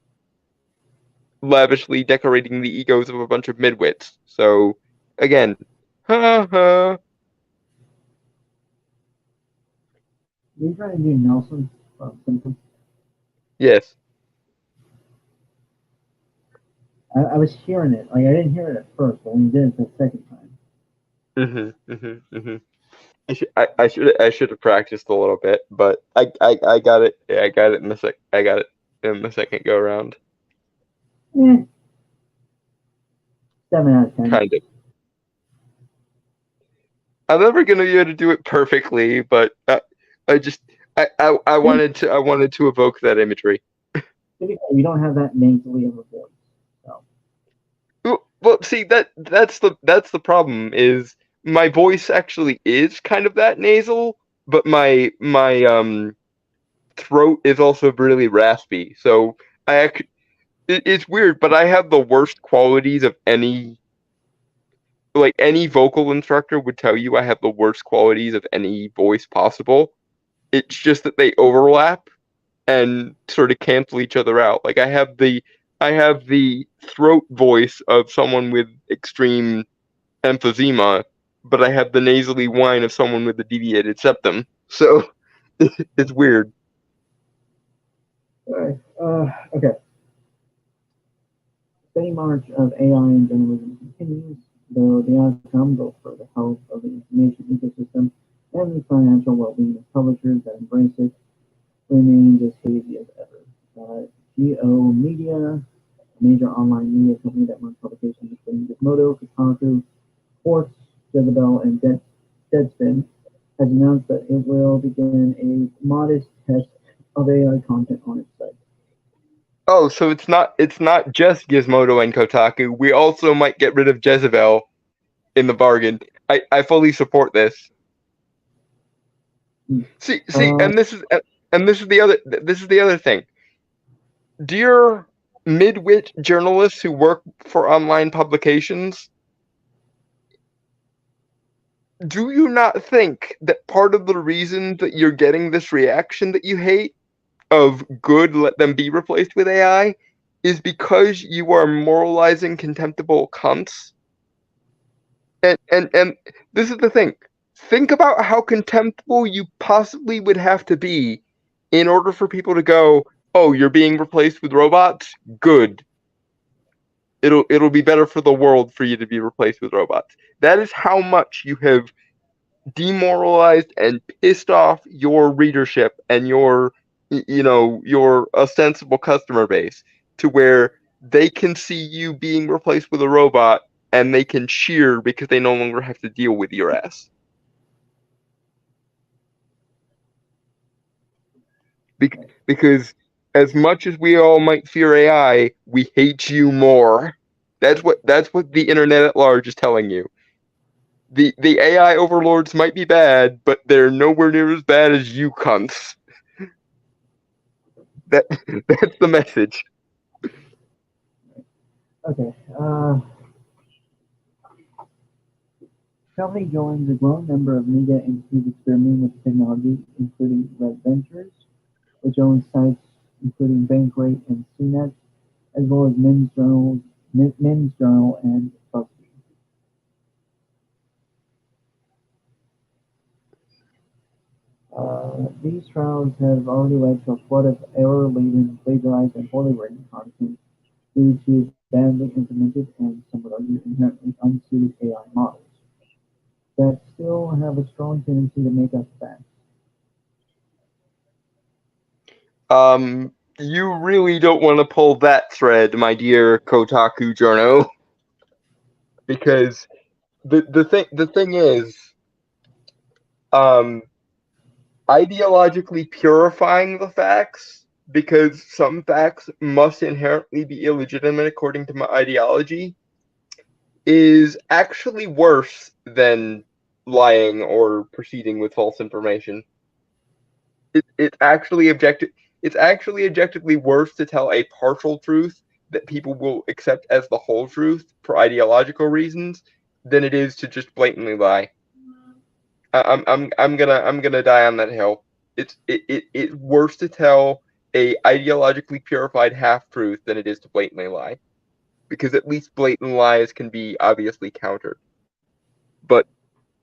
lavishly decorating the egos of a bunch of midwits. So again, ha ha. You trying to do Nelson from Simpsons? Yes. I was hearing it. Like I didn't hear it at first, but when you did it the second time. I should have practiced a little bit, but I got it. Yeah, I got it in the second go round. Eh, 7 out of 10. Kind of. I'm never gonna be able to do it perfectly, but I just I wanted to evoke that imagery. You don't have that nasally of a voice. So. Well, see that's the problem is my voice actually is kind of that nasal, but my throat is also really raspy. So it's weird, but I have the worst qualities of any vocal instructor would tell you I have the worst qualities of any voice possible. It's just that they overlap and sort of cancel each other out. Like I have the throat voice of someone with extreme emphysema, but I have the nasally whine of someone with a deviated septum. So it's weird. All right. Okay. Steady march of AI and journalism continues, though the outcome, both for the health of the information ecosystem and the financial well-being of publishers that embrace it, remains as hazy as ever. GO Media, a major online media company that runs publications including Gizmodo, Kotaku, Quartz, Jezebel, and Deadspin, has announced that it will begin a modest test of AI content on its site. Oh, so it's not just Gizmodo and Kotaku. We also might get rid of Jezebel in the bargain. I fully support this. See, and this is the other thing. Dear midwit journalists who work for online publications, do you not think that part of the reason that you're getting this reaction that you hate of good, let them be replaced with AI, is because you are moralizing contemptible cunts? And this is the thing. Think about how contemptible you possibly would have to be in order for people to go, "Oh, you're being replaced with robots? Good. It'll be better for the world for you to be replaced with robots." That is how much you have demoralized and pissed off your readership and your your ostensible customer base to where they can see you being replaced with a robot and they can cheer because they no longer have to deal with your ass. Because as much as we all might fear AI, we hate you more. That's what the internet at large is telling you. The AI overlords might be bad, but they're nowhere near as bad as you cunts. That's the message. Okay. Company joins a growing number of media entities experimenting with technology, including Red Ventures, which owns sites including Bankrate and CNET, as well as Men's Journal and BuzzFeed. These trials have already led to a flood of error-laden, plagiarized, and poorly written content due to badly implemented and, some would argue, inherently unsuited AI models that still have a strong tendency to make us fast. You really don't want to pull that thread, my dear Kotaku journo, because the thing is, ideologically purifying the facts, because some facts must inherently be illegitimate according to my ideology, is actually worse than lying or proceeding with false information. It's actually objectively worse to tell a partial truth that people will accept as the whole truth for ideological reasons than it is to just blatantly lie. I'm gonna die on that hill. It's worse to tell a ideologically purified half truth than it is to blatantly lie. because at least blatant lies can be obviously countered. But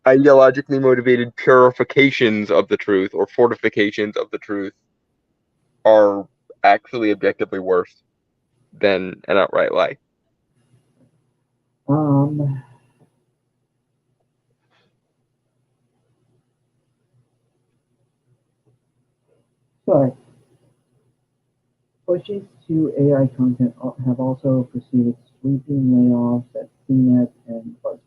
ideologically motivated purifications of the truth or fortifications of the truth are actually objectively worse than an outright lie. But pushes to AI content have also preceded sweeping layoffs at CNET and BuzzFeed.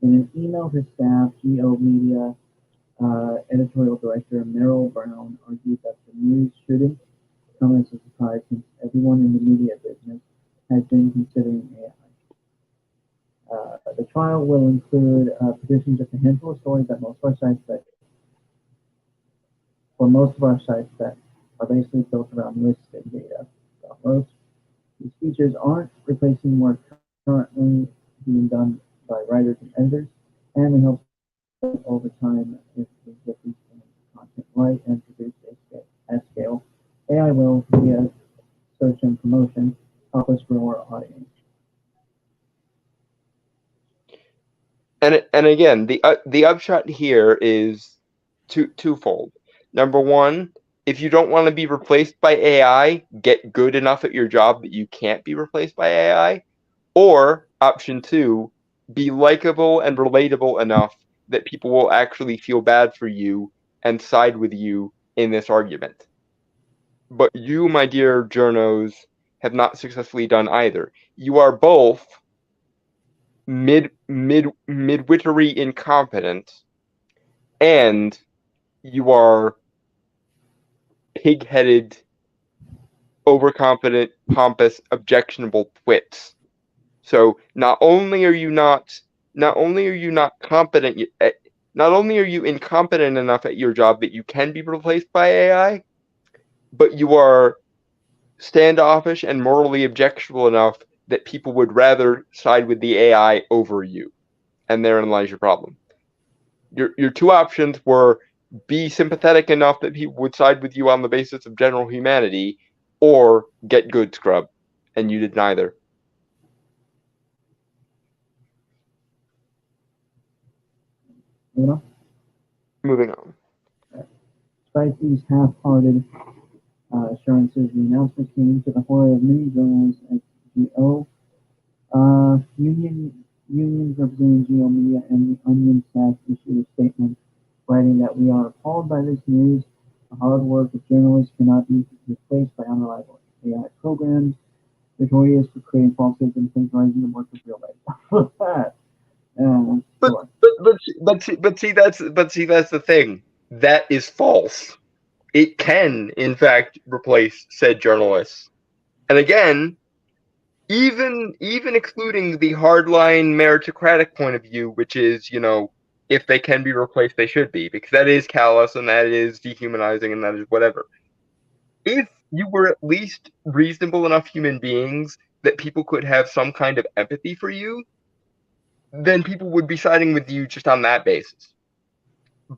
In an email to staff, Geo Media editorial director Meryl Brown argued that the news shouldn't come as a surprise since everyone in the media business has been considering AI. The trial will include producing just a handful of stories that most of our sites that are basically built around lists and data downloads. These features aren't replacing work currently being done by writers and editors, and we hope over time, if we get these content right and produced at scale, AI will, via search and promotion, help us grow our audience. And again, the upshot here is twofold. Number one, if you don't want to be replaced by AI, get good enough at your job that you can't be replaced by AI. Or option two, be likable and relatable enough that people will actually feel bad for you and side with you in this argument. But you, my dear journos, have not successfully done either. You are both midwittery incompetent, and you are pig-headed, overconfident, pompous, objectionable twits. So not only are you incompetent enough at your job that you can be replaced by AI, but you are standoffish and morally objectionable enough that people would rather side with the AI over you. And therein lies your problem. Your two options were be sympathetic enough that people would side with you on the basis of general humanity, or get good, scrub. And you did neither. Moving on. Despite these half-hearted assurances, the announcement came to the horror of many journalists at GO. Unions representing Geo Media and the Onion staff issued a statement writing that we are appalled by this news. The hard work of journalists cannot be replaced by unreliable AI programs, notorious for creating falsehoods and plagiarizing the work of real life. But see that's the thing. That is false. It can, in fact, replace said journalists. And again, even excluding the hardline meritocratic point of view, which is, if they can be replaced, they should be, because that is callous and that is dehumanizing and that is whatever. If you were at least reasonable enough human beings that people could have some kind of empathy for you, then people would be siding with you just on that basis.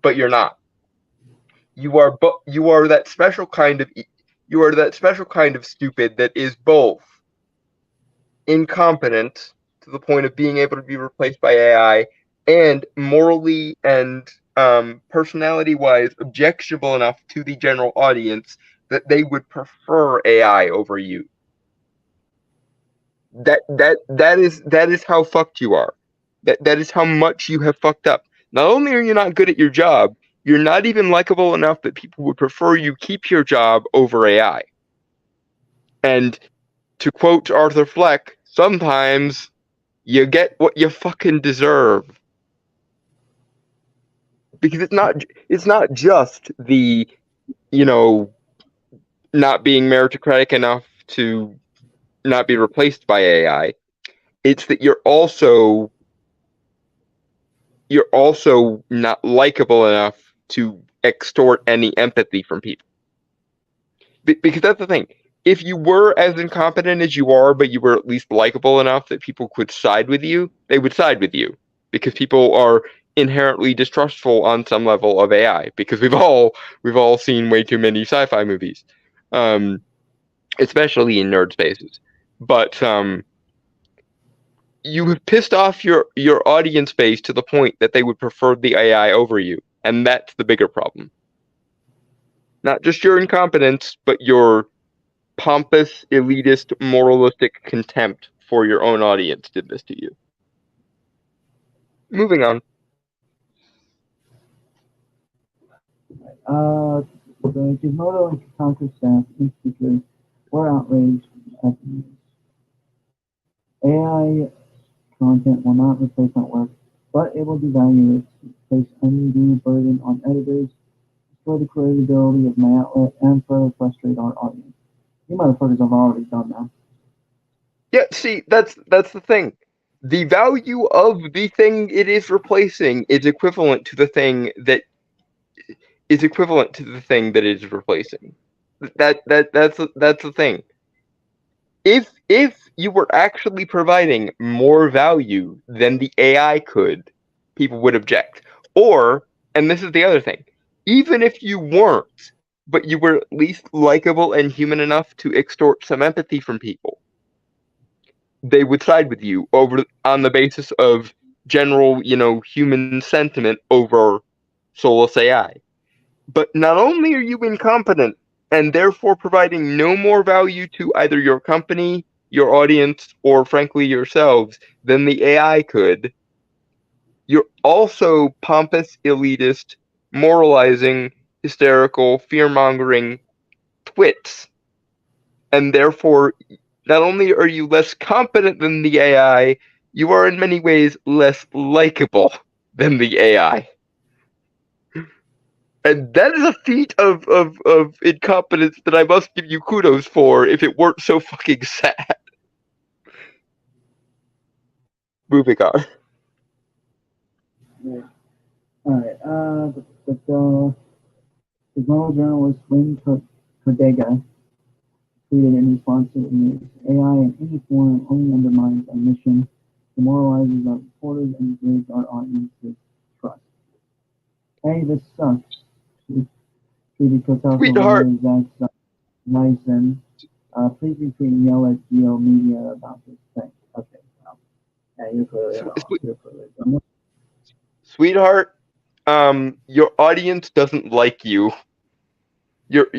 But you're not. You are that special kind of stupid that is both incompetent to the point of being able to be replaced by AI and morally and personality-wise objectionable enough to the general audience that they would prefer AI over you. That is how fucked you are. That is how much you have fucked up. Not only are you not good at your job, you're not even likable enough that people would prefer you keep your job over AI. And to quote Arthur Fleck, sometimes you get what you fucking deserve. Because it's not just the, not being meritocratic enough to not be replaced by AI. It's that you're also not likable enough to extort any empathy from people. Because that's the thing. If you were as incompetent as you are, but you were at least likable enough that people could side with you, they would side with you. Because people are inherently distrustful on some level of AI. Because we've all seen way too many sci-fi movies, especially in nerd spaces. But you have pissed off your audience base to the point that they would prefer the AI over you, and that's the bigger problem. Not just your incompetence, but your pompous, elitist, moralistic contempt for your own audience did this to you. Moving on. The Gizmodo and Kotaku staff, in particular, were outraged at the news. AI content will not replace network, but it will devalue it, place undue burden on editors, destroy the creatability of my outlet, and further frustrate our audience. You motherfuckers have already done that. Yeah, see, that's the thing. The value of the thing it is replacing is equivalent to the thing that is equivalent to the thing that it is replacing. That's the thing. If you were actually providing more value than the AI could, people would object. Or, and this is the other thing, even if you weren't, but you were at least likable and human enough to extort some empathy from people, they would side with you over on the basis of general, human sentiment over soulless AI. But not only are you incompetent and therefore providing no more value to either your company, your audience, or frankly yourselves than the AI could, you're also pompous, elitist, moralizing, hysterical, fear-mongering twits. And therefore, not only are you less competent than the AI, you are in many ways less likable than the AI. And that is a feat of incompetence that I must give you kudos for if it weren't so fucking sad. Moving on. Yeah. Alright, the global journalist Wayne Cordega tweeted in response to the news, AI in any form only undermines our mission, demoralizes our reporters, and degrades our audience's trust. Hey, this sucks. Tweeted Kotaku Sweetheart. writer Zach Nysen. Please retweet and yell at Geo Media about this thing. Okay, well, yeah, you're clearly wrong. You're clearly wrong. Sweetheart, your audience doesn't like you. Your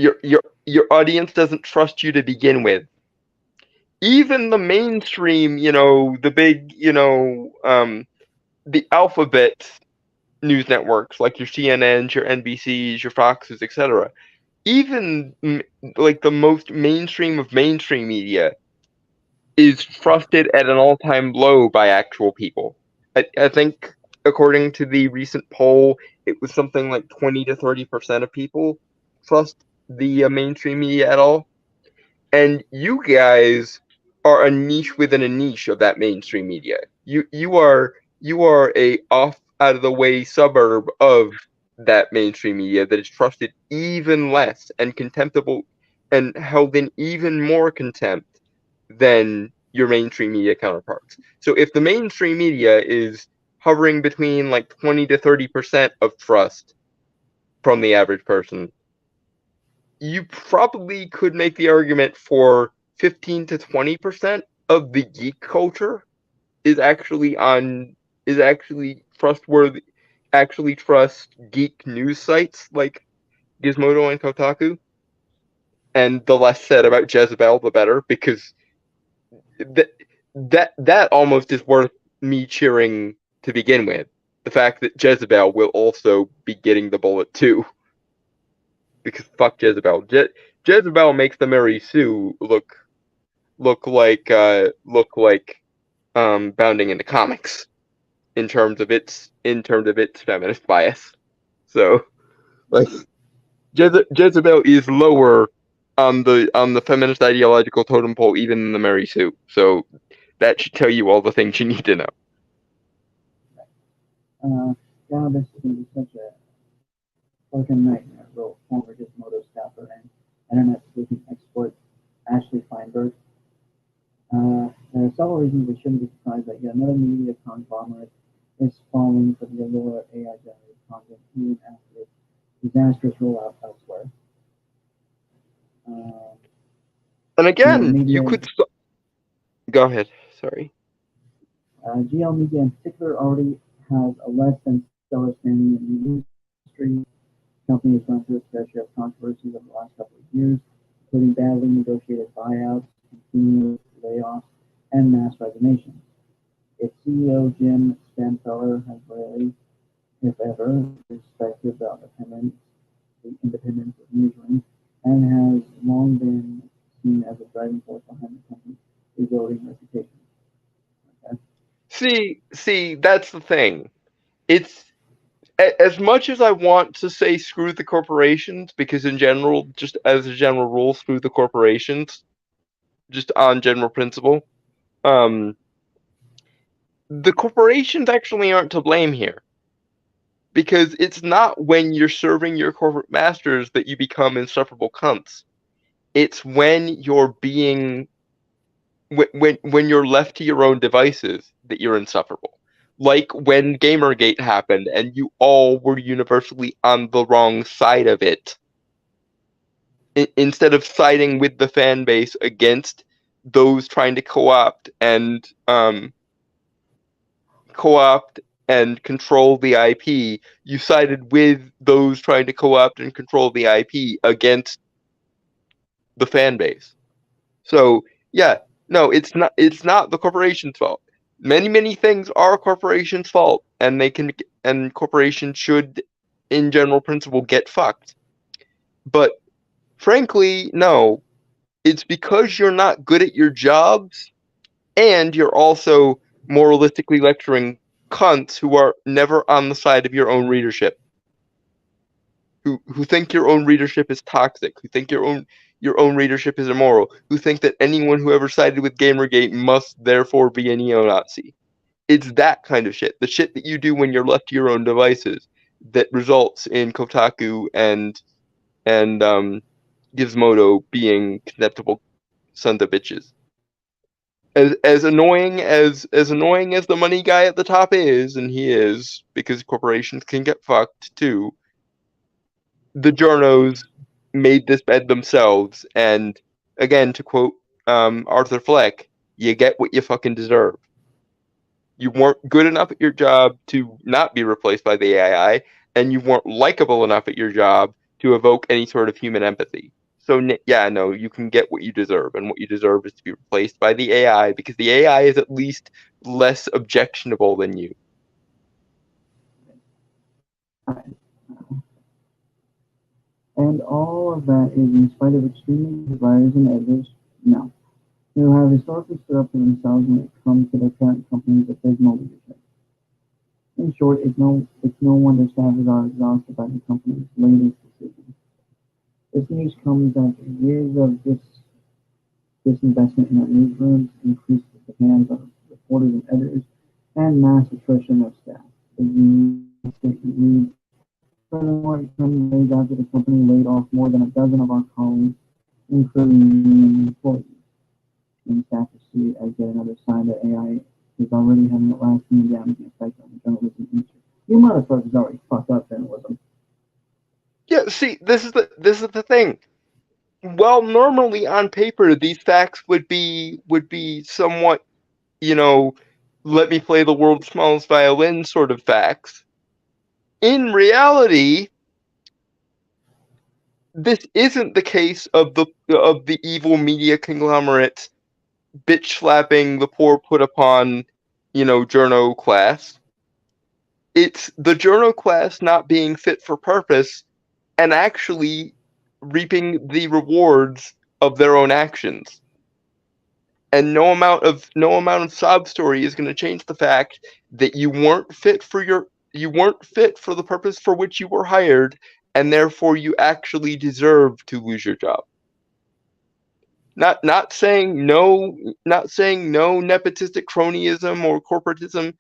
audience doesn't trust you to begin with. Even the mainstream, the big, the alphabet news networks like your CNNs, your NBCs, your Foxes, etc. Even like the most mainstream of mainstream media is trusted at an all-time low by actual people. I think according to the recent poll, it was something like 20 to 30% of people trust the mainstream media at all. And you guys are a niche within a niche of that mainstream media. You are a off out of the way suburb of that mainstream media that is trusted even less and contemptible and held in even more contempt than your mainstream media counterparts. So if the mainstream media is hovering between like 20 to 30% of trust from the average person, you probably could make the argument for 15 to 20% of the geek culture is actually trustworthy, actually trust geek news sites like Gizmodo and Kotaku. And the less said about Jezebel, the better, because that almost is worth me cheering to begin with. The fact that Jezebel will also be getting the bullet too. Because fuck Jezebel. Jezebel makes the Mary Sue look like bounding into comics in terms of its feminist bias. So like Jezebel is lower on the feminist ideological totem pole even than the Mary Sue. So that should tell you all the things you need to know. Yeah, this is such a fucking nightmare, wrote former Gizmodo staffer and internet sleuthing expert Ashley Feinberg. There are several reasons we shouldn't be surprised that yet another media conglomerate is falling for the allure of AI-generated content even after its disastrous rollout elsewhere. And again, you could go ahead. Sorry. GL Media in particular already has a less than stellar standing in the industry. The company has gone through a fair share of controversies over the last couple of years, including badly negotiated buyouts, continuous layoffs, and mass resignations. Its CEO, Jim Spanfeller, has rarely, if ever, respected the independence of newsrooms, and has long been seen as a driving force behind the company's rebuilding reputation. Okay? See, that's the thing. It's as much as I want to say screw the corporations, because in general, just as a general rule, screw the corporations, just on general principle. Um, the corporations actually aren't to blame here, because it's not when you're serving your corporate masters that you become insufferable cunts. It's when you're being when you're left to your own devices that you're insufferable. Like when Gamergate happened and you all were universally on the wrong side of it. Instead of siding with the fan base against those trying to co-opt and control the IP, you sided with those trying to co-opt and control the IP against the fan base. So yeah, no, it's not the corporation's fault. Many things are corporations' fault, and corporations should, in general principle, get fucked. But frankly, no, it's because you're not good at your jobs, and you're also moralistically lecturing cunts who are never on the side of your own readership, who think your own readership is toxic, who think your own readership is immoral, who think that anyone who ever sided with Gamergate must therefore be a neo-Nazi. It's that kind of shit. The shit that you do when you're left to your own devices that results in Kotaku and Gizmodo being contemptible sons of bitches. As annoying as the money guy at the top is, and he is, because corporations can get fucked too, the journos made this bed themselves, and again, to quote Arthur Fleck, you get what you fucking deserve. You weren't good enough at your job to not be replaced by the AI, and you weren't likable enough at your job to evoke any sort of human empathy. So yeah, no, you can get what you deserve, and what you deserve is to be replaced by the AI, because the AI is at least less objectionable than you. And all of that is in spite of extremely good writers and editors, no, who have historically stood up for themselves when it comes to their parent company's abysmal leadership. In short, it's no wonder staffers are exhausted by the company's latest decisions. This news comes after years of disinvestment in our newsrooms, increased demands on reporters and editors, and mass attrition of staff. The union statement reads, furthermore, it comes days after the company laid off more than a dozen of our colleagues, including employees. And staffers see it as yet another sign that AI is already having a lasting and damaging effect on the journalism industry. You motherfuckers already fucked up journalism. Yeah, see, this is the thing. Well, normally on paper these facts would be somewhat, let me play the world's smallest violin sort of facts. In reality, this isn't the case of the evil media conglomerate bitch slapping the poor put upon, journo class. It's the journo class not being fit for purpose and actually reaping the rewards of their own actions. And no amount of sob story is going to change the fact that you weren't fit for the purpose for which you were hired, and therefore you actually deserve to lose your job. Not saying no nepotistic cronyism or corporatism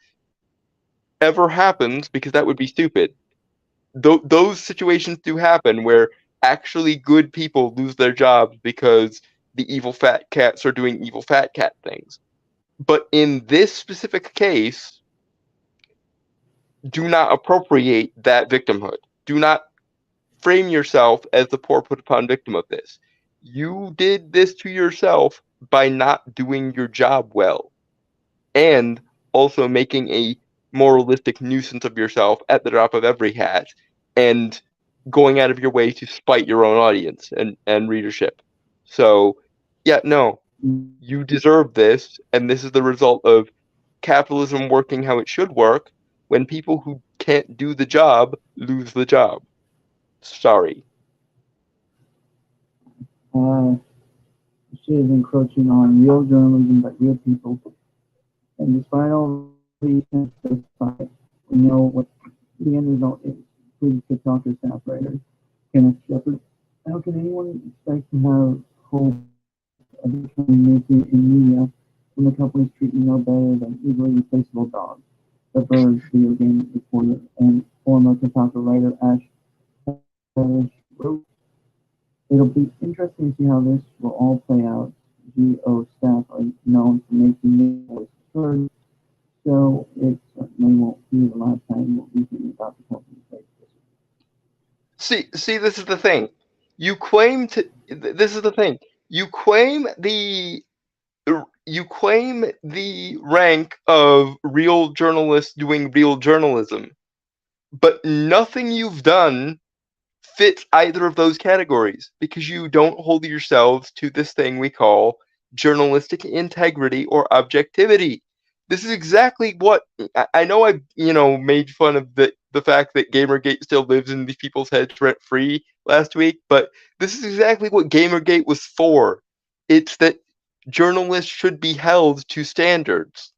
ever happens, because that would be stupid. Those situations do happen where actually good people lose their jobs because the evil fat cats are doing evil fat cat things. But in this specific case, do not appropriate that victimhood. Do not frame yourself as the poor put upon victim of this. You did this to yourself by not doing your job well. And also making a moralistic nuisance of yourself at the drop of every hat, and going out of your way to spite your own audience and readership. So, yeah, no, you deserve this, and this is the result of capitalism working how it should work when people who can't do the job lose the job. Sorry. She is encroaching on real journalism by real people. And despite all these fight, we know what the end result is. Please TikToker staff writer Kenneth Shepard. How can anyone expect to have hope of becoming making in media when the companies treat you no better than easily replaceable dogs? The Verge video game reporter and former TikToker writer Ash Parrish wrote, "It'll be interesting to see how this will all play out. GO staff are known for making their voices heard, so it certainly won't be the last time we'll be hearing about the company's latest decision." See, this is the thing. You claim to. This is the thing. You claim the. You claim the rank of real journalists doing real journalism, but nothing you've done fits either of those categories because you don't hold yourselves to this thing we call journalistic integrity or objectivity. This is exactly what I know. I made fun of the fact that Gamergate still lives in these people's heads rent free last week, but this is exactly what Gamergate was for. It's that journalists should be held to standards.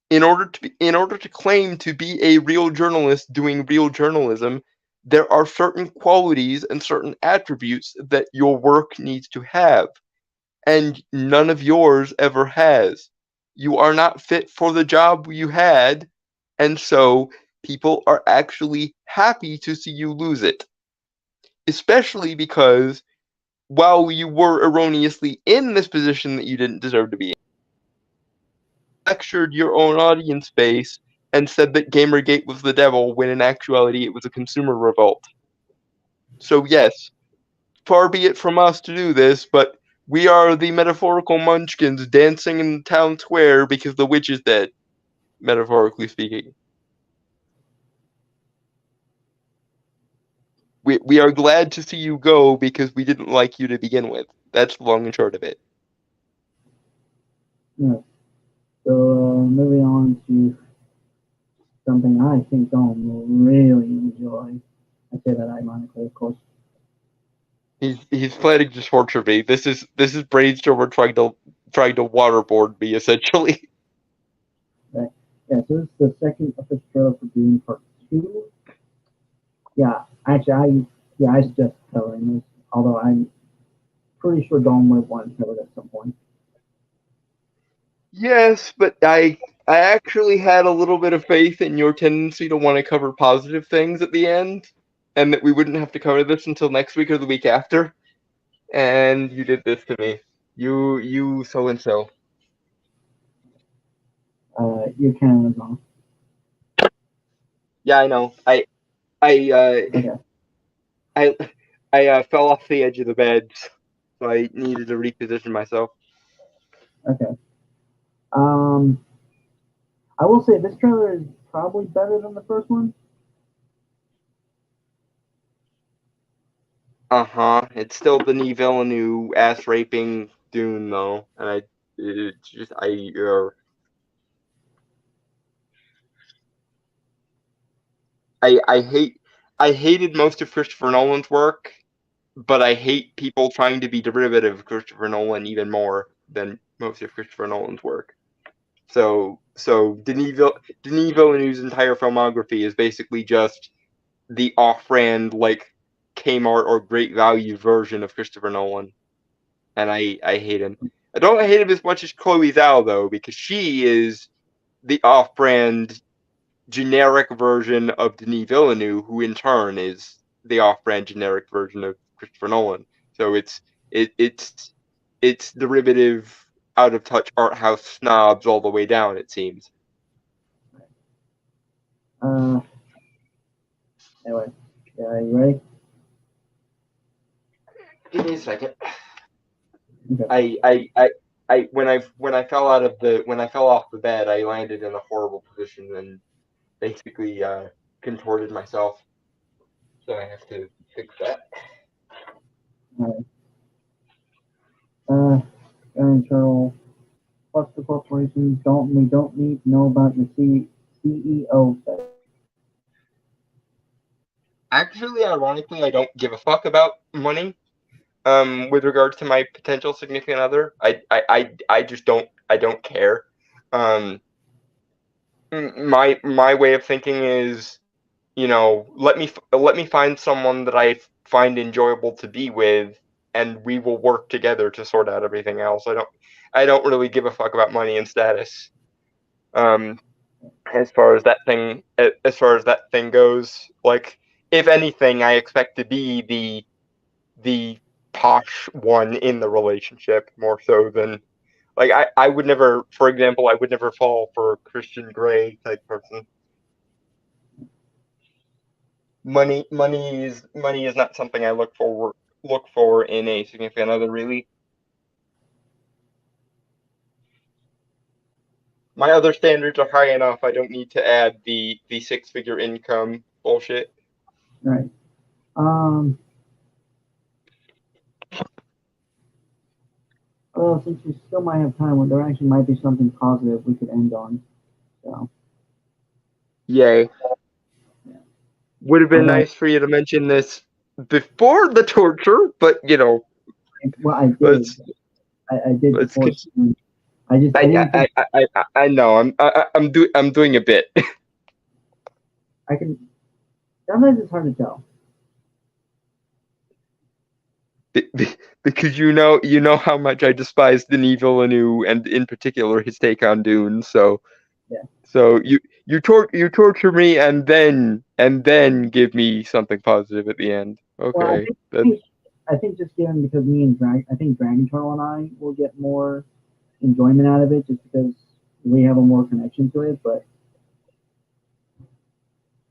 In order to claim to be a real journalist doing real journalism, there are certain qualities and certain attributes that your work needs to have, and none of yours ever has. You are not fit for the job you had, and so people are actually happy to see you lose it. Especially because while you were erroneously in this position that you didn't deserve to be in, lectured your own audience base and said that Gamergate was the devil when in actuality it was a consumer revolt. So yes, far be it from us to do this, but we are the metaphorical munchkins dancing in the town square because the witch is dead, metaphorically speaking. We are glad to see you go because we didn't like you to begin with. That's the long and short of it. Yeah. So moving on to something I think Dom will really enjoy. I say that ironically, of course. He's planning to torture me. This is Brainstormer trying to waterboard me essentially. Right. Yeah, so this is the second official trailer for Doom Part 2. Yeah, actually, I suggest covering this, although I'm pretty sure Dom would want to cover it at some point. Yes, but I actually had a little bit of faith in your tendency to want to cover positive things at the end, and that we wouldn't have to cover this until next week or the week after. And you did this to me. You so and so. You can as well. Yeah, I know. I Okay. I I fell off the edge of the bed, so I needed to reposition myself. Okay. Um, I will say this trailer is probably better than the first one. It's still Denis Villeneuve ass raping Dune though, and it's just I hate I hated most of Christopher Nolan's work, but I hate people trying to be derivative of Christopher Nolan even more than most of Christopher Nolan's work. So Denis Villeneuve's entire filmography is basically just the off-brand like Kmart or Great Value version of Christopher Nolan, and I hate him. I don't hate him as much as Chloe Zhao though, because she is the off-brand generic version of Denis Villeneuve, who in turn is the off-brand generic version of Christopher Nolan. So it's derivative, out of touch art house snobs all the way down. It seems. Uh, anyway, yeah, you ready? Give me a second. Okay. I when I fell out of the when I fell off the bed, I landed in a horrible position and basically contorted myself. So I have to fix that. Internal. Plus the corporations we don't need to know about your CEO. Actually, ironically, I don't give a fuck about money. With regards to my potential significant other, I just don't care. My way of thinking is, let me find someone that I find enjoyable to be with, and we will work together to sort out everything else. I don't really give a fuck about money and status. As far as that thing goes, like, if anything, I expect to be the posh one in the relationship more so than, like, I would never, for example, I would never fall for a Christian Grey type person. Money is not something I look for in a significant other, really. My other standards are high enough. I don't need to add the 6-figure income bullshit. Right. Well, since we still might have time, well, there actually might be something positive we could end on. So. Yay. Yeah. Would have been nice for you to mention this before the torture, but Well, I did. let's I did let's before. continue. I didn't think I know. I'm doing a bit. I can. Sometimes it's hard to tell. Because you know how much I despise Denis Villeneuve, and in particular his take on Dune. So Yeah. so you torture me and then give me something positive at the end. Okay. Well, I think just given because I think Dragon Turtle and I will get more enjoyment out of it just because we have a more connection to it. But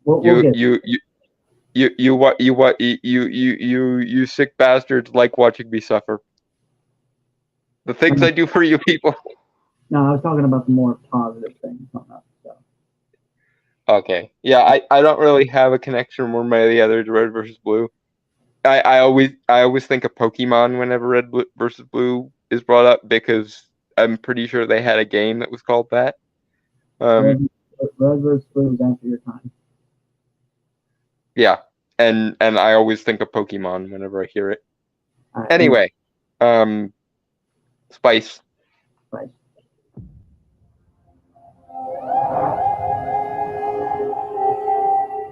we'll get. You sick bastards like watching me suffer. The things I do for you people. No, I was talking about the more positive things on that. So. Okay. Yeah, I don't really have a connection one way or the other to Red versus Blue. I always think of Pokemon whenever Red versus Blue is brought up, because I'm pretty sure they had a game that was called that. Red versus Blue is after your time. Yeah, and I always think of Pokemon whenever I hear it. Anyway, Spice. Spice.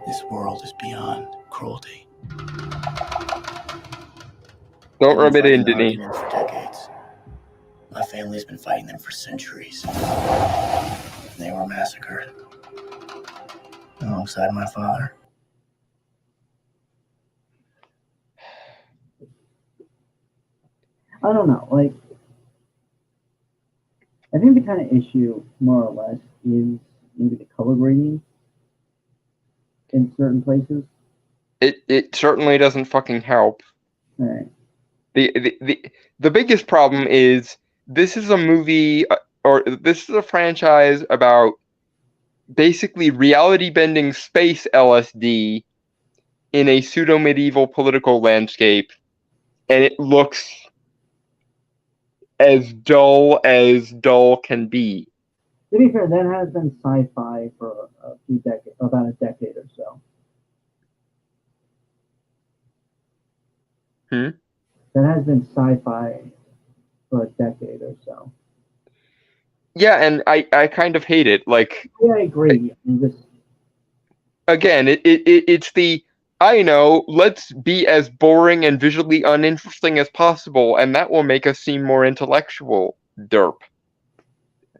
This world is beyond cruelty. Don't rub it in, Denis. For decades. My family's been fighting them for centuries. They were massacred alongside my father. I don't know. Like, I think the kind of issue, more or less, is maybe the color grading in certain places. It certainly doesn't fucking help. All right. The biggest problem is this is a movie, or this is a franchise about basically reality bending space LSD in a pseudo medieval political landscape, and it looks as dull can be. To be fair, that has been sci-fi for about a decade or so. That has been sci-fi for a decade or so. Yeah, and I kind of hate it. Like, yeah, I agree. Again, it's the, I know, let's be as boring and visually uninteresting as possible, and that will make us seem more intellectual. Derp.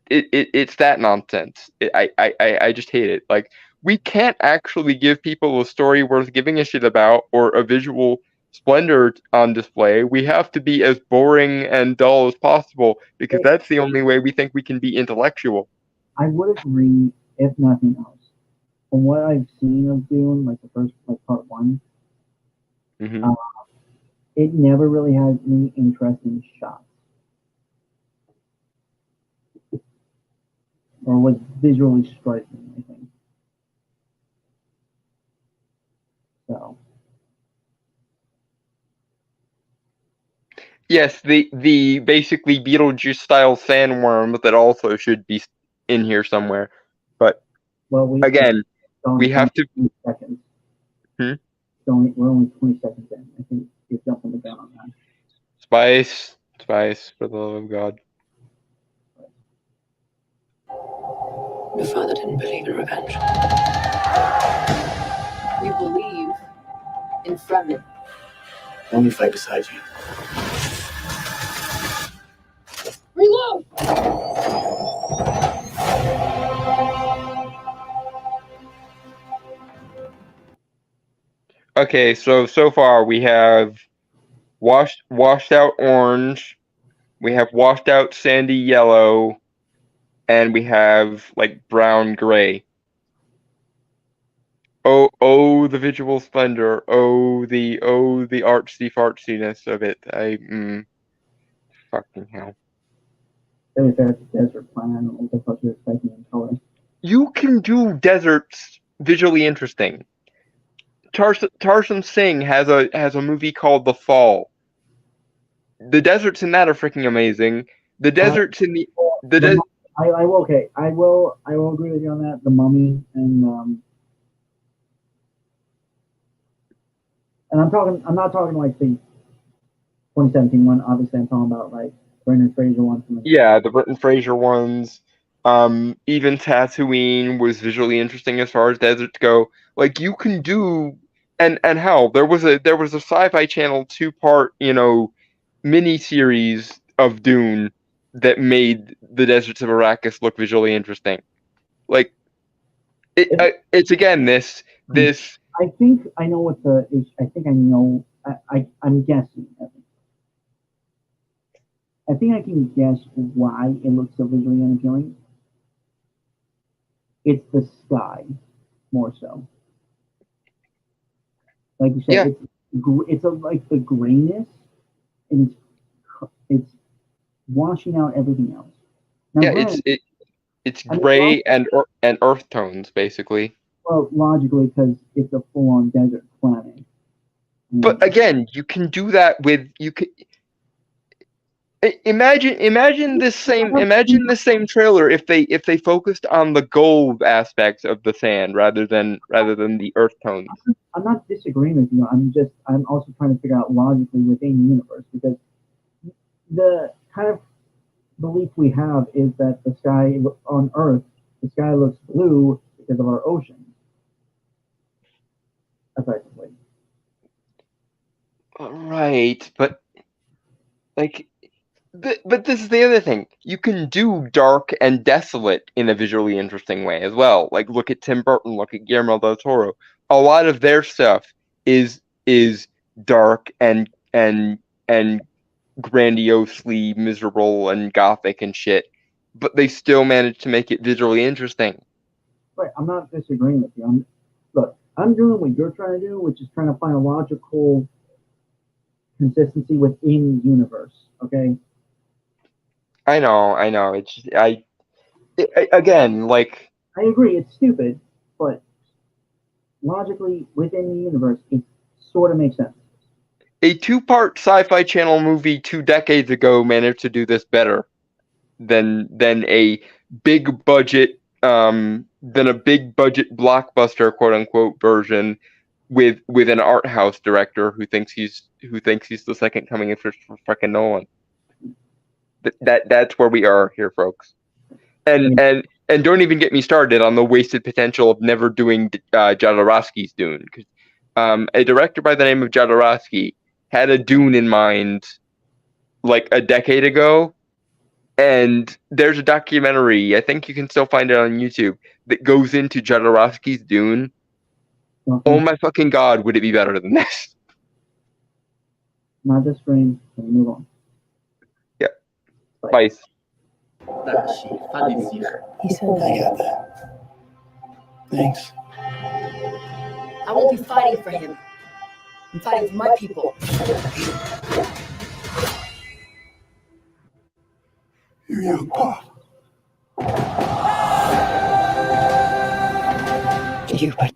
It's that nonsense. I just hate it. Like, we can't actually give people a story worth giving a shit about or a visual splendor on display. We have to be as boring and dull as possible, because that's the only way we think we can be intellectual. I would agree, if nothing else. From what I've seen of Dune, like the first, like part one, it never really had any interesting shots. was visually striking, I think. So Yes, the basically Beetlejuice style sandworm that also should be in here somewhere. But again, we have to. 20 seconds. Hmm? We're only 20 seconds in. I think you're jumping the gun on that. Spice, for the love of God. Your father didn't believe in revenge. We believe in Fremen. Let me fight beside you. Reload! Okay, so far we have washed out orange, we have washed out sandy yellow, and we have like brown gray. Oh, the visual splendor. Oh, the artsy fartsiness of it. Fucking hell. There was a desert plan. What the fuck you're expecting in color? You can do deserts visually interesting. Tarsem Singh has a movie called The Fall. The deserts in that are freaking amazing. The deserts in I will agree with you on that. The Mummy and I'm not talking like the 2017 one. Obviously, I'm talking about like Brendan Fraser one. The Brendan Fraser ones. Even Tatooine was visually interesting as far as deserts go. Like you can do, and hell, there was a Sci-Fi Channel 2-part mini series of Dune that made the deserts of Arrakis look visually interesting. Like it's again this. I think I know what the. I think I know. I'm guessing. I think I can guess why it looks so visually unappealing. It's the sky, more so. Like you said, it's like the grayness, and it's washing out everything else. Now, it's gray and earth tones basically. Well, logically, because it's a full-on desert planet. But again, you can do that with Imagine this same trailer if they focused on the gold aspects of the sand rather than the earth tones. I'm not disagreeing with you. I'm also trying to figure out logically within the universe, because the kind of belief we have is that the sky on Earth, the sky looks blue because of our oceans, effectively. Right, but like. But this is the other thing. You can do dark and desolate in a visually interesting way as well. Like look at Tim Burton, look at Guillermo del Toro. A lot of their stuff is dark and grandiosely miserable and gothic and shit, but they still manage to make it visually interesting. Right, I'm not disagreeing with you. I'm doing what you're trying to do, which is trying to find a logical consistency within the universe. Okay. I know. It's again, like I agree, it's stupid, but logically within the universe, it sort of makes sense. A 2-part Sci-Fi Channel movie 2 decades ago managed to do this better than a big budget blockbuster quote unquote version with an art house director who thinks he's the second coming of fucking Nolan. That's where we are here, folks. And don't even get me started on the wasted potential of never doing Jodorowsky's Dune, because a director by the name of Jodorowsky had a Dune in mind like a decade ago, and there's a documentary, I think you can still find it on YouTube, that goes into Jodorowsky's Dune. Oh my fucking god, would it be better than this? Not disagreeing. We'll move on. Spice. He said, I got that. Thanks. I won't be fighting for him. I'm fighting for my people. You're young, Pop. you, but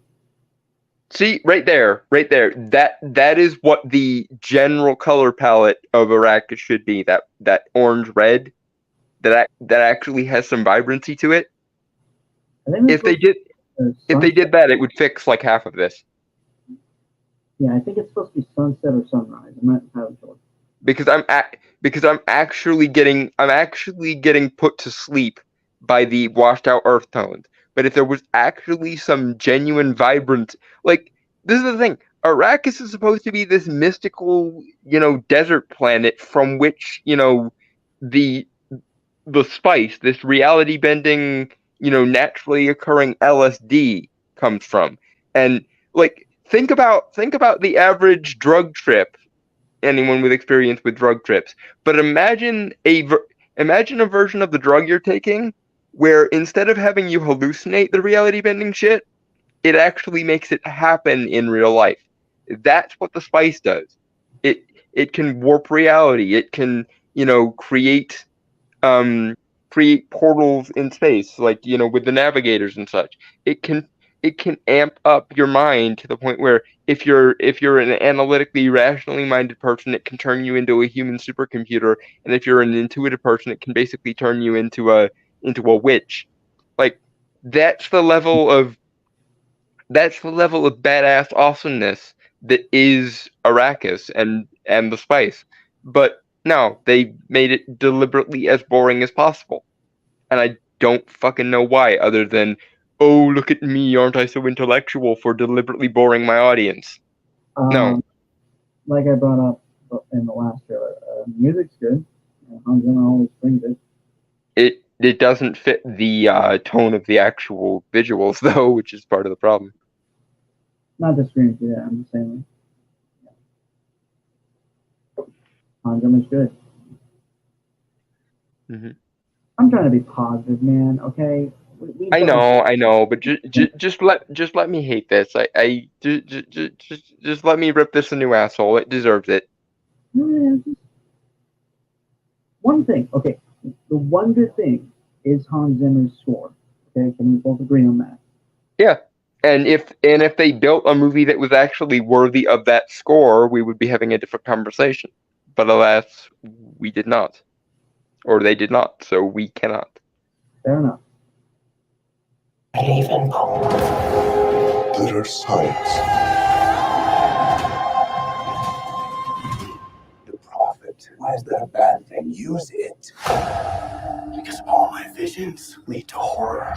See, right there. That is what the general color palette of Arrakis should be. That orange red. That actually has some vibrancy to it. I think If they did that, it would fix like half of this. Yeah, I think it's supposed to be sunset or sunrise. I'm not entirely sure. Because I'm actually getting put to sleep by the washed out earth tones. But if there was actually some genuine vibrant, like, this is the thing, Arrakis is supposed to be this mystical, desert planet from which, the spice, this reality bending, naturally occurring LSD comes from. And like think about the average drug trip, anyone with experience with drug trips. But imagine a version of the drug you're taking where instead of having you hallucinate the reality bending shit, it actually makes it happen in real life. That's what the spice does. It can warp reality. It can, create portals in space, like, with the navigators and such. It can amp up your mind to the point where if you're an analytically rationally minded person, it can turn you into a human supercomputer, and if you're an intuitive person, it can basically turn you into a witch. Like, that's the level of badass awesomeness that is Arrakis and the spice. But no, they made it deliberately as boring as possible. And I don't fucking know why, other than, oh, look at me, aren't I so intellectual for deliberately boring my audience? No. Like I brought up in the last trailer, music's good. Hans Zimmer always brings it. It doesn't fit the tone of the actual visuals, though, which is part of the problem. Not the screen, yeah, I'm just saying. Hans Zimmer's good. Mm-hmm. I'm trying to be positive, man. Okay. I know, but just let me hate this. Just let me rip this a new asshole. It deserves it. One thing, okay. The one good thing is Hans Zimmer's score. Okay, can we both agree on that? Yeah, and if they built a movie that was actually worthy of that score, we would be having a different conversation. But alas, we did not, or they did not, so we cannot. Fair enough. even Glitter science. The prophet. Why is that a bad thing? Use it. because all my visions lead to horror.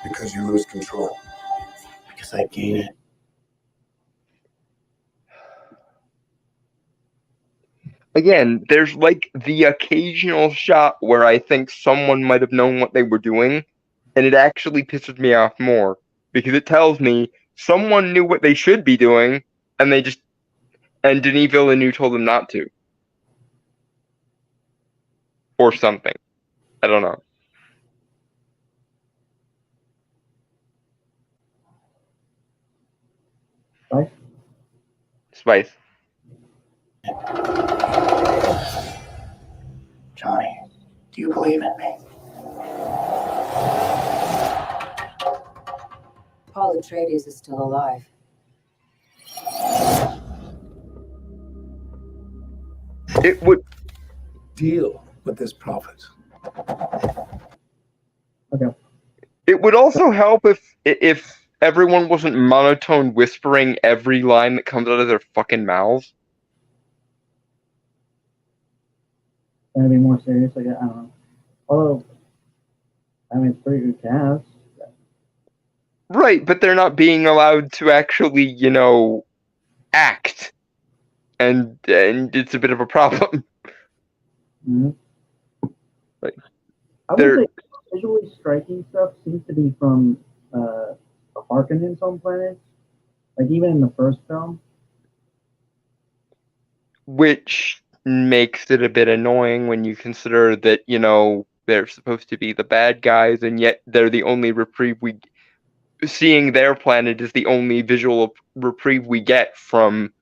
Because you lose control. Because I gain it. Again, there's like the occasional shot where I think someone might have known what they were doing, and it actually pisses me off more because it tells me someone knew what they should be doing, and Denis Villeneuve told them not to, or something. I don't know. Spice. Johnny, do you believe in me? Paul Atreides is still alive. It would Deal with this prophet. Okay. It would also help if everyone wasn't monotone whispering every line that comes out of their fucking mouths. Gonna be more serious, I don't know. Although, I mean, it's pretty good cast. Right, but they're not being allowed to actually, act, and it's a bit of a problem. Mm-hmm. Like, I would say visually striking stuff seems to be from Harkonnen's home planet. Like even in the first film. Which makes it a bit annoying when you consider that, they're supposed to be the bad guys, and yet they're the only reprieve seeing their planet is the only visual reprieve we get from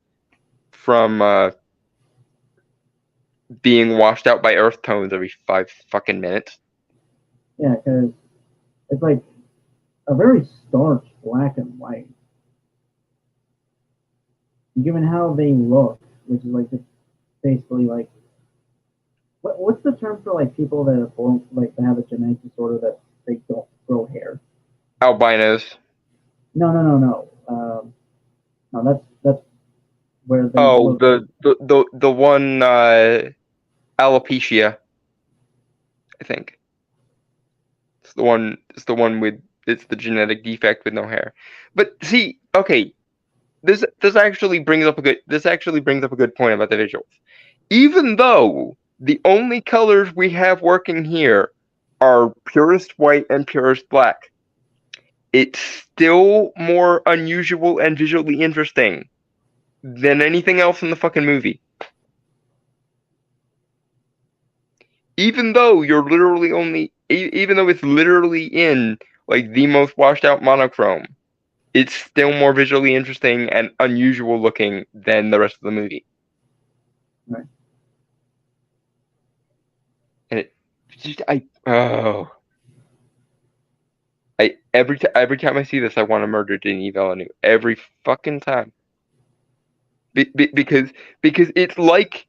being washed out by earth tones every 5 fucking minutes. Yeah, because it's like a very stark black and white. Given how they look, which is like just basically like what's the term for like people that are born like that have a genetic disorder that they don't grow hair? Albinos. No. No, that's where they Oh, look. the one alopecia. I think it's the one. It's the one with it's the genetic defect with no hair. But see, okay, this actually brings up a good point about the visuals. Even though the only colors we have working here are purest white and purest black, it's still more unusual and visually interesting than anything else in the fucking movie. Even though even though it's literally in like the most washed out monochrome, it's still more visually interesting and unusual looking than the rest of the movie. Right. And it just every time I see this, I want to murder Denis Villeneuve every fucking time. Because it's like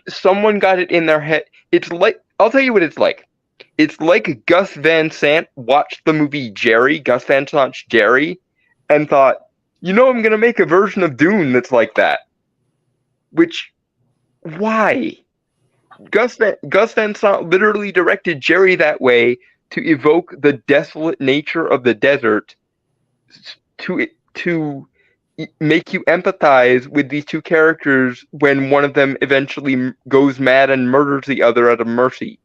someone got it in their head. It's like, I'll tell you what it's like. It's like Gus Van Sant watched the movie Gus Van Sant's Jerry, and thought, I'm gonna make a version of Dune that's like that. Which, why? Gus Van Sant literally directed Jerry that way to evoke the desolate nature of the desert, to make you empathize with these two characters when one of them eventually goes mad and murders the other out of mercy,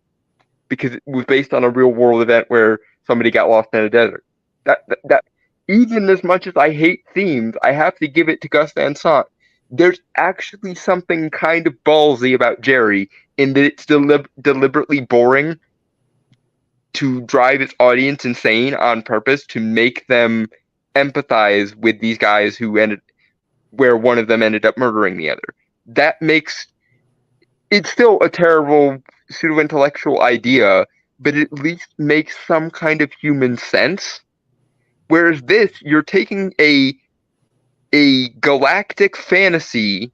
because it was based on a real world event where somebody got lost in a desert. That even as much as I hate themes, I have to give it to Gus Van Sant. There's actually something kind of ballsy about Jerry in that it's deliberately boring to drive its audience insane on purpose to make them empathize with these guys where one of them ended up murdering the other. That makes it's still a terrible pseudo-intellectual idea, but it at least makes some kind of human sense. Whereas this, you're taking a galactic fantasy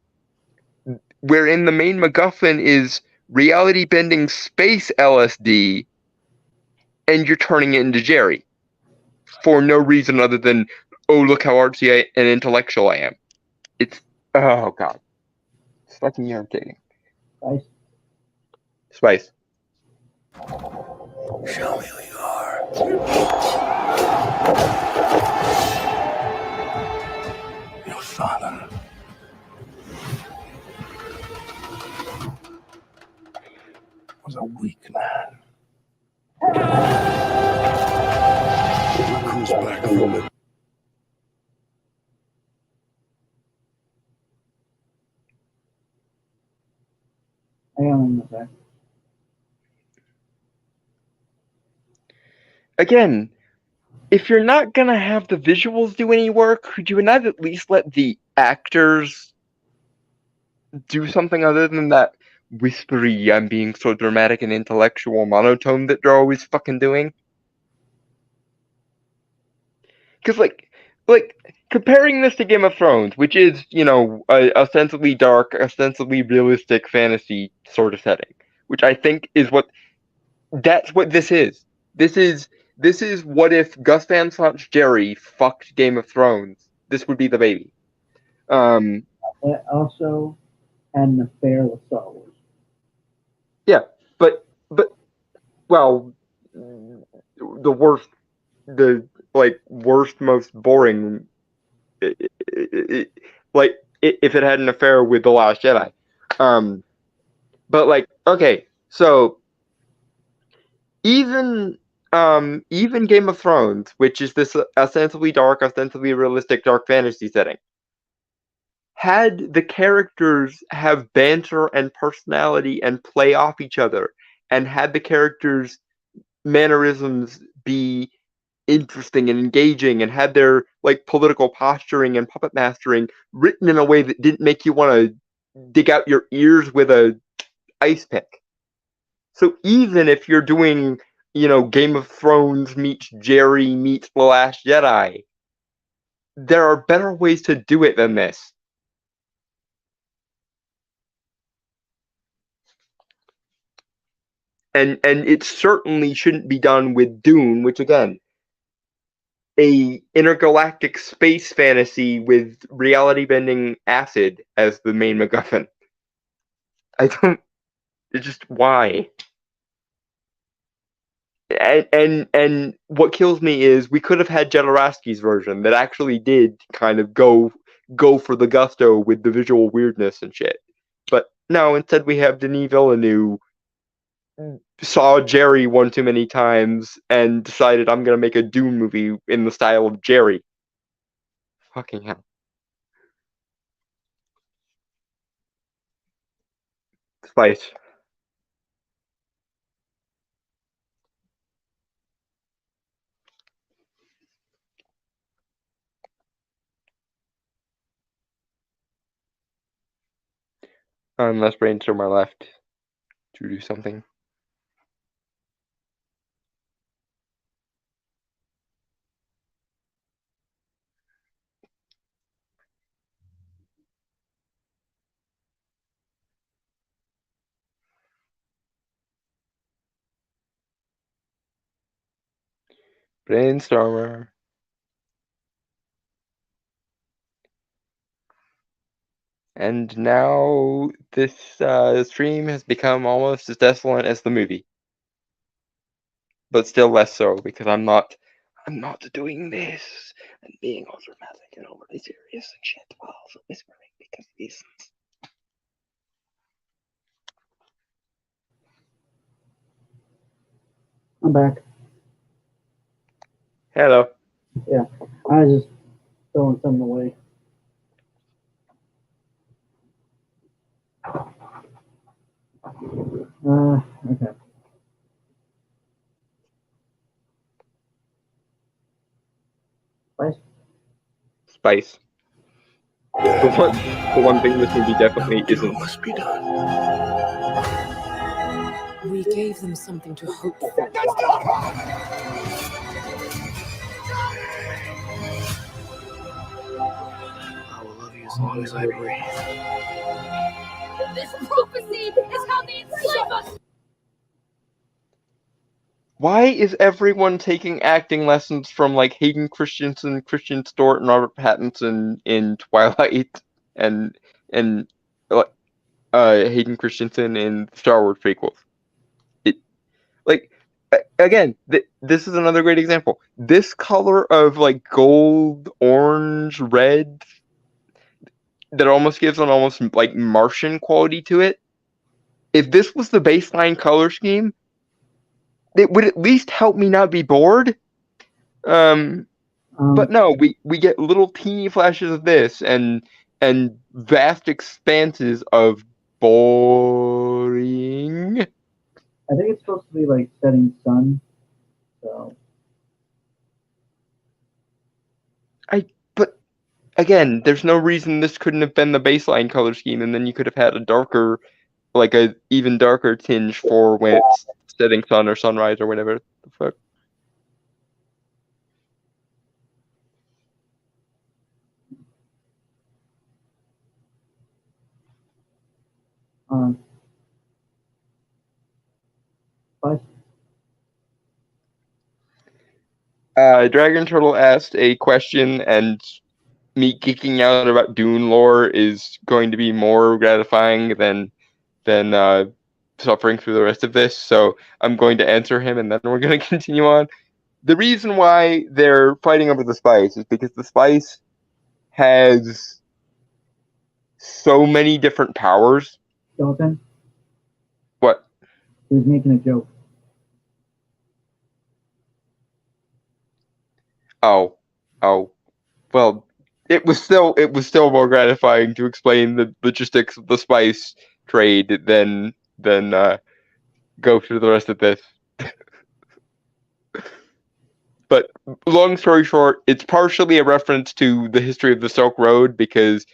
wherein the main MacGuffin is reality-bending space LSD, and you're turning it into Jerry for no reason other than, oh, look how artsy and intellectual I am. It's, oh god, it's fucking irritating. Spice. Show me who you are. Your father was a weak man. Look who's back from the... Hang on a sec. Again, if you're not gonna have the visuals do any work, could you not at least let the actors do something other than that whispery, I'm being so dramatic and intellectual monotone that they're always fucking doing? Because, like, comparing this to Game of Thrones, which is, a ostensibly dark, ostensibly realistic fantasy sort of setting, which I think is that's what this is. This is what if Gus Van Sant's Jerry fucked Game of Thrones. This would be the baby. It also had an affair with Star Wars. Yeah, but well, the worst, most boring, if it had an affair with The Last Jedi. But okay, so even Game of Thrones, which is this ostensibly dark, ostensibly realistic dark fantasy setting, had the characters have banter and personality and play off each other, and had the characters' mannerisms be interesting and engaging, and had their political posturing and puppet mastering written in a way that didn't make you want to dig out your ears with a ice pick. So even if you're doing Game of Thrones meets Jerry meets The Last Jedi. There are better ways to do it than this. And it certainly shouldn't be done with Dune, which again, a intergalactic space fantasy with reality bending acid as the main MacGuffin. It's just why? And what kills me is we could have had Jodorowsky's version that actually did kind of go for the gusto with the visual weirdness and shit. But no, instead we have Denis Villeneuve saw Jerry one too many times and decided I'm gonna make a Dune movie in the style of Jerry. Fucking hell. Spice. Unless Brainstorm are left to do something. Brainstormer. And now this stream has become almost as desolate as the movie. But still less so, because I'm not doing this and being all dramatic and overly serious and shit while also whispering because reasons. I'm back. Hello. Yeah, I was just throwing something away. Okay. Spice. The one thing this movie definitely isn't. Must be done. We gave them something to hope for. I will love you as long as I breathe. This prophecy is how they enslave us! Why is everyone taking acting lessons from like Hayden Christensen, Christian Stewart, and Robert Pattinson in Twilight, and Hayden Christensen in Star Wars prequels? Again, this is another great example. This color of like gold, orange, red that almost gives an almost like Martian quality to it. If this was the baseline color scheme, it would at least help me not be bored. But no, we get little teeny flashes of this and vast expanses of boring. I think it's supposed to be like setting sun, so. But again, there's no reason this couldn't have been the baseline color scheme, and then you could have had a darker, like a even darker tinge for when it's setting sun or sunrise or whatever the fuck. But Dragon Turtle asked a question, and me geeking out about Dune lore is going to be more gratifying than suffering through the rest of this. So I'm going to answer him, and then we're going to continue on. The reason why they're fighting over the spice is because the spice has so many different powers. Skeleton, What? he was making a joke. Oh. Well, it was still more gratifying to explain the logistics of the spice trade than go through the rest of this. But long story short, it's partially a reference to the history of the Silk Road because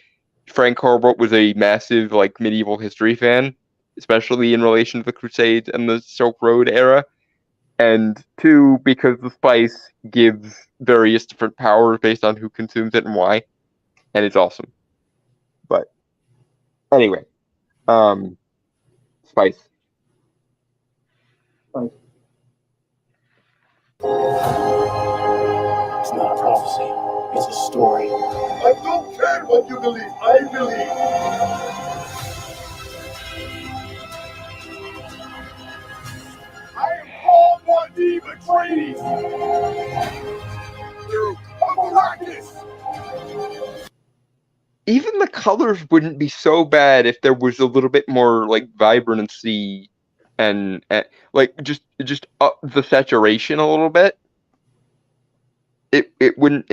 Frank Herbert was a massive like medieval history fan, especially in relation to the Crusades and the Silk Road era. and 2, because the spice gives various different powers based on who consumes it and why, and it's awesome. But anyway, spice. Spice. It's not a prophecy. It's a story. I don't care what you believe. I believe. I am Paul Muad'Dib Atreides. You of Arrakis. Even the colors wouldn't be so bad if there was a little bit more like vibrancy and like just up the saturation a little bit. It wouldn't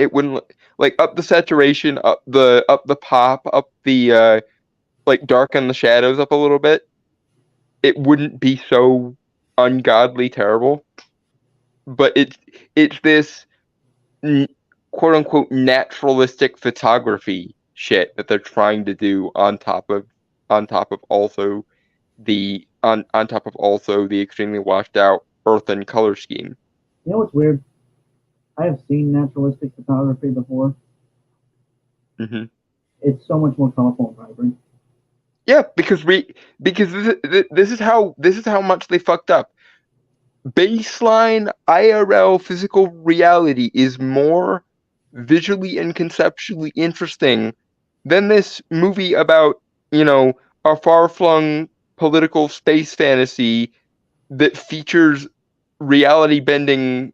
like up the saturation, up the pop, up the like darken the shadows up a little bit. It wouldn't be so ungodly terrible. But it's this quote unquote naturalistic photography shit that they're trying to do on top of also the extremely washed out earthen color scheme. You know what's weird? I have seen naturalistic photography before. Mm-hmm. It's so much more colorful and vibrant. Yeah, because this is how much they fucked up. Baseline IRL physical reality is more visually and conceptually interesting than this movie about, a far-flung political space fantasy that features reality bending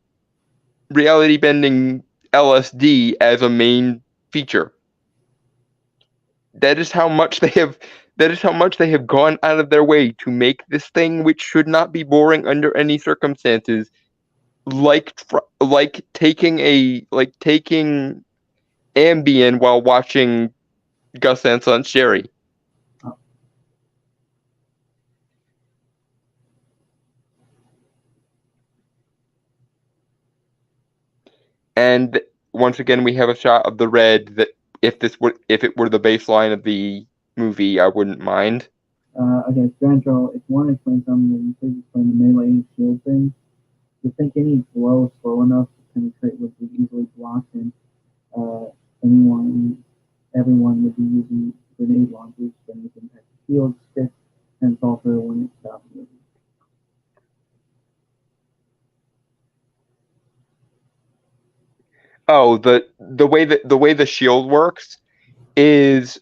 LSD as a main feature. That is how much they have gone out of their way to make this thing, which should not be boring under any circumstances, like taking Ambien while watching Gus Van Sant's Sherry. And once again, we have a shot of the red that if it were the baseline of the movie, I wouldn't mind. Okay, Grandro, if you want to explain something, then please explain the melee and shield thing. Do you think any blow slow enough to penetrate would be easily blocked, and everyone would be using grenade launchers to make impact the shield stick and fall through when it stops moving? Oh, the way the shield works is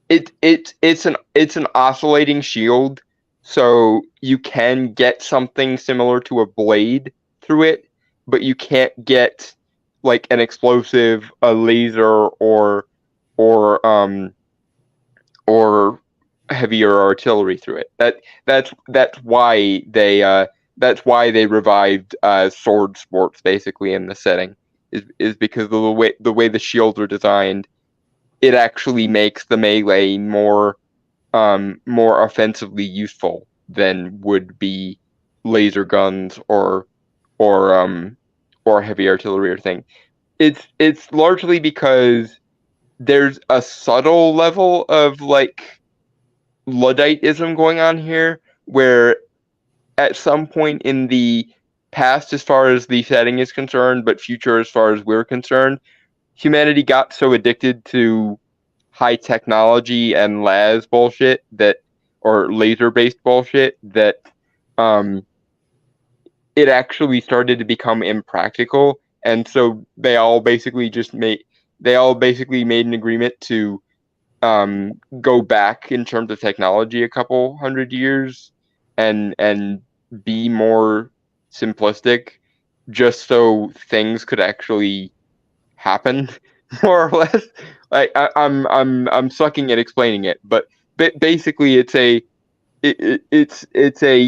it's an oscillating shield, so you can get something similar to a blade through it, but you can't get like an explosive, a laser, or heavier artillery through it. That's why they revived sword sports basically in the setting, is because of the way the shields are designed. It actually makes the melee more offensively useful than would be laser guns or heavy artillery or thing. It's largely because there's a subtle level of like Ludditism going on here, where at some point in the past, as far as the setting is concerned, but future as far as we're concerned, humanity got so addicted to high technology and las bullshit or laser based bullshit that it actually started to become impractical, and so they all basically made an agreement to go back in terms of technology a couple hundred years and be more simplistic, just so things could actually happen, more or less. Like I'm sucking at explaining it, but basically it's a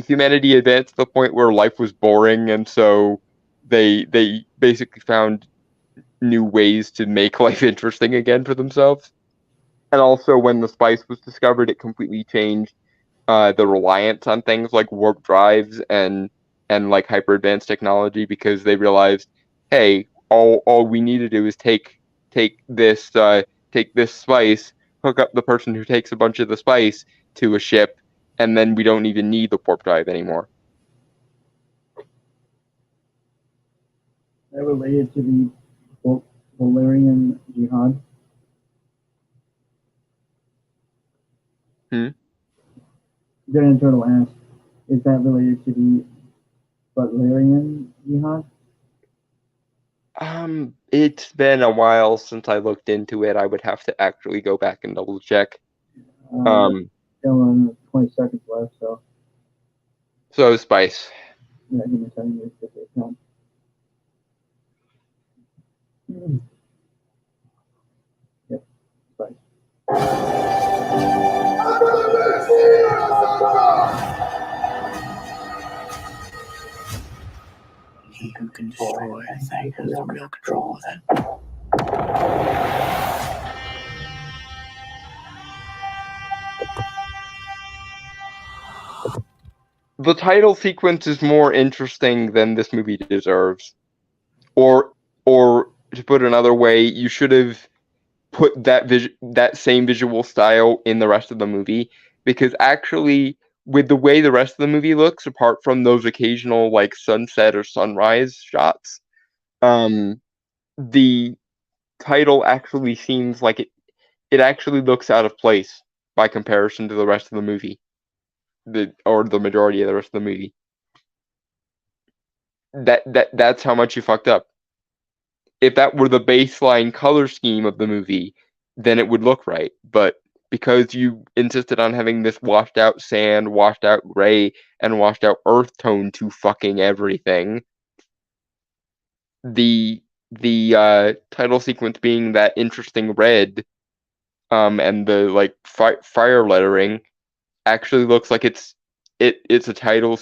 humanity advanced to the point where life was boring, and so they basically found new ways to make life interesting again for themselves. And also, when the spice was discovered, it completely changed the reliance on things like warp drives and like hyper advanced technology, because they realized, hey, all we need to do is take this spice, hook up the person who takes a bunch of the spice to a ship, and then we don't even need the warp drive anymore. that related to the Valerian Jihad? Grand Turtle asked, is that related to the Valerian Jihad? It's been a while since I looked into it. I would have to actually go back and double check. Still on 20 seconds left, so So Spice. yeah, give me a second to get this done. Yep, Spice. He who can destroy anything has the real control of it. The title sequence is more interesting than this movie deserves. Or to put it another way, you should have put that same visual style in the rest of the movie, because actually, with the way the rest of the movie looks, apart from those occasional like sunset or sunrise shots, the title actually seems like it actually looks out of place by comparison to the rest of the movie, or the majority of the rest of the movie. That's how much you fucked up. If that were the baseline color scheme of the movie, then it would look right. But because you insisted on having this washed out sand, washed out gray, and washed out earth tone to fucking everything, the title sequence being that interesting red, and the like fire lettering, actually looks like it's a title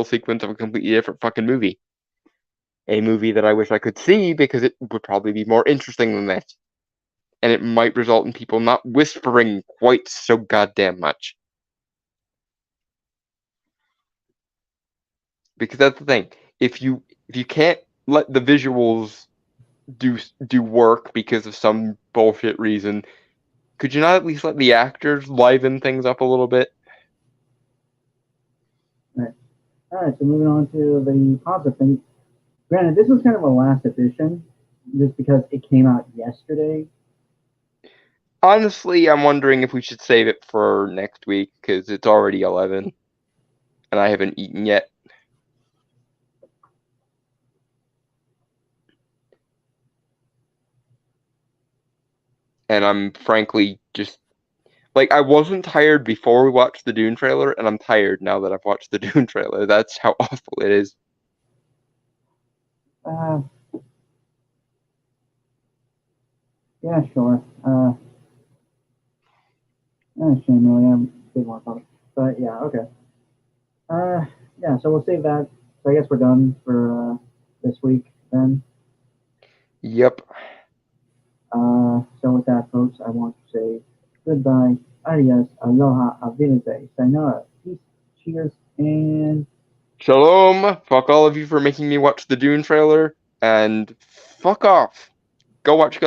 sequence of a completely different fucking movie. A movie that I wish I could see, because it would probably be more interesting than that. And it might result in people not whispering quite so goddamn much. Because that's the thing. If you can't let the visuals do work because of some bullshit reason, could you not at least let the actors liven things up a little bit? Alright, so moving on to the positive thing. Granted, this was kind of a last edition, just because it came out yesterday. Honestly, I'm wondering if we should save it for next week, because it's already 11, and I haven't eaten yet. And I'm frankly just, like, I wasn't tired before we watched the Dune trailer, and I'm tired now that I've watched the Dune trailer. That's how awful it is. Yeah, sure. Shame really, I did want to talk. But yeah, okay. Yeah, so we'll save that. So I guess we're done for this week then. Yep. So with that, folks, I want to say goodbye, adios, aloha, avinite, sayonara, peace, cheers, and Shalom. Fuck all of you for making me watch the Dune trailer, and fuck off. Go watch Gus